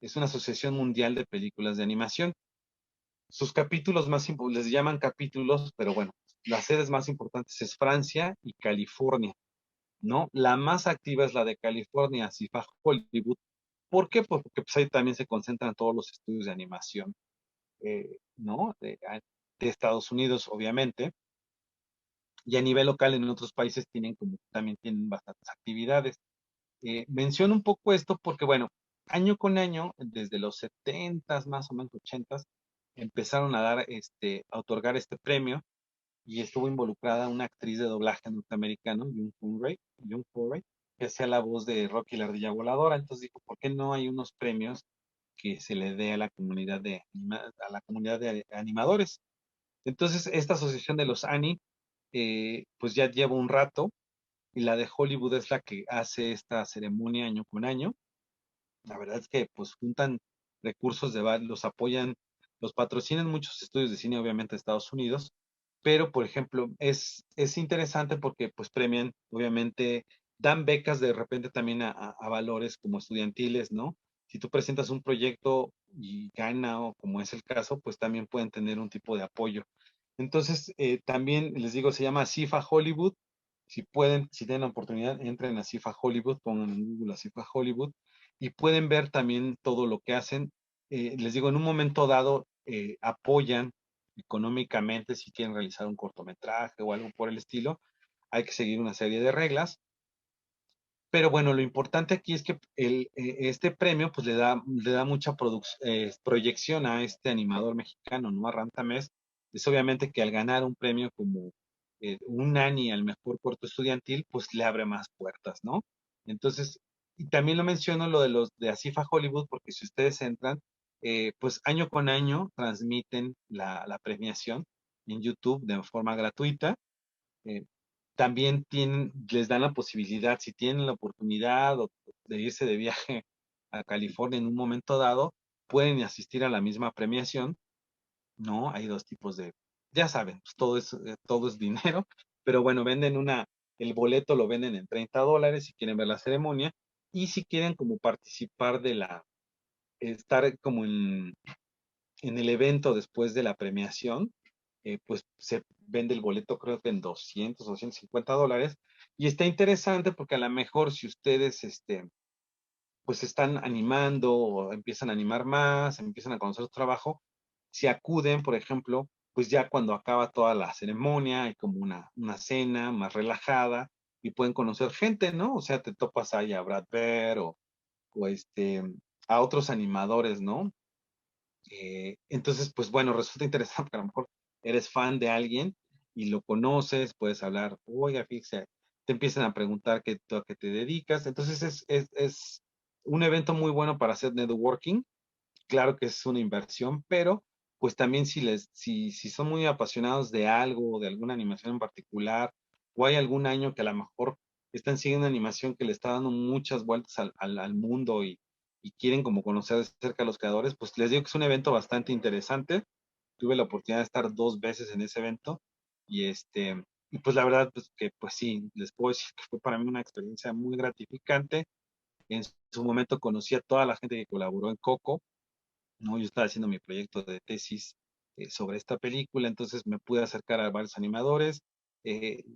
es una asociación mundial de películas de animación. Sus capítulos les llaman capítulos, pero bueno, las sedes más importantes es Francia y California, ¿no? La más activa es la de California, CIFA Hollywood. ¿Por qué? Porque pues, ahí también se concentran todos los estudios de animación, ¿no? De Estados Unidos, obviamente. Y a nivel local en otros países también tienen bastantes actividades. Menciono un poco esto porque, bueno, año con año, desde los 70s, más o menos 80s, empezaron a otorgar este premio y estuvo involucrada una actriz de doblaje norteamericano, Jung Foray, que hacía la voz de Rocky la Ardilla Voladora. Entonces dijo, ¿por qué no hay unos premios que se le dé a la comunidad a la comunidad de animadores? Entonces, esta asociación de los Annie, pues ya lleva un rato, y la de Hollywood es la que hace esta ceremonia año con año. La verdad es que pues juntan recursos de varios, los apoyan, los patrocinan muchos estudios de cine, obviamente, de Estados Unidos, pero por ejemplo, es interesante porque pues premian, obviamente, dan becas de repente también a valores como estudiantiles, ¿no? Si tú presentas un proyecto y gana, o como es el caso, pues también pueden tener un tipo de apoyo. Entonces, también les digo, se llama CIFA Hollywood. Si pueden, si tienen la oportunidad, entren a CIFA Hollywood, pongan en Google a CIFA Hollywood y pueden ver también todo lo que hacen. Les digo, en un momento dado apoyan económicamente si quieren realizar un cortometraje o algo por el estilo. Hay que seguir una serie de reglas. Pero bueno, lo importante aquí es que este premio pues le da mucha proyección a este animador mexicano, ¿no? A Ram Tamés. Es obviamente que al ganar un premio como un Annie al mejor corto estudiantil, pues le abre más puertas, ¿no? Entonces, y también lo menciono lo de los de Asifa Hollywood, porque si ustedes entran, pues año con año transmiten la premiación en YouTube de forma gratuita. eh, También les dan la posibilidad, si tienen la oportunidad de irse de viaje a California en un momento dado, pueden asistir a la misma premiación, ¿no? Hay dos tipos ya saben, pues todo es dinero, pero bueno, el boleto lo venden en $30 si quieren ver la ceremonia, y si quieren como participar estar como en el evento después de la premiación, pues se vende el boleto creo que en $200 o $150, Y está interesante porque a lo mejor si ustedes, pues están animando o empiezan a animar más, empiezan a conocer su trabajo, si acuden, por ejemplo, pues ya cuando acaba toda la ceremonia, hay como una cena más relajada y pueden conocer gente, ¿no? O sea, te topas ahí a Brad Bear o a otros animadores, ¿no? Entonces, pues bueno, resulta interesante porque a lo mejor eres fan de alguien y lo conoces, puedes hablar, oiga, fíjese, te empiezan a preguntar a qué te dedicas. Entonces es un evento muy bueno para hacer networking. Claro que es una inversión, pero pues también si son muy apasionados de algo, de alguna animación en particular, o hay algún año que a lo mejor están siguiendo una animación que le está dando muchas vueltas al mundo y quieren como conocer de cerca a los creadores, pues les digo que es un evento bastante interesante. Tuve la oportunidad de estar 2 veces en ese evento y y pues la verdad, pues que pues sí, les puedo decir que fue para mí una experiencia muy gratificante. En su momento conocí a toda la gente que colaboró en Coco, ¿no? Yo estaba haciendo mi proyecto de tesis sobre esta película, entonces me pude acercar a varios animadores.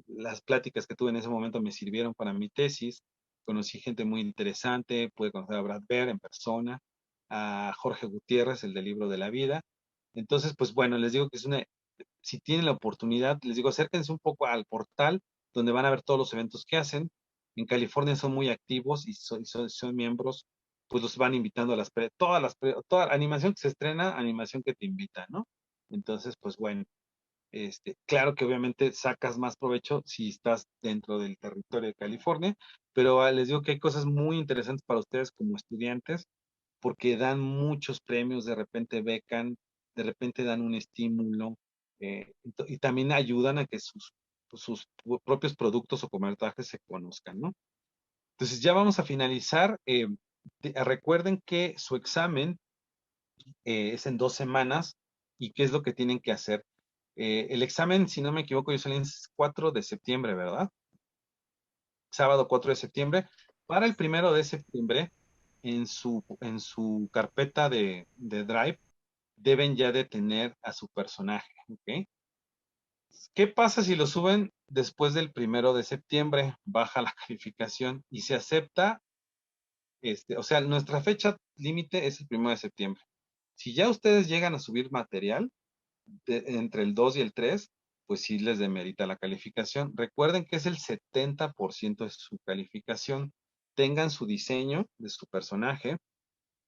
Las pláticas que tuve en ese momento me sirvieron para mi tesis. Conocí gente muy interesante, pude conocer a Brad Bear en persona, a Jorge Gutiérrez, el del libro de la vida. Entonces, pues bueno, les digo que si tienen la oportunidad, les digo, acérquense un poco al portal donde van a ver todos los eventos que hacen. En California son muy activos y son miembros, pues los van invitando a toda animación que se estrena, animación que te invita, ¿no? Entonces, pues bueno, claro que obviamente sacas más provecho si estás dentro del territorio de California, pero les digo que hay cosas muy interesantes para ustedes como estudiantes, porque dan muchos premios, de repente becan, de repente dan un estímulo, y también ayudan a que sus propios productos o comerciales se conozcan, ¿no? Entonces ya vamos a finalizar. Recuerden que su examen es en 2 semanas y qué es lo que tienen que hacer. El examen, si no me equivoco, yo salí en 4 de septiembre, ¿verdad? Sábado 4 de septiembre. Para el 1 de septiembre, en su carpeta de Drive, deben ya de tener a su personaje, ¿ok? ¿Qué pasa si lo suben después del 1 de septiembre? Baja la calificación y se acepta, o sea, nuestra fecha límite es el 1 de septiembre. Si ya ustedes llegan a subir material entre el 2 y el 3, pues sí les demerita la calificación. Recuerden que es el 70% de su calificación. Tengan su diseño de su personaje.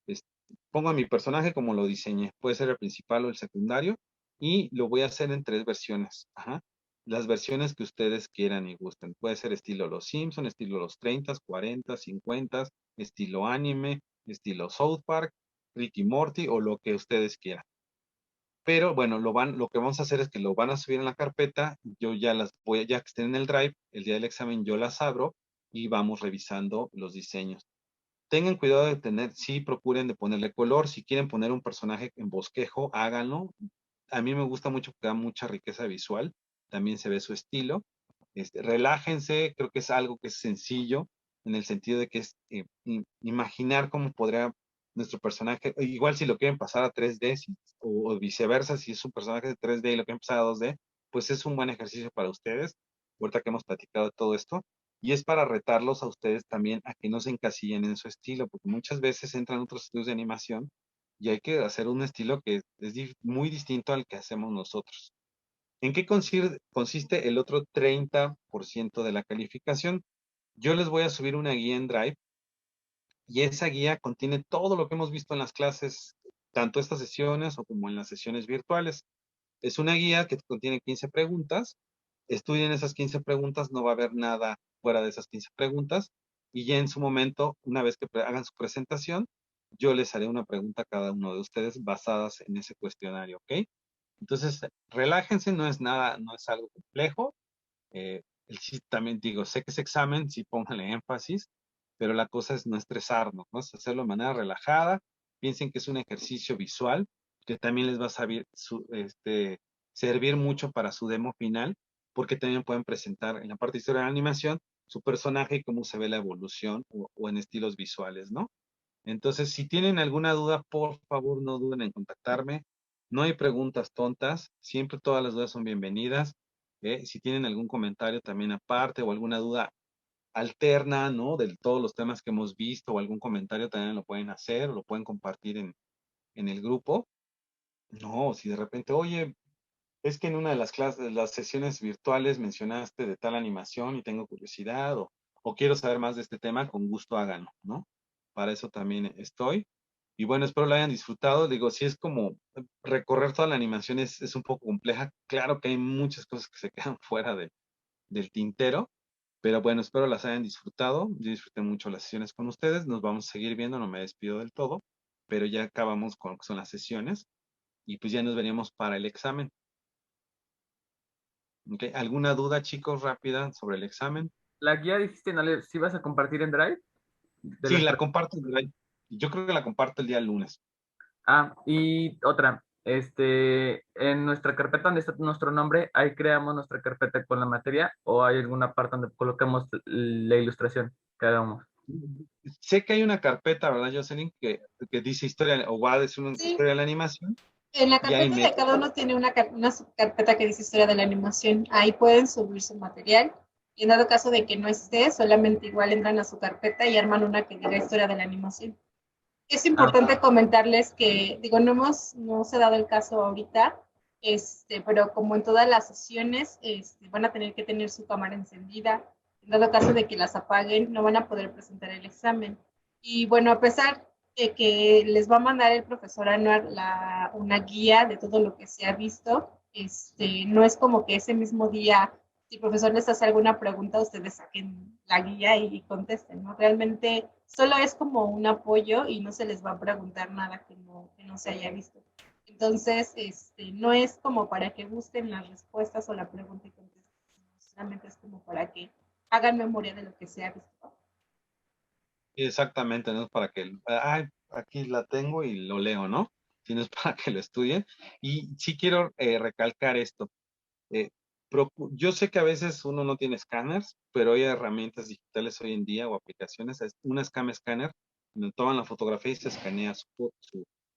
es- Pongo a mi personaje como lo diseñé. Puede ser el principal o el secundario. Y lo voy a hacer en 3 versiones. Ajá. Las versiones que ustedes quieran y gusten. Puede ser estilo Los Simpson, estilo los 30, 40, 50, estilo anime, estilo South Park, Ricky Morty o lo que ustedes quieran. Pero bueno, lo que vamos a hacer es que lo van a subir en la carpeta. Yo ya que estén en el Drive, el día del examen yo las abro y vamos revisando los diseños. Tengan cuidado de sí, procuren de ponerle color. Si quieren poner un personaje en bosquejo, háganlo. A mí me gusta mucho porque da mucha riqueza visual. También se ve su estilo. Relájense, creo que es algo que es sencillo en el sentido de que es imaginar cómo podría nuestro personaje, igual si lo quieren pasar a 3D o viceversa, si es un personaje de 3D y lo quieren pasar a 2D, pues es un buen ejercicio para ustedes, ahorita que hemos platicado de todo esto. Y es para retarlos a ustedes también a que no se encasillen en su estilo, porque muchas veces entran otros estudios de animación y hay que hacer un estilo que es muy distinto al que hacemos nosotros. ¿En qué consiste el otro 30% de la calificación? Yo les voy a subir una guía en Drive y esa guía contiene todo lo que hemos visto en las clases, tanto estas sesiones o como en las sesiones virtuales. Es una guía que contiene 15 preguntas. Estudien esas 15 preguntas, no va a haber nada fuera de esas 15 preguntas. Y ya en su momento, una vez que hagan su presentación, yo les haré una pregunta a cada uno de ustedes basadas en ese cuestionario, ¿ok? Entonces, relájense, no es nada, no es algo complejo. El chiste también digo, sé que es examen, sí pónganle énfasis, pero la cosa es no estresarnos, ¿no? Es hacerlo de manera relajada. Piensen que es un ejercicio visual que también les va a servir mucho para su demo final, porque también pueden presentar en la parte de historia de la animación su personaje y cómo se ve la evolución o en estilos visuales, ¿no? Entonces, si tienen alguna duda, por favor, no duden en contactarme. No hay preguntas tontas, siempre todas las dudas son bienvenidas. Si tienen algún comentario también aparte o alguna duda alterna, ¿no? De todos los temas que hemos visto o algún comentario también lo pueden hacer o lo pueden compartir en el grupo. No, si de repente, oye, es que en una de las clases, de las sesiones virtuales mencionaste de tal animación y tengo curiosidad o quiero saber más de este tema, con gusto háganlo, ¿no? Para eso también estoy. Y bueno, espero lo hayan disfrutado. Digo, si es como recorrer toda la animación es un poco compleja. Claro que hay muchas cosas que se quedan fuera del tintero, pero bueno, espero las hayan disfrutado. Yo disfruté mucho las sesiones con ustedes. Nos vamos a seguir viendo, no me despido del todo, pero ya acabamos con lo que son las sesiones y pues ya nos veríamos para el examen. ¿Ok? ¿Alguna duda, chicos, rápida sobre el examen? La guía dijiste, no, ¿sí vas a compartir en Drive? De Sí, las la comparto. Yo creo que la comparto el día lunes. Y otra, en nuestra carpeta donde está nuestro nombre, ahí creamos nuestra carpeta con la materia o hay alguna parte donde colocamos la ilustración que hagamos. Sé que hay una carpeta, ¿verdad, Jocelyn? Que dice historia o va a decir una Sí, historia de la animación. en la Y ahí carpeta de cada uno tiene una subcarpeta que dice historia de la animación. Ahí pueden subir su material. Y en dado caso de que no esté, solamente igual entran a su carpeta y arman una que diga historia de la animación. Es importante comentarles que, digo, no se ha dado el caso ahorita, pero como en todas las sesiones, van a tener que tener su cámara encendida. En dado caso de que las apaguen, no van a poder presentar el examen. Y bueno, a pesar de que les va a mandar el profesor Anuar una guía de todo lo que se ha visto, no es como que ese mismo día, si el profesor les hace alguna pregunta, ustedes saquen la guía y contesten, ¿no? Realmente solo es como un apoyo y no se les va a preguntar nada que no se haya visto. Entonces, no es como para que busquen las respuestas o la pregunta y contesten, solamente es como para que hagan memoria de lo que se ha visto. exactamente, no es para que, ay, aquí la tengo y lo leo, ¿no? Sino es para que lo estudien. Y sí quiero recalcar esto. Eh, yo sé que a veces uno no tiene escáneres, pero hay herramientas digitales hoy en día o aplicaciones. Una Scam Scanner, donde toman la fotografía y se escanea su.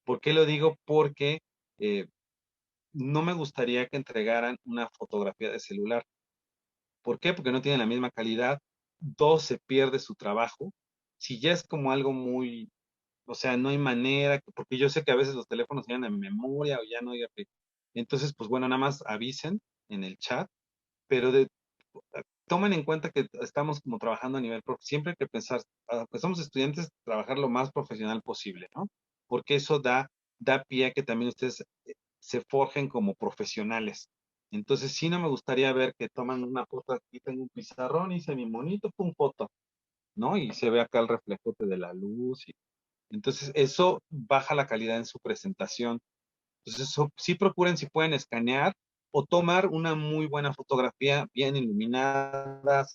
¿Por qué lo digo? Porque eh, no me gustaría que entregaran una fotografía de celular. ¿Por qué? Porque no tienen la misma calidad. Dos, se pierde su trabajo. Si ya es como algo muy, o sea, no hay manera, porque yo sé que a veces los teléfonos llegan en memoria o ya no hay. Entonces, pues bueno, nada más avisen en el chat, pero tomen en cuenta que estamos como trabajando a nivel, siempre hay que pensar, aunque somos estudiantes, trabajar lo más profesional posible, ¿no? Porque eso da pie a que también ustedes se forjen como profesionales. Entonces, sí, no me gustaría ver que toman una foto, aquí tengo un pizarrón, hice mi monito, pum, foto, ¿no? Y se ve acá el reflejote de la luz. Entonces, eso baja la calidad en su presentación. Entonces, sí procuren si pueden escanear o tomar una muy buena fotografía, bien iluminada,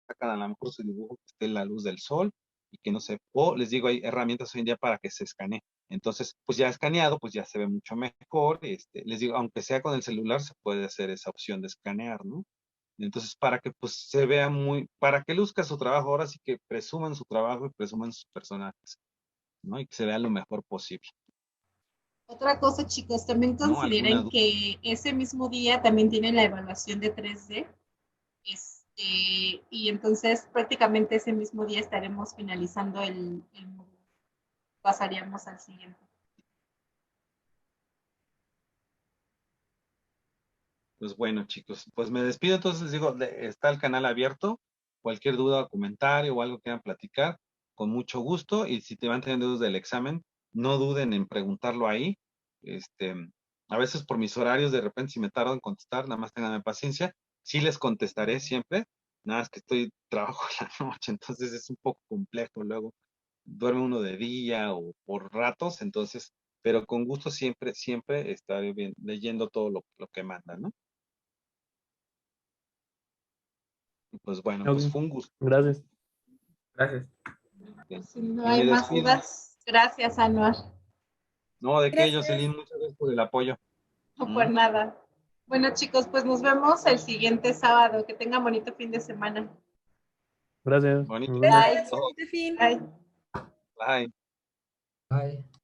sacan a lo mejor su dibujo que esté en la luz del sol y que no se, o les digo, hay herramientas hoy en día para que se escanee. Entonces, pues ya escaneado, pues ya se ve mucho mejor. Les digo, aunque sea con el celular, se puede hacer esa opción de escanear, ¿no? Entonces, para que pues se vea para que luzca su trabajo, ahora sí que presuman su trabajo y presuman sus personajes, ¿no? Y que se vea lo mejor posible, Otra cosa, chicos, también ¿no? ¿Alguna consideren duda? que ese mismo día también tienen la evaluación de 3D, y entonces prácticamente ese mismo día estaremos finalizando el módulo. Pasaríamos al siguiente. Pues bueno, chicos, pues me despido. Entonces les digo, está el canal abierto. Cualquier duda o comentario o algo que quieran platicar, con mucho gusto. Y si te van teniendo dudas del examen, no duden en preguntarlo ahí. Este, a veces por mis horarios, de repente, si me tardo en contestar, nada más tengan paciencia. Sí les contestaré siempre. Nada más que trabajo en la noche, entonces es un poco complejo. Luego duerme uno de día o por ratos, entonces, pero con gusto siempre, siempre estaré leyendo todo lo que mandan, ¿no? Pues bueno, pues Ok, fue un gusto. gracias. Gracias. Si no Y hay me más despido. dudas, gracias, Anuar. No, de qué, Gracias. Jocelyn, muchas gracias por el apoyo. No por nada. Bueno, chicos, pues nos vemos el siguiente sábado. Que tengan bonito fin de semana. Gracias. Nos Bonito fin vemos. para Bye. Gracias, todos. bonito fin. Bye. Bye. Bye.